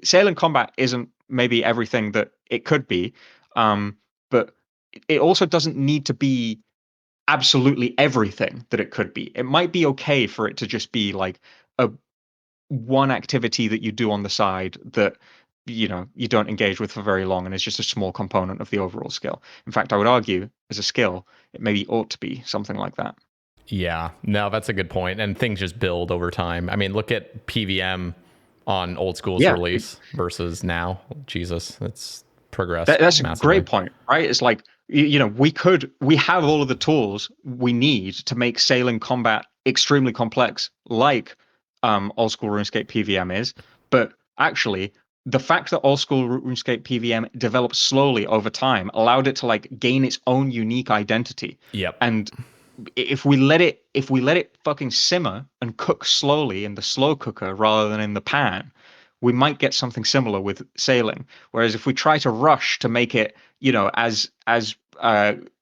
sailing combat isn't maybe everything that it could be, but it also doesn't need to be absolutely everything that it could be. It might be okay for it to just be like a one activity that you do on the side that you don't engage with for very long and is just a small component of the overall skill. In fact, I would argue as a skill, it maybe ought to be something like that. Yeah, no, that's a good point. And things just build over time. I mean, look at PVM on Old School's Yeah, release versus now. Jesus, it's progressed that's a massively. great point, right? It's like we have all of the tools we need to make sailing combat extremely complex, like Old School RuneScape PVM is, but actually the fact that Old School RuneScape PVM developed slowly over time allowed it to like gain its own unique identity. Yep. And if we let it fucking simmer and cook slowly in the slow cooker rather than in the pan, we might get something similar with sailing. Whereas if we try to rush to make it, as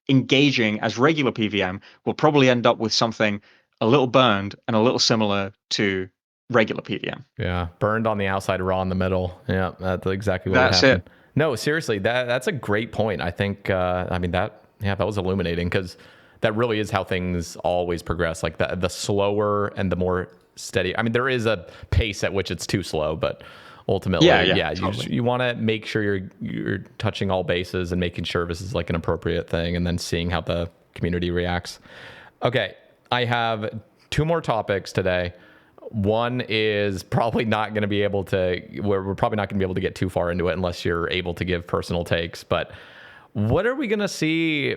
engaging as regular PVM, we'll probably end up with something a little burned and a little similar to regular PVM. Yeah, burned on the outside, raw in the middle. Yeah, that's exactly what would That's it. happen. No, seriously, that's a great point. I think, I mean, that was illuminating because that really is how things always progress. Like the slower and the more steady. I mean, there is a pace at which it's too slow, but Yeah, ultimately, yeah, yeah, totally. you want to make sure you're touching all bases and making sure this is like an appropriate thing, and then seeing how the community reacts. Okay, I have two more topics today. One is probably not going to be able to, we're probably not going to be able to get too far into it unless you're able to give personal takes. But what are we going to see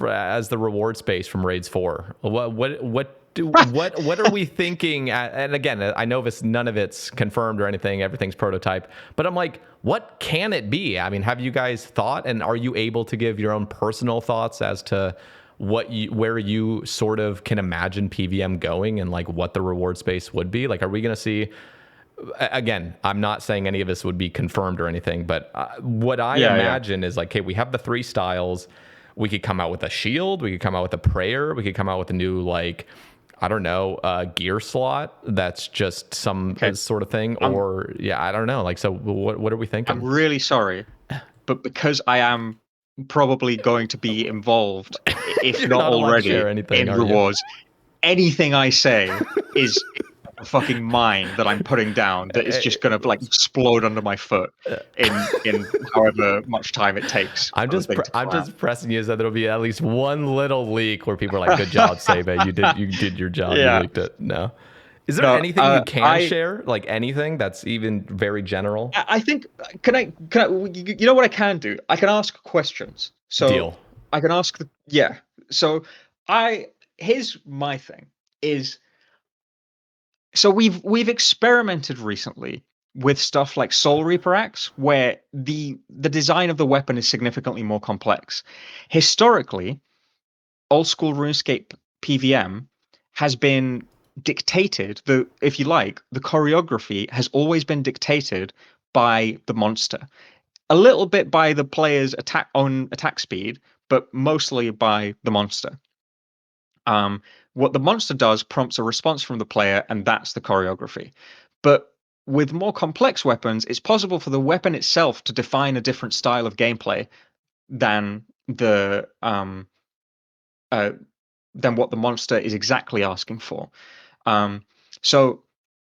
as the reward space from Raids 4? What are we thinking? And again, I know none of it's confirmed or anything. Everything's prototype. But I'm like, what can it be? I mean, have you guys thought, and are you able to give your own personal thoughts as to where you sort of can imagine PVM going and like what the reward space would be? Like, are we going to see, again, I'm not saying any of this would be confirmed or anything, but what I Yeah, yeah. imagine is like, okay, we have the three styles. We could come out with a shield. We could come out with a prayer. We could come out with a new, like, I don't know, gear slot that's just some Okay. sort of thing. I'm Or, yeah, I don't know. Like, so what are we I'm thinking? really sorry, but because I am probably going to be involved, if You're not not allowed to already, share anything, in are you? rewards, anything I say is a fucking mine that I'm putting down that is just gonna like explode under my foot in however much time it takes for the thing to I'm come out. just pressing you so there'll be at least one little leak where people are like, "Good job, Sae Bae. You did your job. You Yeah. leaked it." No. Is there No, anything you can share? Like anything that's even very general? I think can I you know what I can do? I can ask questions. So Deal. I can ask the yeah. So I here's my thing is so we've experimented recently with stuff like Soul Reaper Axe, where the design of the weapon is significantly more complex. Historically, Old School RuneScape PVM has been dictated, the if you like, the choreography has always been dictated by the monster. A little bit by the player's attack speed, but mostly by the monster. Um, what the monster does prompts a response from the player, and that's the choreography. But with more complex weapons, it's possible for the weapon itself to define a different style of gameplay than the uh, than what the monster is exactly asking for. Um, so,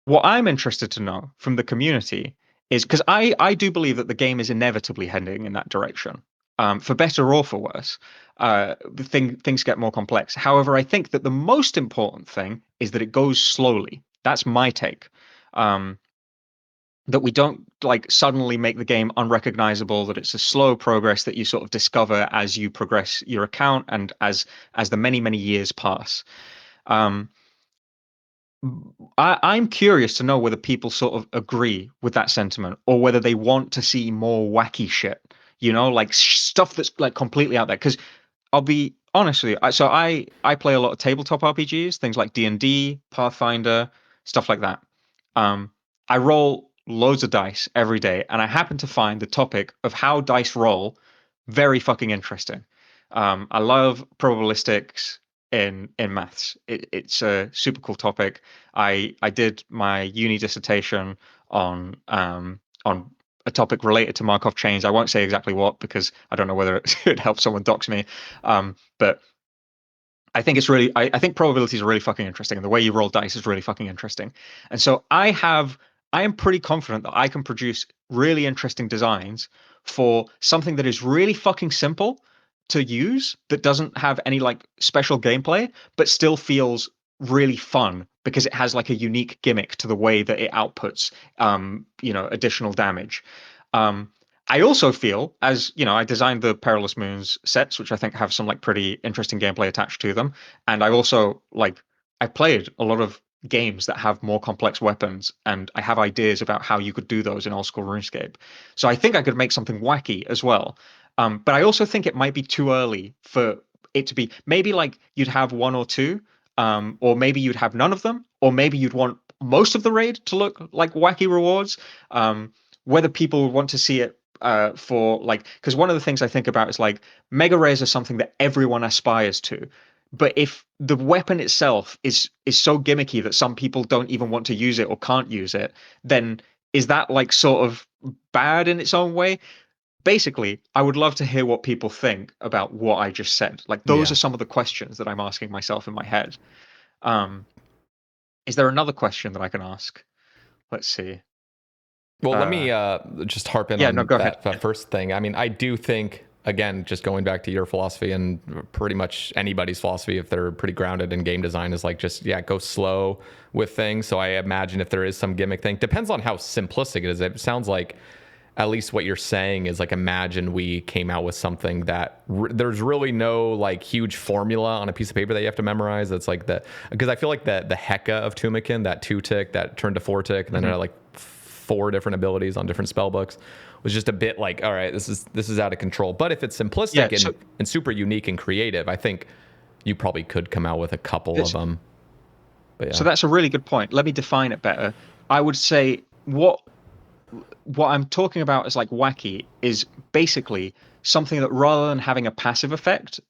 what I'm interested to know from the community is because I do believe that the game is inevitably heading in that direction, for better or for worse. Things get more complex. However, I think that the most important thing is that it goes slowly. That's my take. Um, that we don't like suddenly make the game unrecognizable, that it's a slow progress that you sort of discover as you progress your account and as the many years pass. um I'm curious to know whether people sort of agree with that sentiment or whether they want to see more wacky shit, like stuff that's like completely out there. Because I'll be honest with you, I play a lot of tabletop RPGs, things like D&D, Pathfinder, stuff like that. Um, I roll loads of dice every day, and I happen to find the topic of how dice roll very fucking interesting. I love probabilistics in maths. It's a super cool topic. I did my uni dissertation on a topic related to Markov chains. I won't say exactly what because I don't know whether it would help someone dox me. But I think it's really I think probability is really fucking interesting, and the way you roll dice is really fucking interesting. And so I am pretty confident that I can produce really interesting designs for something that is really fucking simple to use, that doesn't have any like special gameplay, but still feels really fun because it has like a unique gimmick to the way that it outputs additional damage. Um, I also feel, as you know, I designed the Perilous Moons sets, which I think have some like pretty interesting gameplay attached to them. And I also I played a lot of games that have more complex weapons, and I have ideas about how you could do those in Old School RuneScape. So I think I could make something wacky as well. But I also think it might be too early for it to be. Maybe like you'd have one or two, or maybe you'd have none of them, or maybe you'd want most of the raid to look like wacky rewards. Whether people would want to see it for like, because one of the things I think about is like mega rares are something that everyone aspires to, but if the weapon itself is so gimmicky that some people don't even want to use it or can't use it, then is that like sort of bad in its own way? Basically, I would love to hear what people think about what I just said. Like those Yeah. are some of the questions that I'm asking myself in my head. um is there another question that I can ask? Let's see. Well, let uh me just harp in yeah, no, on go ahead. that first thing. I mean, I do think, again, just going back to your philosophy and pretty much anybody's philosophy, if they're pretty grounded in game design, is like just, yeah, go slow with things. So I imagine if there is some gimmick thing, depends on how simplistic it is. It sounds like at least what you're saying is like, imagine we came out with something that there's really no like huge formula on a piece of paper that you have to memorize. That's like because I feel like the Heka of Tumikin, that 2-tick that turned to 4-tick, and then it had like 4 different abilities on different spell books, was just a bit like, all right, this is out of control. But if it's simplistic and super unique and creative, I think you probably could come out with a couple of them. But yeah. So that's a really good point. Let me define it better. I would say what I'm talking about as like wacky is basically something that, rather than having a passive effect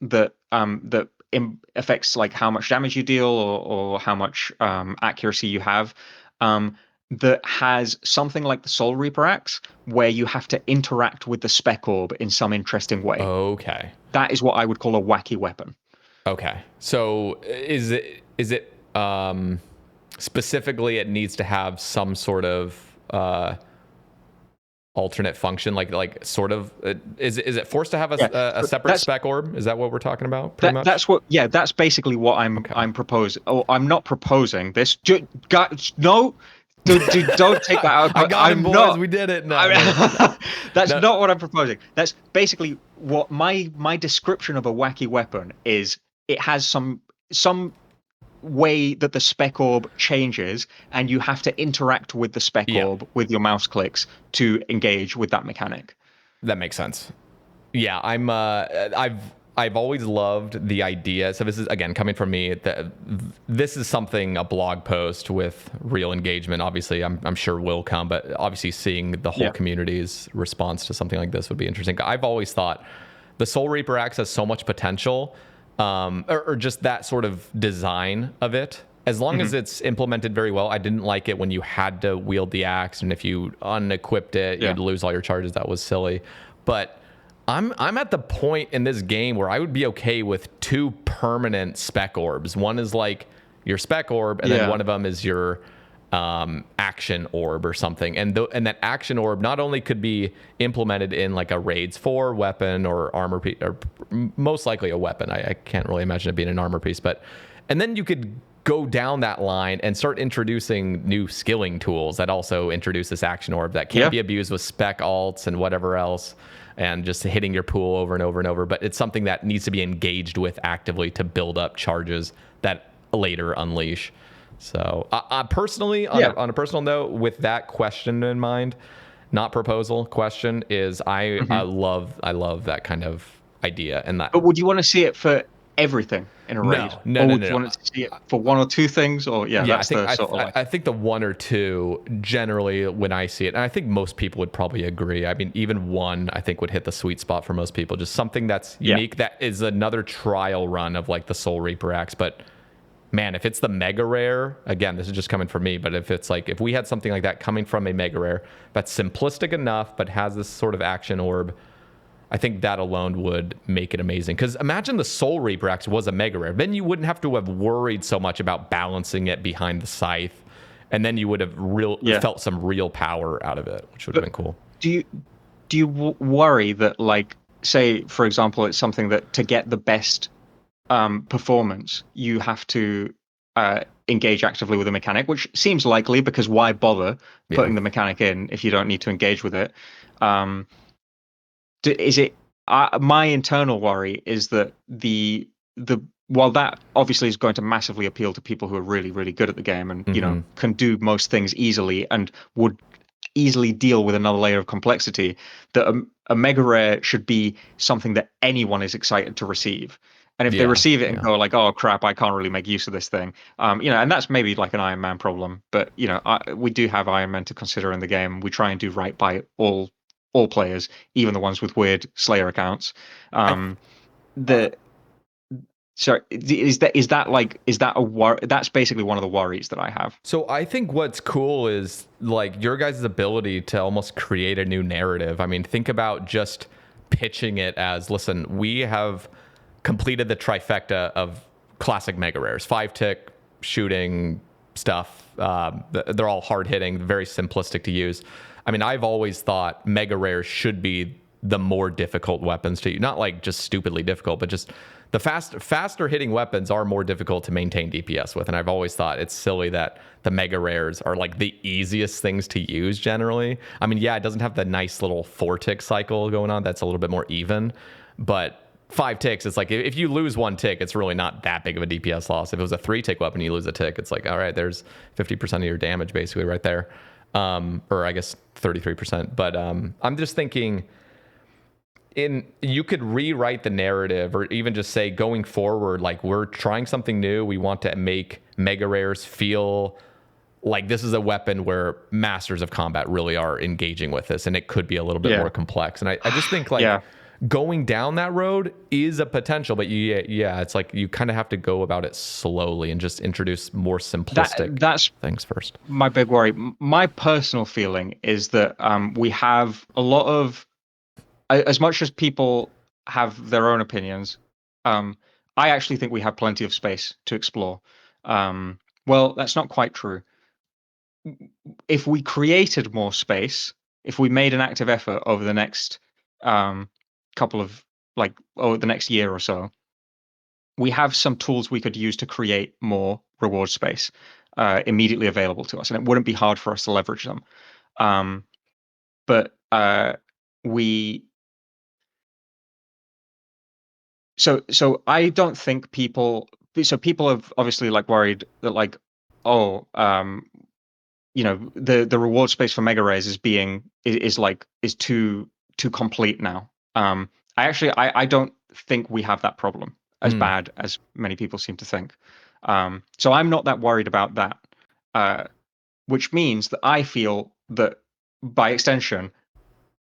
affects like how much damage you deal, or how much accuracy you have, that has something like the Soul Reaper axe, where you have to interact with the spec orb in some interesting way. Okay. That is what I would call a wacky weapon. Okay. So is it specifically it needs to have some sort of alternate function, like sort of is it forced to have a separate spec orb? Is that what we're talking about? Pretty much. That's basically what I'm proposing. Oh, I'm not proposing this. No. Don't take that out. I got him, boys. We did it. No, that's not what I'm proposing. That's basically what my description of a wacky weapon is. It has some way that the spec orb changes, and you have to interact with the spec orb with your mouse clicks to engage with that mechanic. That makes sense. Yeah, I've always loved the idea. So this is, again, coming from me, that this is something, a blog post with real engagement, obviously I'm sure will come, but obviously seeing the whole community's response to something like this would be interesting. I've always thought the Soul Reaper axe has so much potential, or just that sort of design of it. As long as it's implemented very well. I didn't like it when you had to wield the axe, and if you unequipped it, you'd lose all your charges. That was silly. But I'm at the point in this game where I would be okay with 2 permanent spec orbs. One is like your spec orb, and then one of them is your action orb or something. And that action orb not only could be implemented in like a raids 4 weapon or armor piece, or most likely a weapon. I can't really imagine it being an armor piece, and then you could go down that line and start introducing new skilling tools that also introduce this action orb that can't be abused with spec alts and whatever else, and just hitting your pool over and over and over. But it's something that needs to be engaged with actively to build up charges that later unleash. So personally, on a personal note, with that question in mind, not proposal, question, is I love that kind of idea. And that. But would you want to see it for everything in a raid? No. Would you want to see it for 1 or 2 things? Or I think the 1 or 2 generally when I see it, and I think most people would probably agree. I mean, even 1 I think would hit the sweet spot for most people. Just something that's unique, that is another trial run of like the Soul Reaper axe. But man, if it's the mega rare, again, this is just coming from me, but if it's like, if we had something like that coming from a mega rare that's simplistic enough but has this sort of action orb, I think that alone would make it amazing. Because imagine the Soul Reaper actually was a mega rare. Then you wouldn't have to have worried so much about balancing it behind the scythe. And then you would have Yeah. felt some real power out of it, which would have But been cool. do you worry that, like, say for example, it's something that to get the best performance, you have to engage actively with a mechanic, which seems likely because why bother Yeah. putting the mechanic in if you don't need to engage with it? Um, is it my internal worry is that the while that obviously is going to massively appeal to people who are really really good at the game and Mm-hmm. can do most things easily and would easily deal with another layer of complexity, that a mega rare should be something that anyone is excited to receive. And if they Yeah. receive it and Yeah. go like, "Oh crap, I can't really make use of this thing," and that's maybe like an Iron Man problem. But we do have Iron Man to consider in the game. We try and do right by all players, even the ones with weird Slayer accounts. I The So is that a worry? That's basically one of the worries that I have. So I think what's cool is like your guys' ability to almost create a new narrative. I mean, think about just pitching it as, listen, we have completed the trifecta of classic mega rares, 5-tick shooting stuff. They're all hard hitting, very simplistic to use. I mean, I've always thought mega rares should be the more difficult weapons to use. Not like just stupidly difficult, but just the faster hitting weapons are more difficult to maintain DPS with. And I've always thought it's silly that the mega rares are like the easiest things to use generally. I mean, yeah, it doesn't have the nice little 4-tick cycle going on. That's a little bit more even, but 5 ticks, it's like if you lose 1 tick, it's really not that big of a DPS loss. If it was a 3-tick weapon, you lose a tick, it's like, all right, there's 50% of your damage basically right there. Or I guess 33%. But I'm just thinking, you could rewrite the narrative or even just say going forward, like, we're trying something new. We want to make mega rares feel like this is a weapon where masters of combat really are engaging with this, and it could be a little bit Yeah. more complex. And I just think like Yeah. going down that road is a potential, but yeah, it's like you kind of have to go about it slowly and just introduce more simplistic That's things first. my big worry. My personal feeling is that we have a lot of, as much as people have their own opinions, um, I actually think we have plenty of space to explore. Well, that's not quite true. If we created more space, if we made an active effort over the next um, couple of, like, over the next year or so, we have some tools we could use to create more reward space immediately available to us, and it wouldn't be hard for us to leverage them. Um, but we so I don't think people have obviously like worried that, like, oh, the reward space for mega rays is too complete now. I don't think we have that problem as Mm. bad as many people seem to think. So I'm not that worried about that. Uh, which means that I feel that by extension,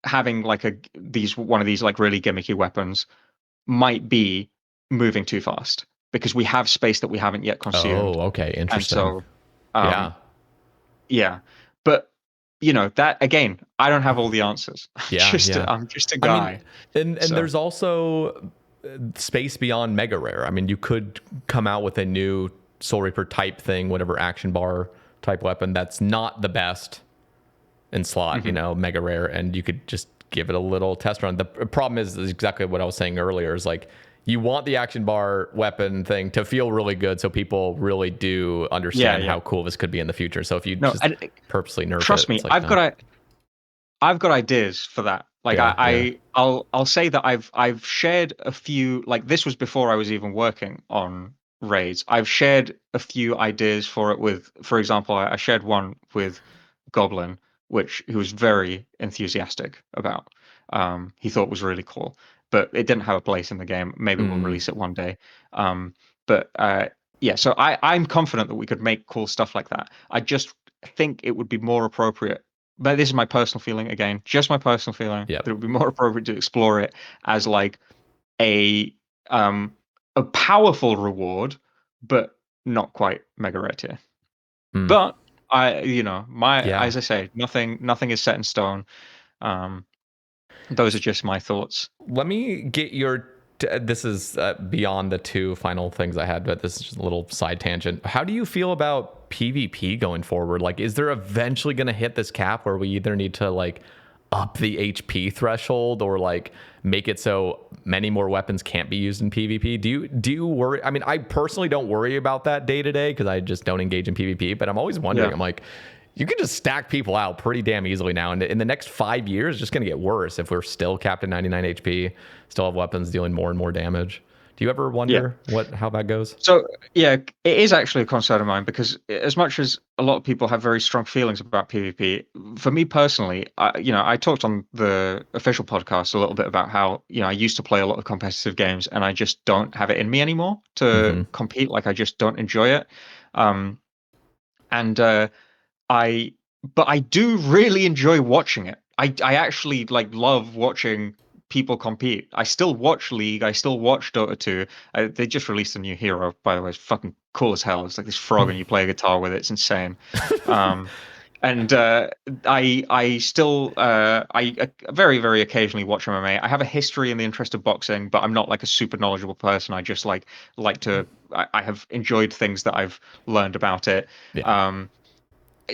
having like one of these like really gimmicky weapons might be moving too fast because we have space that we haven't yet consumed. Oh, okay, And interesting. so, Yeah, um, yeah, but that again, I don't have all the answers. yeah, yeah. I'm just a I mean, guy. and So there's also space beyond mega rare. I mean, you could come out with a new Soul Reaper type thing, whatever action bar type weapon that's not the best in slot, mhm. mega rare, and you could just give it a little test run. The problem is exactly what I was saying earlier, is like you want the action bar weapon thing to feel really good so people really do Yeah, understand yeah. how cool this could be in the future. So if you No, just and purposely nerf it, trust me, it's like, no. I've got ideas for that. Like Yeah, yeah. I'll say that I've shared a few, like this was before I was even working on raids. I've shared a few ideas for it with, for example, I shared one with Goblin, which he was very enthusiastic about. He thought was really cool, but it didn't have a place in the game. Maybe we'll Mm, release it one day. But yeah, so I'm confident that we could make cool stuff like that. I just think it would be more appropriate, but this is my personal feeling again, just my personal feeling, yep. that it would be more appropriate to explore it as like a um a powerful reward, but not quite mega rare tier. Mm, But my yeah. as I say, nothing is set in stone. Um Those are just my thoughts. Let me get your. This is beyond the two final things I had, but this is just a little side tangent. How do you feel about PvP going forward? Like, is there eventually going to hit this cap where we either need to like up the HP threshold or like make it so many more weapons can't be used in PvP? Do you worry? I mean, I personally don't worry about that day to day because I just don't engage in PvP. But I'm always wondering. Yeah. I'm like, you can just stack people out pretty damn easily now. And in the next 5 years, it's just going to get worse if we're still capped at 99 HP, still have weapons dealing more and more damage. Do you ever Yeah. wonder how that goes? So yeah, it is actually a concern of mine because as much as a lot of people have very strong feelings about PvP, for me personally, I talked on the official podcast a little bit about how, I used to play a lot of competitive games and I just don't have it in me anymore to Mm-hmm. compete. Like I just don't enjoy it. Um, and I but I do really enjoy watching it. I actually like love watching people compete. I still watch League. I still watch Dota 2. They just released a new hero, by the way. It's fucking cool as hell. It's like this frog, and you play a guitar with it. It's insane. Um, and I still very very occasionally watch MMA. I have a history in the interest of boxing, but I'm not like a super knowledgeable person. I just like to. I have enjoyed things that I've learned about it. Yeah. Um,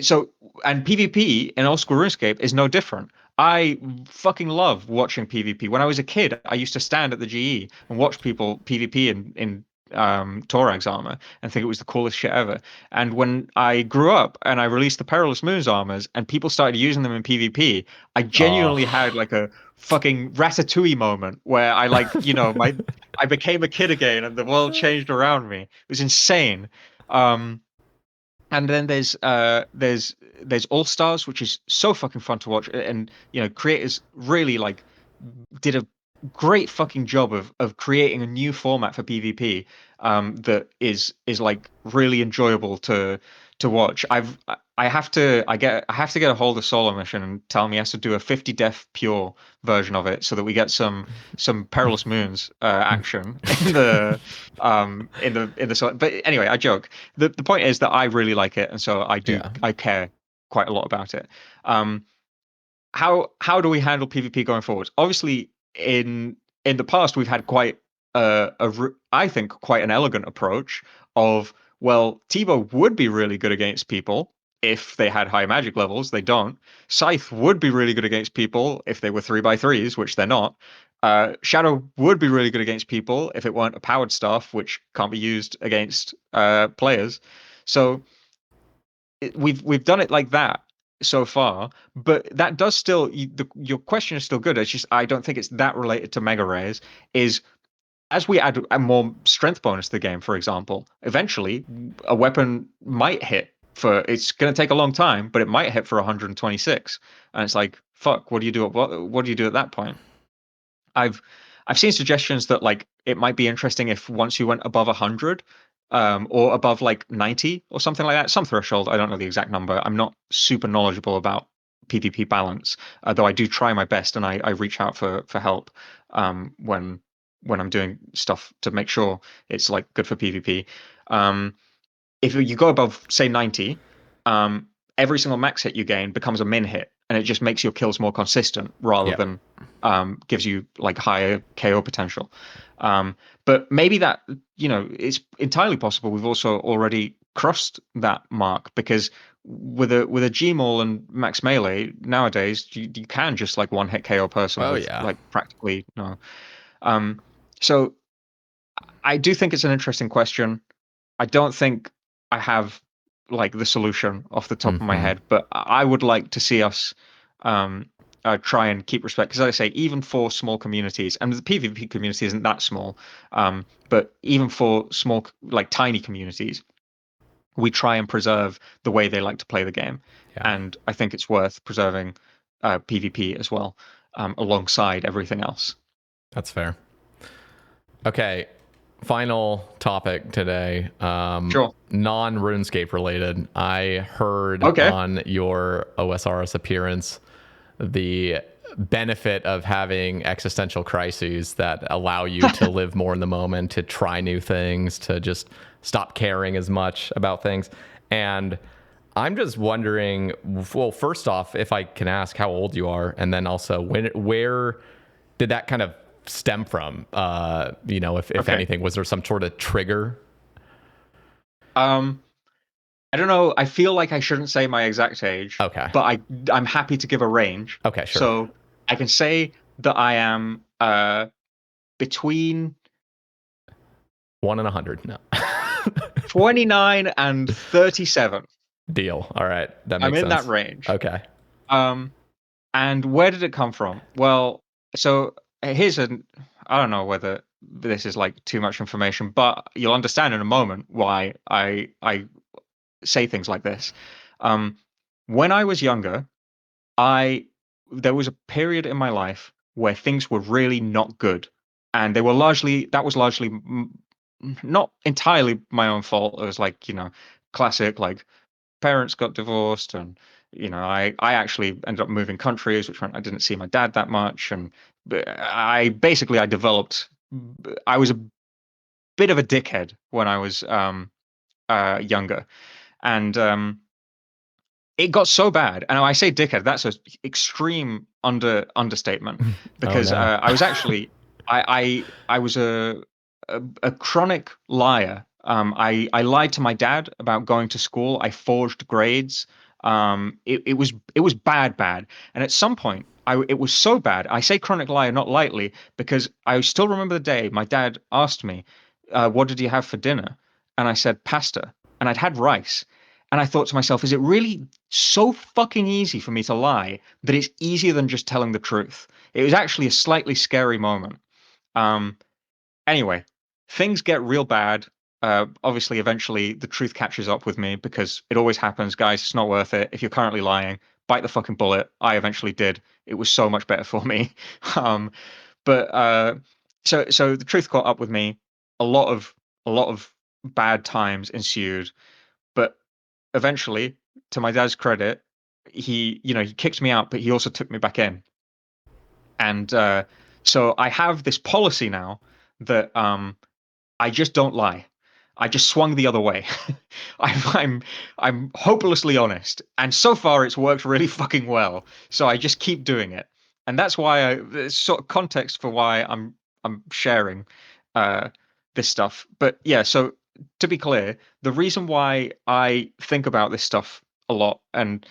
so and PvP in Old School RuneScape is no different. I fucking love watching PvP. When I was a kid, I used to stand at the GE and watch people PvP in Torag's armor and think it was the coolest shit ever. And when I grew up and I released the Perilous Moons armors and people started using them in PvP, I genuinely had Oh. like a fucking Ratatouille moment where I I became a kid again and the world changed around me. It was insane. Um, and then there's All Stars, which is so fucking fun to watch, and creators really like did a great fucking job of creating a new format for PvP that is like really enjoyable to watch. I have to get a hold of Solo Mission and tell him he has to do a 50 death pure version of it so that we get some Perilous Moons action but anyway, I joke. The point is that I really like it, and so Yeah. I care quite a lot about it. Um, how do we handle PvP going forward? Obviously, in the past, we've had quite I think quite an elegant approach of, well, Tebow would be really good against people if they had high magic levels. They don't. Scythe would be really good against people if they were 3x3s, which they're not. Shadow would be really good against people if it weren't a powered staff, which can't be used against players. So we've done it like that so far, but that does still your question is still good. It's just I don't think it's that related to mega rares. Is as we add a more strength bonus to the game, for example, eventually a weapon might hit for it's going to take a long time, but it might hit for 126, and it's like fuck. What do you do? What do you do at that point? I've I've seen suggestions that like it might be interesting if once you went above 100 or above like 90 or something like that, some threshold. I don't know the exact number. I'm not super knowledgeable about PvP balance, though I do try my best and I reach out for help when I'm doing stuff to make sure it's like good for PvP. Um, if you go above say 90, um, every single max hit you gain becomes a min hit, and it just makes your kills more consistent rather Yeah. than gives you like higher KO potential. But maybe that it's entirely possible we've also already crossed that mark because with a Gmaul and max melee nowadays you can just like one hit KO person Oh with yeah. like practically no. Um, so I do think it's an interesting question. I don't think I have like the solution off the top of my Mm-hmm. head, but I would like to see us um, try and keep respect. Because, as I say, even for small communities, and the PvP community isn't that small, but even for small, like tiny communities, we try and preserve the way they like to play the game. Yeah. And I think it's worth preserving PvP as well, alongside everything else. That's fair. Okay. Final topic today. Sure. Non RuneScape related. I heard Okay. on your OSRS appearance the benefit of having existential crises that allow you to live more in the moment, to try new things, to just stop caring as much about things. And I'm just wondering, well, first off, if I can ask how old you are, and then also where did that kind of stem from? If Okay. anything, was there some sort of trigger? Um, I don't know. I feel like I shouldn't say my exact age, Okay. but I'm happy to give a range. Okay, sure. So I can say that I am between 1 in 100. No. 29 and 37. Deal. All right. That I'm makes in that sense. range. Okay. Um, and where did it come from? Well, so here's an I don't know whether this is like too much information, but you'll understand in a moment why I say things like this. Um, when I was younger, I there was a period in my life where things were really not good, and they were largely that was largely not entirely my own fault. It was like classic like parents got divorced, and I actually ended up moving countries, which meant I didn't see my dad that much, and I developed. I was a bit of a dickhead when I was younger, and it got so bad, and I say dickhead, that's an extreme understatement Oh because no. I was actually I was a chronic liar. I lied to my dad about going to school. I forged grades. It was bad, and at some point it was so bad. I say chronic liar not lightly because I still remember the day my dad asked me, "What did you have for dinner?" And I said pasta, and I'd had rice. And I thought to myself, is it really so fucking easy for me to lie that it's easier than just telling the truth? It was actually a slightly scary moment. Um, anyway, things get real bad. Obviously, eventually, the truth catches up with me because it always happens, guys. It's not worth it. If you're currently lying, bite the fucking bullet. I eventually did. It was so much better for me. Um, but so the truth caught up with me. A lot of bad times ensued, but eventually, to my dad's credit, he kicked me out, but he also took me back in. And so I have this policy now that I just don't lie. I just swung the other way. I'm I'm I'm hopelessly honest, and so far it's worked really fucking well. So I just keep doing it, and that's why there's sort of context for why I'm sharing uh, this stuff. But yeah, so to be clear, the reason why I think about this stuff a lot and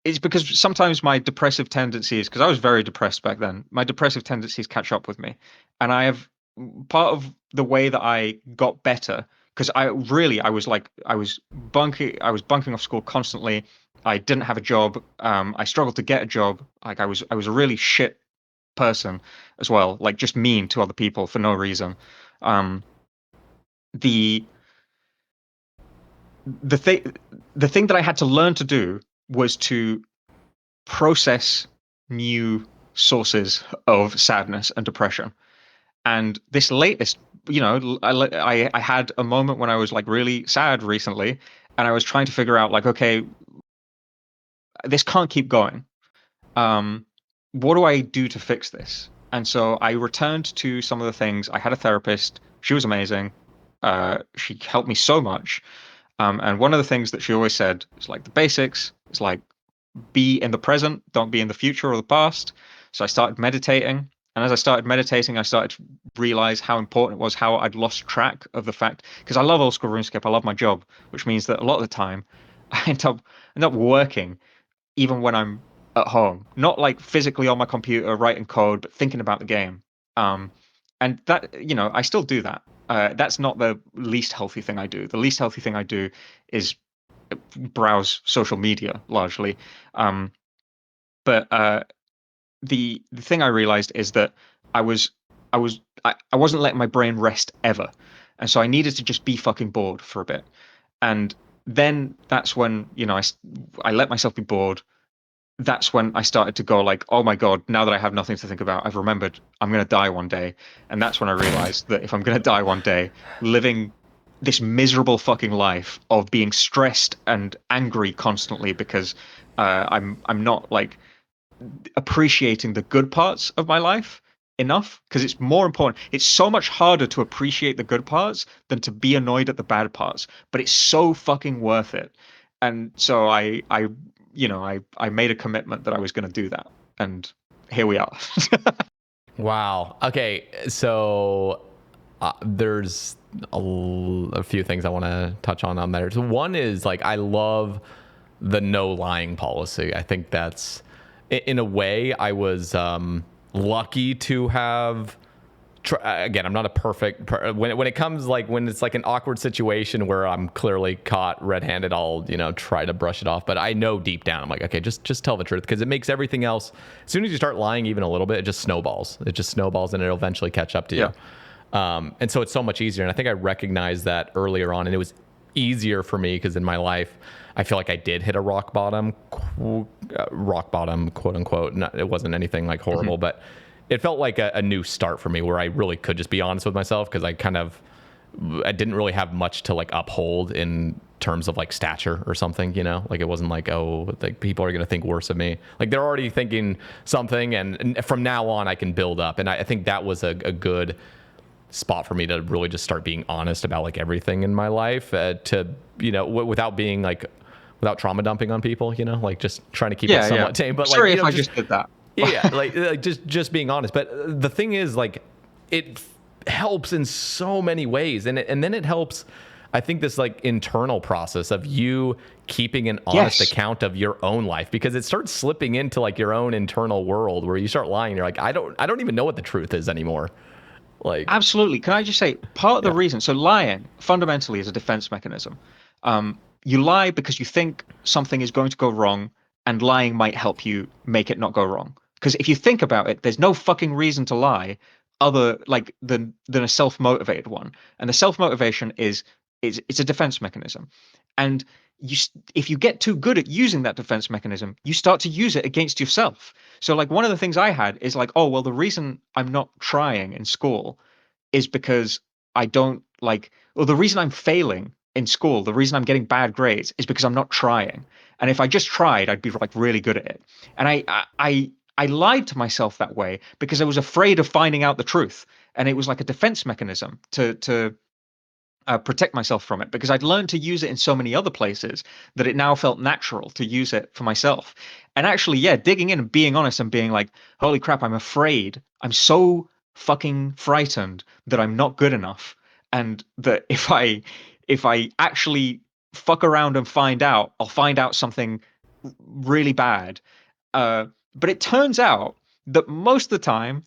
it's because sometimes my depressive tendencies, because I was very depressed back then, my depressive tendencies catch up with me. And I have part of the way that I got better, because I was bunking off school constantly. I didn't have a job. I struggled to get a job. Like I was a really shit person as well, like just mean to other people for no reason. Um, the the thing the thing that I had to learn to do was to process new sources of sadness and depression. And this latest, I had a moment when I was like really sad recently, and I was trying to figure out like, okay, this can't keep going. Um, what do I do to fix this? And so I returned to some of the things. I had a therapist. She was amazing. She helped me so much. And one of the things that she always said is like the basics. It's like be in the present, don't be in the future or the past. So I started meditating. And as I started meditating, I started to realize how important it was, how I'd lost track of the fact, because I love Old School RuneScape, I love my job, which means that a lot of the time I end up working even when I'm at home, not like physically on my computer writing code, but thinking about the game. Um, and that, I still do that. That's not the least healthy thing I do. The least healthy thing I do is browse social media largely. Um, but the thing I realized is that I was I wasn't letting my brain rest ever, and so I needed to just be fucking bored for a bit. And then that's when I let myself be bored. That's when I started to go like, oh my god, now that I have nothing to think about, I've remembered I'm gonna die one day, and that's when I realized that if I'm gonna die one day, living this miserable fucking life of being stressed and angry constantly because I'm not like appreciating the good parts of my life enough because it's more important. It's so much harder to appreciate the good parts than to be annoyed at the bad parts, but it's so fucking worth it. And so I made a commitment that I was going to do that, and here we are. Wow. Okay. So there's a few things I want to touch on there. So one is like I love the no lying policy. I think that's in a way I was lucky to have. Again, I'm not a perfect when it comes like when it's like an awkward situation where I'm clearly caught red-handed, I'll try to brush it off, but I know deep down I'm like, okay, just tell the truth, because it makes everything else, as soon as you start lying even a little bit, it just snowballs and it'll eventually catch up to you. And so it's so much easier, and I think I recognized that earlier on, and it was easier for me because in my life I feel like I did hit a rock bottom, quote unquote. It wasn't anything like horrible, but it felt like a new start for me where I really could just be honest with myself, because I didn't really have much to like uphold in terms of like stature or something, like it wasn't like, oh, like people are going to think worse of me. Like they're already thinking something, and from now on I can build up. And I think that was a good spot for me to really just start being honest about like everything in my life, without being like, without trauma dumping on people, like just trying to keep it somewhat tame. But sorry like, if I just did that. Yeah, like just being honest. But the thing is, like, it helps in so many ways, and then it helps. I think this like internal process of you keeping an honest account of your own life, because it starts slipping into like your own internal world where you start lying. You're like, I don't even know what the truth is anymore. Like, Absolutely. Can I just say part of the reason? So lying fundamentally is a defense mechanism. You lie because you think something is going to go wrong, and lying might help you make it not go wrong. Because if you think about it, there's no fucking reason to lie other like than a self-motivated one. And the self-motivation is it's a defense mechanism. And if you get too good at using that defense mechanism, you start to use it against yourself. So like one of the things I had is like, oh well, the reason I'm not trying in school is because I don't like, or the reason I'm failing in school, the reason I'm getting bad grades is because I'm not trying. And if I just tried, I'd be like really good at it. And I lied to myself that way because I was afraid of finding out the truth, and it was like a defense mechanism to protect myself from it, because I'd learned to use it in so many other places that it now felt natural to use it for myself. And actually, yeah, digging in and being honest and being like, holy crap, I'm afraid. I'm so fucking frightened that I'm not good enough. And that if I actually fuck around and find out, I'll find out something really bad. But it turns out that most of the time,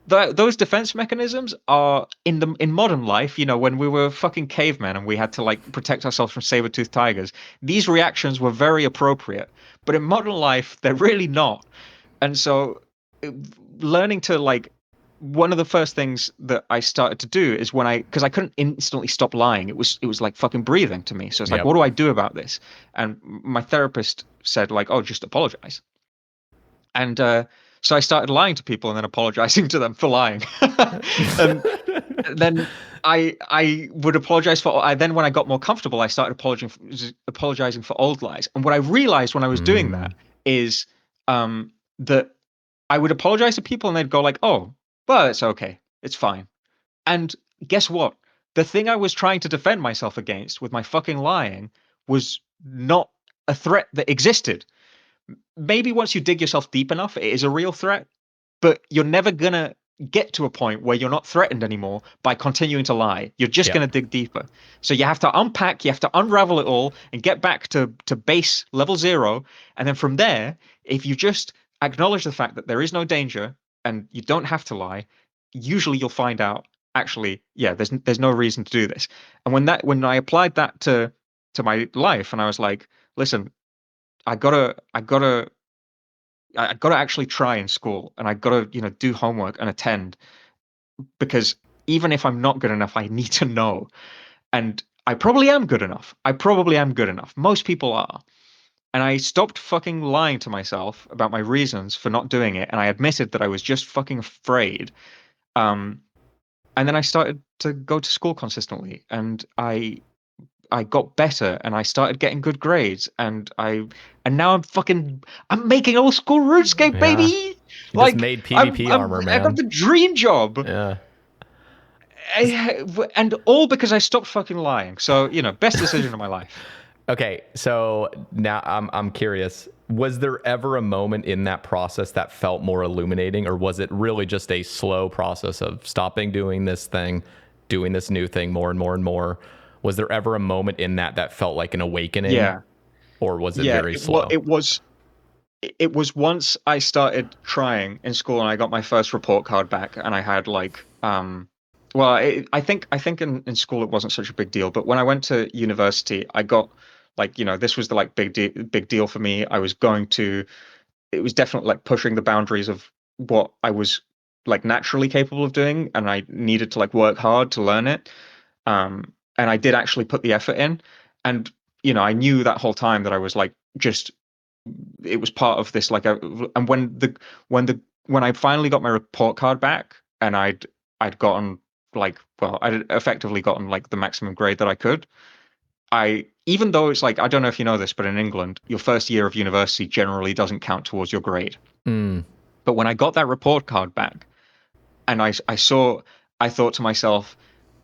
those defense mechanisms are in modern life, when we were fucking cavemen and we had to like protect ourselves from saber-toothed tigers, these reactions were very appropriate. But in modern life, they're really not. And so uh, learning to like, one of the first things that I started to do is because I couldn't instantly stop lying. It was like fucking breathing to me. So it's like, what do I do about this? And my therapist said like, oh, just apologize. And so I started lying to people and then apologizing to them for lying. And then I would apologize for. I then, when I got more comfortable, I started apologizing for old lies. And what I realized when I was doing that is that I would apologize to people and they'd go like, "Oh, well, it's okay, it's fine." And guess what? The thing I was trying to defend myself against with my fucking lying was not a threat that existed. Maybe once you dig yourself deep enough, it is a real threat, but you're never gonna get to a point where you're not threatened anymore by continuing to lie. You're just going to dig deeper. So you have to unpack, you have to unravel it all and get back to base level 0. And then from there, if you just acknowledge the fact that there is no danger and you don't have to lie, usually you'll find out, actually, yeah, there's no reason to do this. And when I applied that to my life, and I was like, listen, I gotta actually try in school, and I gotta, do homework and attend, because even if I'm not good enough, I need to know. And I probably am good enough. I probably am good enough. Most people are. And I stopped fucking lying to myself about my reasons for not doing it, and I admitted that I was just fucking afraid. Um, and then I started to go to school consistently, and I got better, and I started getting good grades, and now I'm making old school RuneScape, Yeah. baby. You just Like made PvP armor, I got man. the dream job. Yeah. And all because I stopped fucking lying. So, best decision of my life. Okay, so now I'm curious. Was there ever a moment in that process that felt more illuminating, or was it really just a slow process of stopping doing this thing, doing this new thing more and more and more? Was there ever a moment in that felt like an awakening, Yeah. or was it Yeah, very slow? it was once I started trying in school and I got my first report card back and I had like well I think in school it wasn't such a big deal, but when I went to university I got like, this was the like big deal for me. I was going to It was definitely like pushing the boundaries of what I was like naturally capable of doing, and I needed to like work hard to learn it. And I did actually put the effort in, and I knew that whole time that I was like just it was part of this like and when I finally got my report card back and I'd gotten like, well, I'd effectively gotten like the maximum grade that I could. I Even though it's like, I don't know if you know this, but in England your first year of university generally doesn't count towards your grade. Mm, But when I got that report card back and I thought to myself,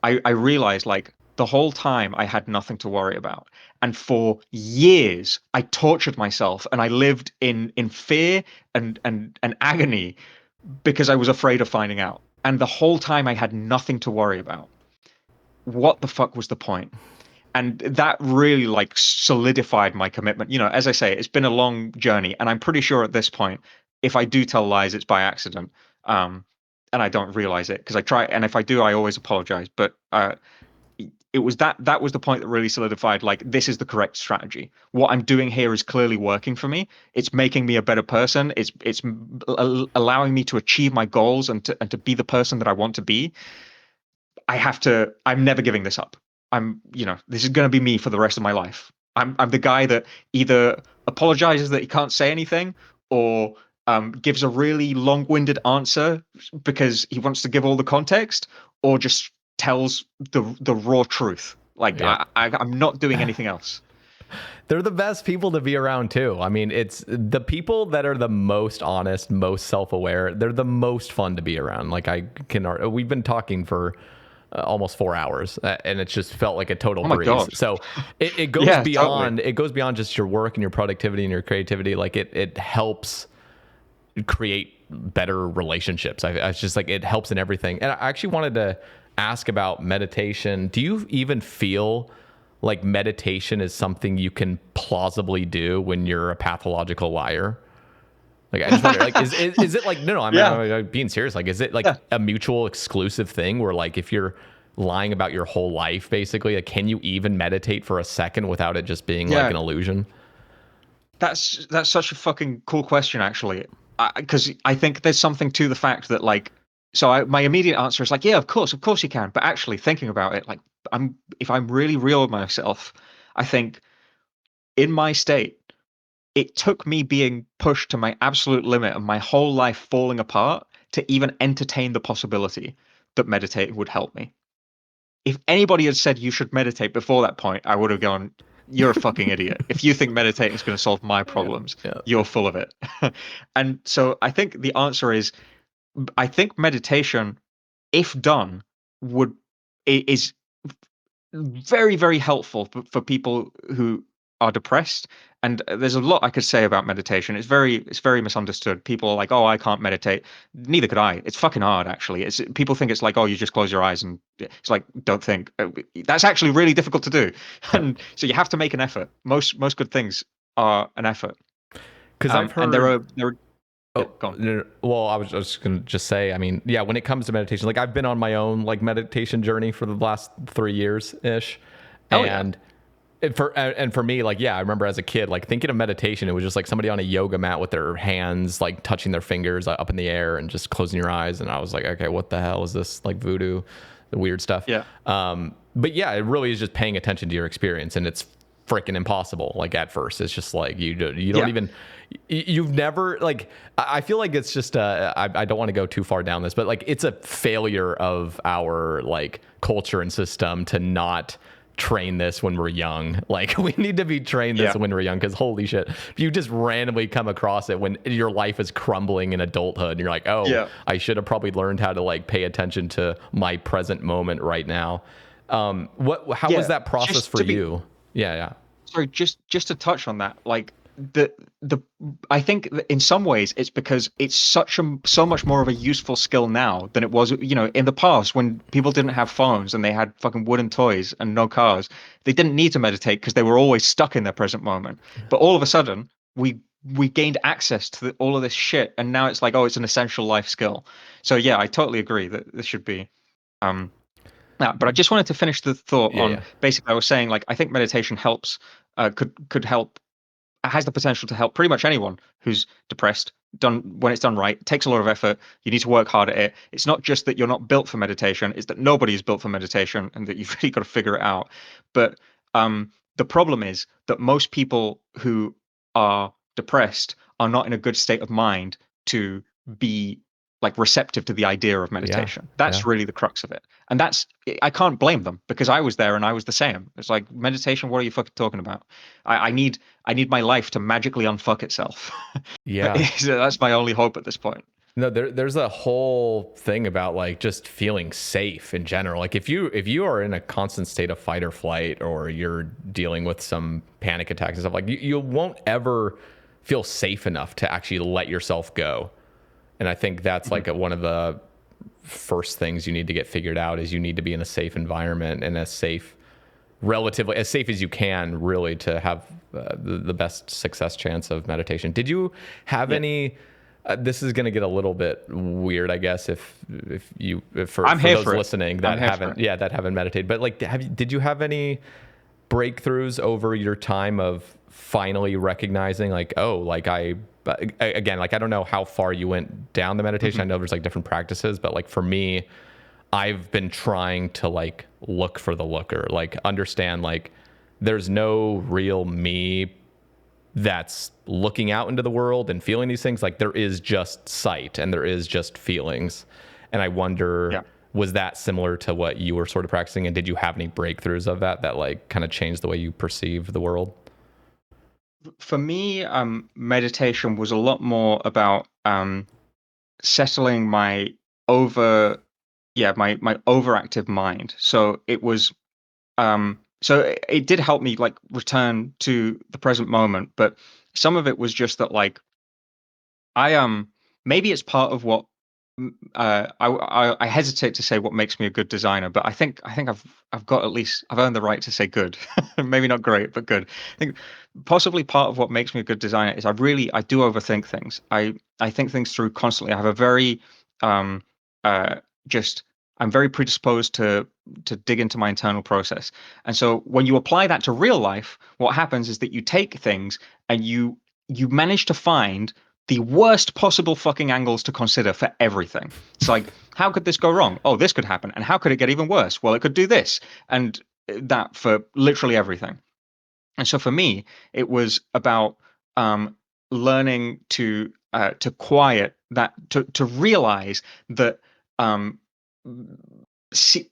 I realized like the whole time I had nothing to worry about. And for years I tortured myself and I lived in fear and agony because I was afraid of finding out. And the whole time I had nothing to worry about. What the fuck was the point? And that really like solidified my commitment. As I say, it's been a long journey, and I'm pretty sure at this point, if I do tell lies, it's by accident, um, and I don't realize it because I try. And if I do, I always apologize. But it was that was the point that really solidified. Like, this is the correct strategy. What I'm doing here is clearly working for me. It's making me a better person. It's allowing me to achieve my goals and to be the person that I want to be. I'm never giving this up. This is going to be me for the rest of my life. I'm the guy that either apologizes that he can't say anything, or gives a really long-winded answer because he wants to give all the context, or just tells the raw truth. Like, yep. I'm not doing anything else. They're the best people to be around too. I mean, it's the people that are the most honest, most self-aware. They're the most fun to be around. Like we've been talking for almost 4 hours, and it's just felt like a total Oh my breeze. God. So it goes Yeah, totally. beyond. It goes beyond just your work and your productivity and your creativity. Like it helps create better relationships. I it's just like it helps in everything. And I actually wanted to ask about meditation. Do you even feel like meditation is something you can plausibly do when you're a pathological liar? Like, I just wonder, like, is it like, no, Yeah, I'm being serious. Like, is it like yeah, a mutual exclusive thing where like, if you're lying about your whole life, basically, like, can you even meditate for a second without it just being like yeah. an illusion? That's such a fucking cool question, actually. Because I think there's something to the fact that like, my immediate answer is like, yeah, of course you can. But actually thinking about it, like, if I'm really real with myself, I think in my state, it took me being pushed to my absolute limit and my whole life falling apart to even entertain the possibility that meditating would help me. If anybody had said you should meditate before that point, I would have gone, "You're a fucking idiot. If you think meditating is going to solve my Yeah. problems, Yeah. you're full of it." And so I think the answer is, I think meditation, if done, would is very, very helpful for people who are depressed. And there's a lot I could say about meditation. It's very misunderstood. People are like, "Oh, I can't meditate." Neither could I. It's fucking hard, actually. It's People think it's like, "Oh, you just close your eyes," and it's like, don't think. That's actually really difficult to do, Yep. and so you have to make an effort. Most good things are an effort. Because I've And heard. yeah, Oh, go on. no, no. Well, I was just gonna just say, I mean, yeah, when it comes to meditation, like I've been on my own like meditation journey for the last 3 years ish, Hell yeah. and for me, like, yeah, I remember as a kid, like thinking of meditation, it was just like somebody on a yoga mat with their hands like touching their fingers up in the air and just closing your eyes, and I was like, okay, what the hell is this, like voodoo, the weird stuff. Yeah. But yeah, it really is just paying attention to your experience, and it's freaking impossible. Like at first, it's just like you don't Yeah. even you've never like I feel like it's just I don't want to go too far down this, but like it's a failure of our like culture and system to not train this when we're young. Like we need to be trained this Yeah. when we're young, because holy shit, if you just randomly come across it when your life is crumbling in adulthood and you're like, oh, Yeah. I should have probably learned how to like pay attention to my present moment right now. How was Yeah. that process Just for to be you? Yeah, yeah. sorry, just to touch on that, like the I think that in some ways it's because it's so much more of a useful skill now than it was, in the past when people didn't have phones and they had fucking wooden toys and no cars. They didn't need to meditate because they were always stuck in their present moment. But all of a sudden, we gained access to all of this shit, and now it's like, oh, it's an essential life skill. So yeah, I totally agree that this should be. Um, but I just wanted to finish the thought Yeah, on yeah, basically I was saying like I think meditation helps, could help, has the potential to help pretty much anyone who's depressed. Done when it's done right, it takes a lot of effort. You need to work hard at it. It's not just that you're not built for meditation; it's that nobody is built for meditation, and that you've really got to figure it out. But the problem is that most people who are depressed are not in a good state of mind to be like receptive to the idea of yeah, meditation. That's yeah. really the crux of it. And I can't blame them because I was there and I was the same. It's like meditation, what are you fucking talking about? I need my life to magically unfuck itself. Yeah. So that's my only hope at this point. No, there's a whole thing about like just feeling safe in general. Like if you are in a constant state of fight or flight, or you're dealing with some panic attacks and stuff, like you won't ever feel safe enough to actually let yourself go. And I think that's Mhm. like one of the first things you need to get figured out is you need to be in a safe environment, and a safe, relatively as safe as you can, really, to have the best success chance of meditation. Did you have Yeah, any? This is going to get a little bit weird, I guess, if I'm for here those for it. listening I'm that here for haven't, it. yeah, that haven't meditated. But like, did you have any breakthroughs over your time of finally recognizing, like, oh, like again, like, I don't know how far you went down the meditation. I Mhm. know there's like different practices, but like for me, I've been trying to like look for the looker, like understand like there's no real me that's looking out into the world and feeling these things. Like there is just sight and there is just feelings. And I wonder, Yeah. was that similar to what you were sort of practicing? And did you have any breakthroughs of that like kind of changed the way you perceive the world? For me, meditation was a lot more about settling my over, yeah, my overactive mind. So it did help me like return to the present moment, but some of it was just that like I maybe it's part of what I hesitate to say what makes me a good designer, but I think I've got, at least I've earned the right to say good. Maybe not great, but good. I think possibly part of what makes me a good designer is I do overthink things. I think things through constantly. I have a very um uh just I'm very predisposed to dig into my internal process. And so when you apply that to real life, what happens is that you take things and you manage to find the worst possible fucking angles to consider for everything. It's like, how could this go wrong? Oh, this could happen. And how could it get even worse? Well, it could do this and that for literally everything. And so for me, it was about learning to quiet that, to realize that um, see,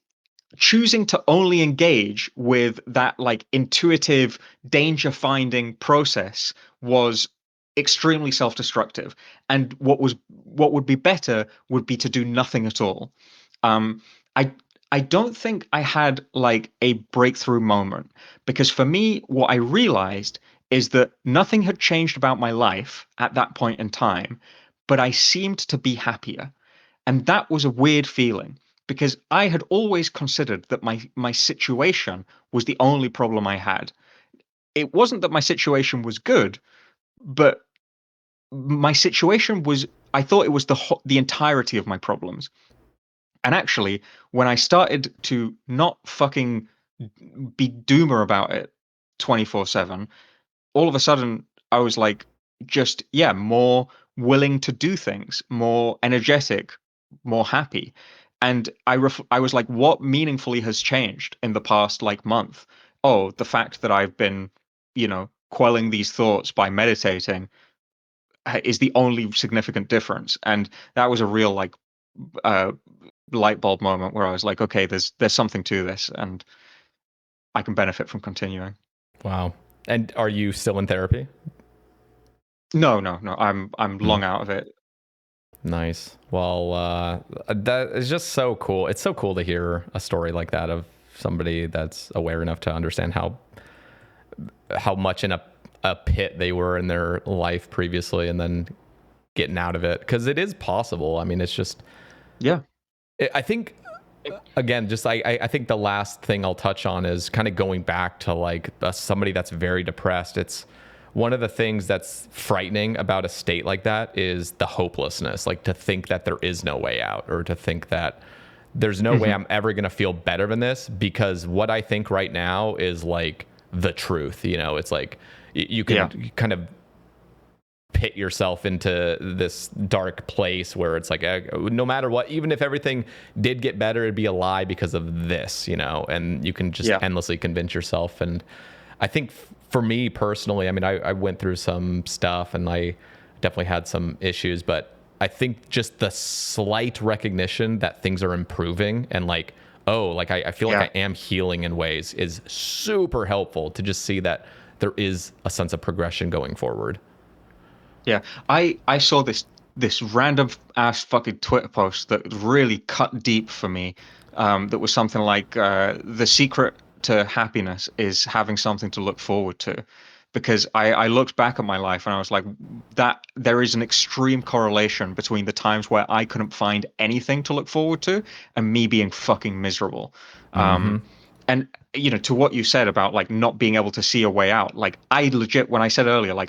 choosing to only engage with that like intuitive danger finding process was extremely self-destructive, and what would be better would be to do nothing at all. Um i i don't think I had like a breakthrough moment, because for me what I realized is that nothing had changed about my life at that point in time, but I seemed to be happier. And that was a weird feeling, because I had always considered that my situation was the only problem I had. It wasn't that my situation was good, but my situation was, I thought it was the entirety of my problems. And actually, when I started to not fucking be doomer about it 24/7, all of a sudden I was like, just, yeah, more willing to do things, more energetic, more happy. And I was like, what meaningfully has changed in the past like month? Oh, the fact that I've been, quelling these thoughts by meditating is the only significant difference. And that was a real like uh light bulb moment where I was like, okay, there's something to this and I can benefit from continuing. Wow. And are you still in therapy? No, no, no. I'm Hmm. long out of it. Nice. Well, that is just so cool. It's so cool to hear a story like that of somebody that's aware enough to understand how how much in a pit they were in their life previously and then getting out of it, because it is possible. I mean, it's just, Yeah. I think, again, just I think the last thing I'll touch on is kind of going back to like somebody that's very depressed. It's one of the things that's frightening about a state like that is the hopelessness, like to think that there is no way out, or to think that there's no way I'm ever going to feel better than this, because what I think right now is like the truth. You know, it's like you can kind of pit yourself into this dark place where it's like, no matter what, even if everything did get better, it'd be a lie because of this, you know, and you can just endlessly convince yourself. And I think for me personally, I mean, I went through some stuff and I definitely had some issues, but I think just the slight recognition that things are improving and like, oh, like I feel like I am healing in ways is super helpful to just see that there is a sense of progression going forward. Yeah, I saw this random ass fucking Twitter post that really cut deep for me. That was something like the secret to happiness is having something to look forward to. Because I looked back at my life and I was like, that there is an extreme correlation between the times where I couldn't find anything to look forward to and me being fucking miserable. Mm-hmm. And you know, to what you said about like not being able to see a way out, like I legit, when I said earlier, like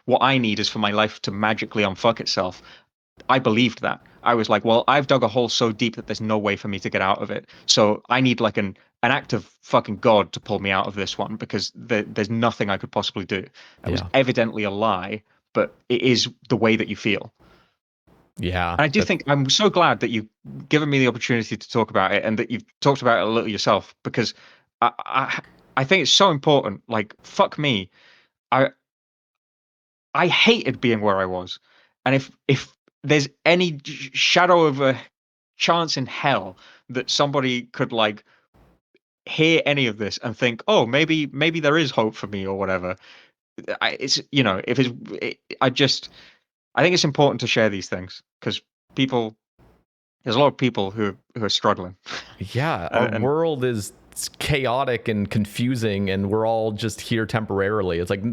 what I need is for my life to magically unfuck itself. I believed that. I was like, well, I've dug a hole so deep that there's no way for me to get out of it. So I need like an act of fucking God to pull me out of this one, because there's nothing I could possibly do. It was Yeah. evidently a lie, but it is the way that you feel. Yeah. And I do think I'm so glad that you've given me the opportunity to talk about it and that you've talked about it a little yourself, because I think it's so important. Like, fuck me. I I hated being where I was. And if there's any shadow of a chance in hell that somebody could like hear any of this and think, oh, maybe there is hope for me or whatever. It's, you know, if it's, I think it's important to share these things because people, there's a lot of people who are struggling. Yeah, our And world is chaotic and confusing, and we're all just here temporarily. It's like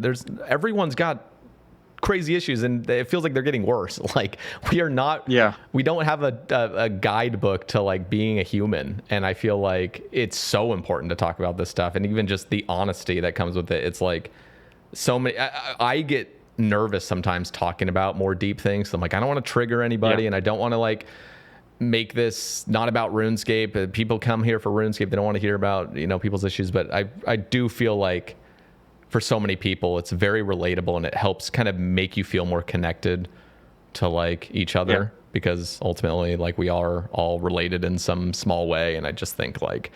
everyone's got crazy issues, and it feels like they're getting worse. Like we are not, yeah, we don't have a guidebook to like being a human, and I feel like it's so important to talk about this stuff, and even just the honesty that comes with it. It's like so many. I get nervous sometimes talking about more deep things. So I'm like, I don't want to trigger yeah, anybody, and I don't want to like make this not about RuneScape. People come here for RuneScape. They don't want to hear about, you know, people's issues. But I do feel like for so many people, it's very relatable, and it helps kind of make you feel more connected to like each yeah, other, because ultimately like we are all related in some small way. And I just think like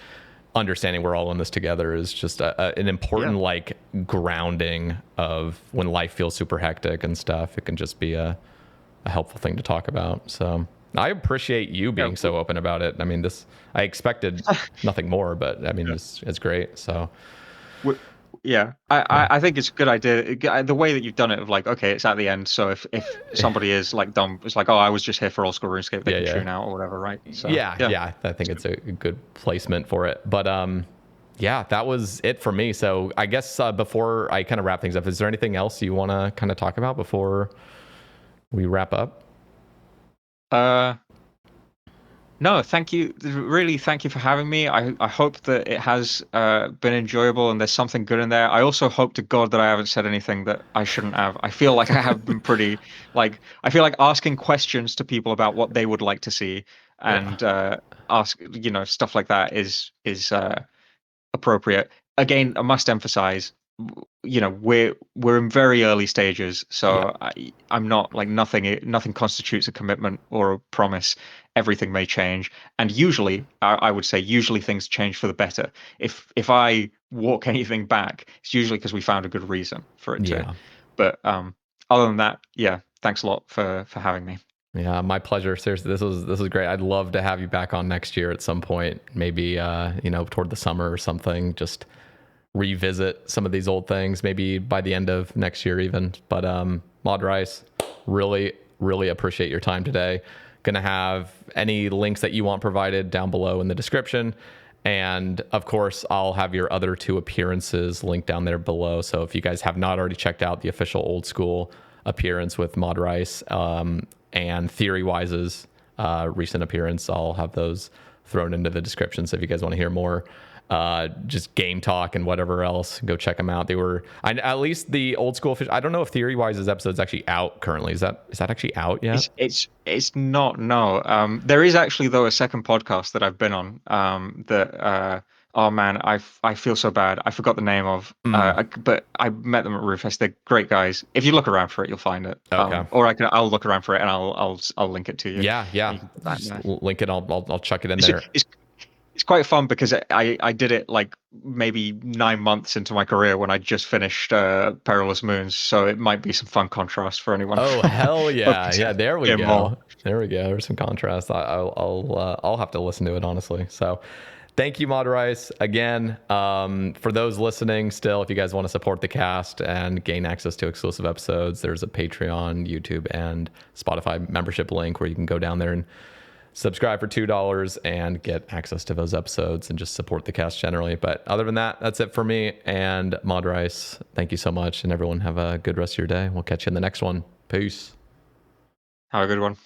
understanding we're all in this together is just an yeah. important like grounding of when life feels super hectic and stuff. It can just be a helpful thing to talk about. So I appreciate you Yeah. being so open about it. I mean, I expected nothing more, but I mean, Yeah. it's great. So W- Yeah, yeah, I think it's a good idea. The way that you've done it, of like, okay, it's at the end. So if somebody is like dumb, it's like, oh, I was just here for Old School RuneScape. They yeah, can yeah, tune out or whatever, right? So yeah, yeah. yeah. I think it's a good placement for it. But yeah, that was it for me. So I guess before I kind of wrap things up, is there anything else you want to kind of talk about before we wrap up? Uh, no, thank you. Really, thank you for having me. I hope that it has been enjoyable and there's something good in there. I also hope to God that I haven't said anything that I shouldn't have. I feel like I have been pretty like I feel like asking questions to people about what they would like to see Yeah, and ask, you know, stuff like that is appropriate. Again, I must emphasize, you know, we're in very early stages, yeah, so I'm not like nothing constitutes a commitment or a promise. Everything may change, and usually, I would say, usually things change for the better. If I walk anything back, it's usually because we found a good reason for it to. yeah. But other than that, yeah, thanks a lot for having me. Yeah, my pleasure. Seriously, this was great. I'd love to have you back on next year at some point, maybe you know, toward the summer or something. Just revisit some of these old things, maybe by the end of next year even. But Mod Rice, really appreciate your time today. Gonna have any links that you want provided down below in the description. And of course, I'll have your other 2 appearances linked down there below. So if you guys have not already checked out the official Old School appearance with Mod Rice and Theory Wise's recent appearance, I'll have those thrown into the description. So if you guys want to hear more just game talk and whatever else, go check them out. They were at least the Old School official. I don't know if Theory Wise's episode's actually out currently. Is that actually out yet? It's not, no. There is actually, though, a second podcast that I've been on that oh man, I feel so bad. I forgot the name of but I met them at RuneFest. They're great guys. If you look around for it, you'll find it. Okay. Or I'll look around for it and I'll link it to you. Yeah. You can put that in Just there. link it. I'll chuck it in there. It's quite fun because I did it like maybe 9 months into my career when I just finished Perilous Moons, so it might be some fun contrast for anyone. Oh hell yeah, yeah! There we go. More. There we go. There's some contrast. I'll have to listen to it honestly. So, thank you, Mod Rice, again. For those listening, still, if you guys want to support the cast and gain access to exclusive episodes, there's a Patreon, YouTube, and Spotify membership link where you can go down there and subscribe for $2 and get access to those episodes and just support the cast generally. But other than that, that's it for me and Mod Rice. Thank you so much, and everyone have a good rest of your day. We'll catch you in the next one. Peace. Have a good one.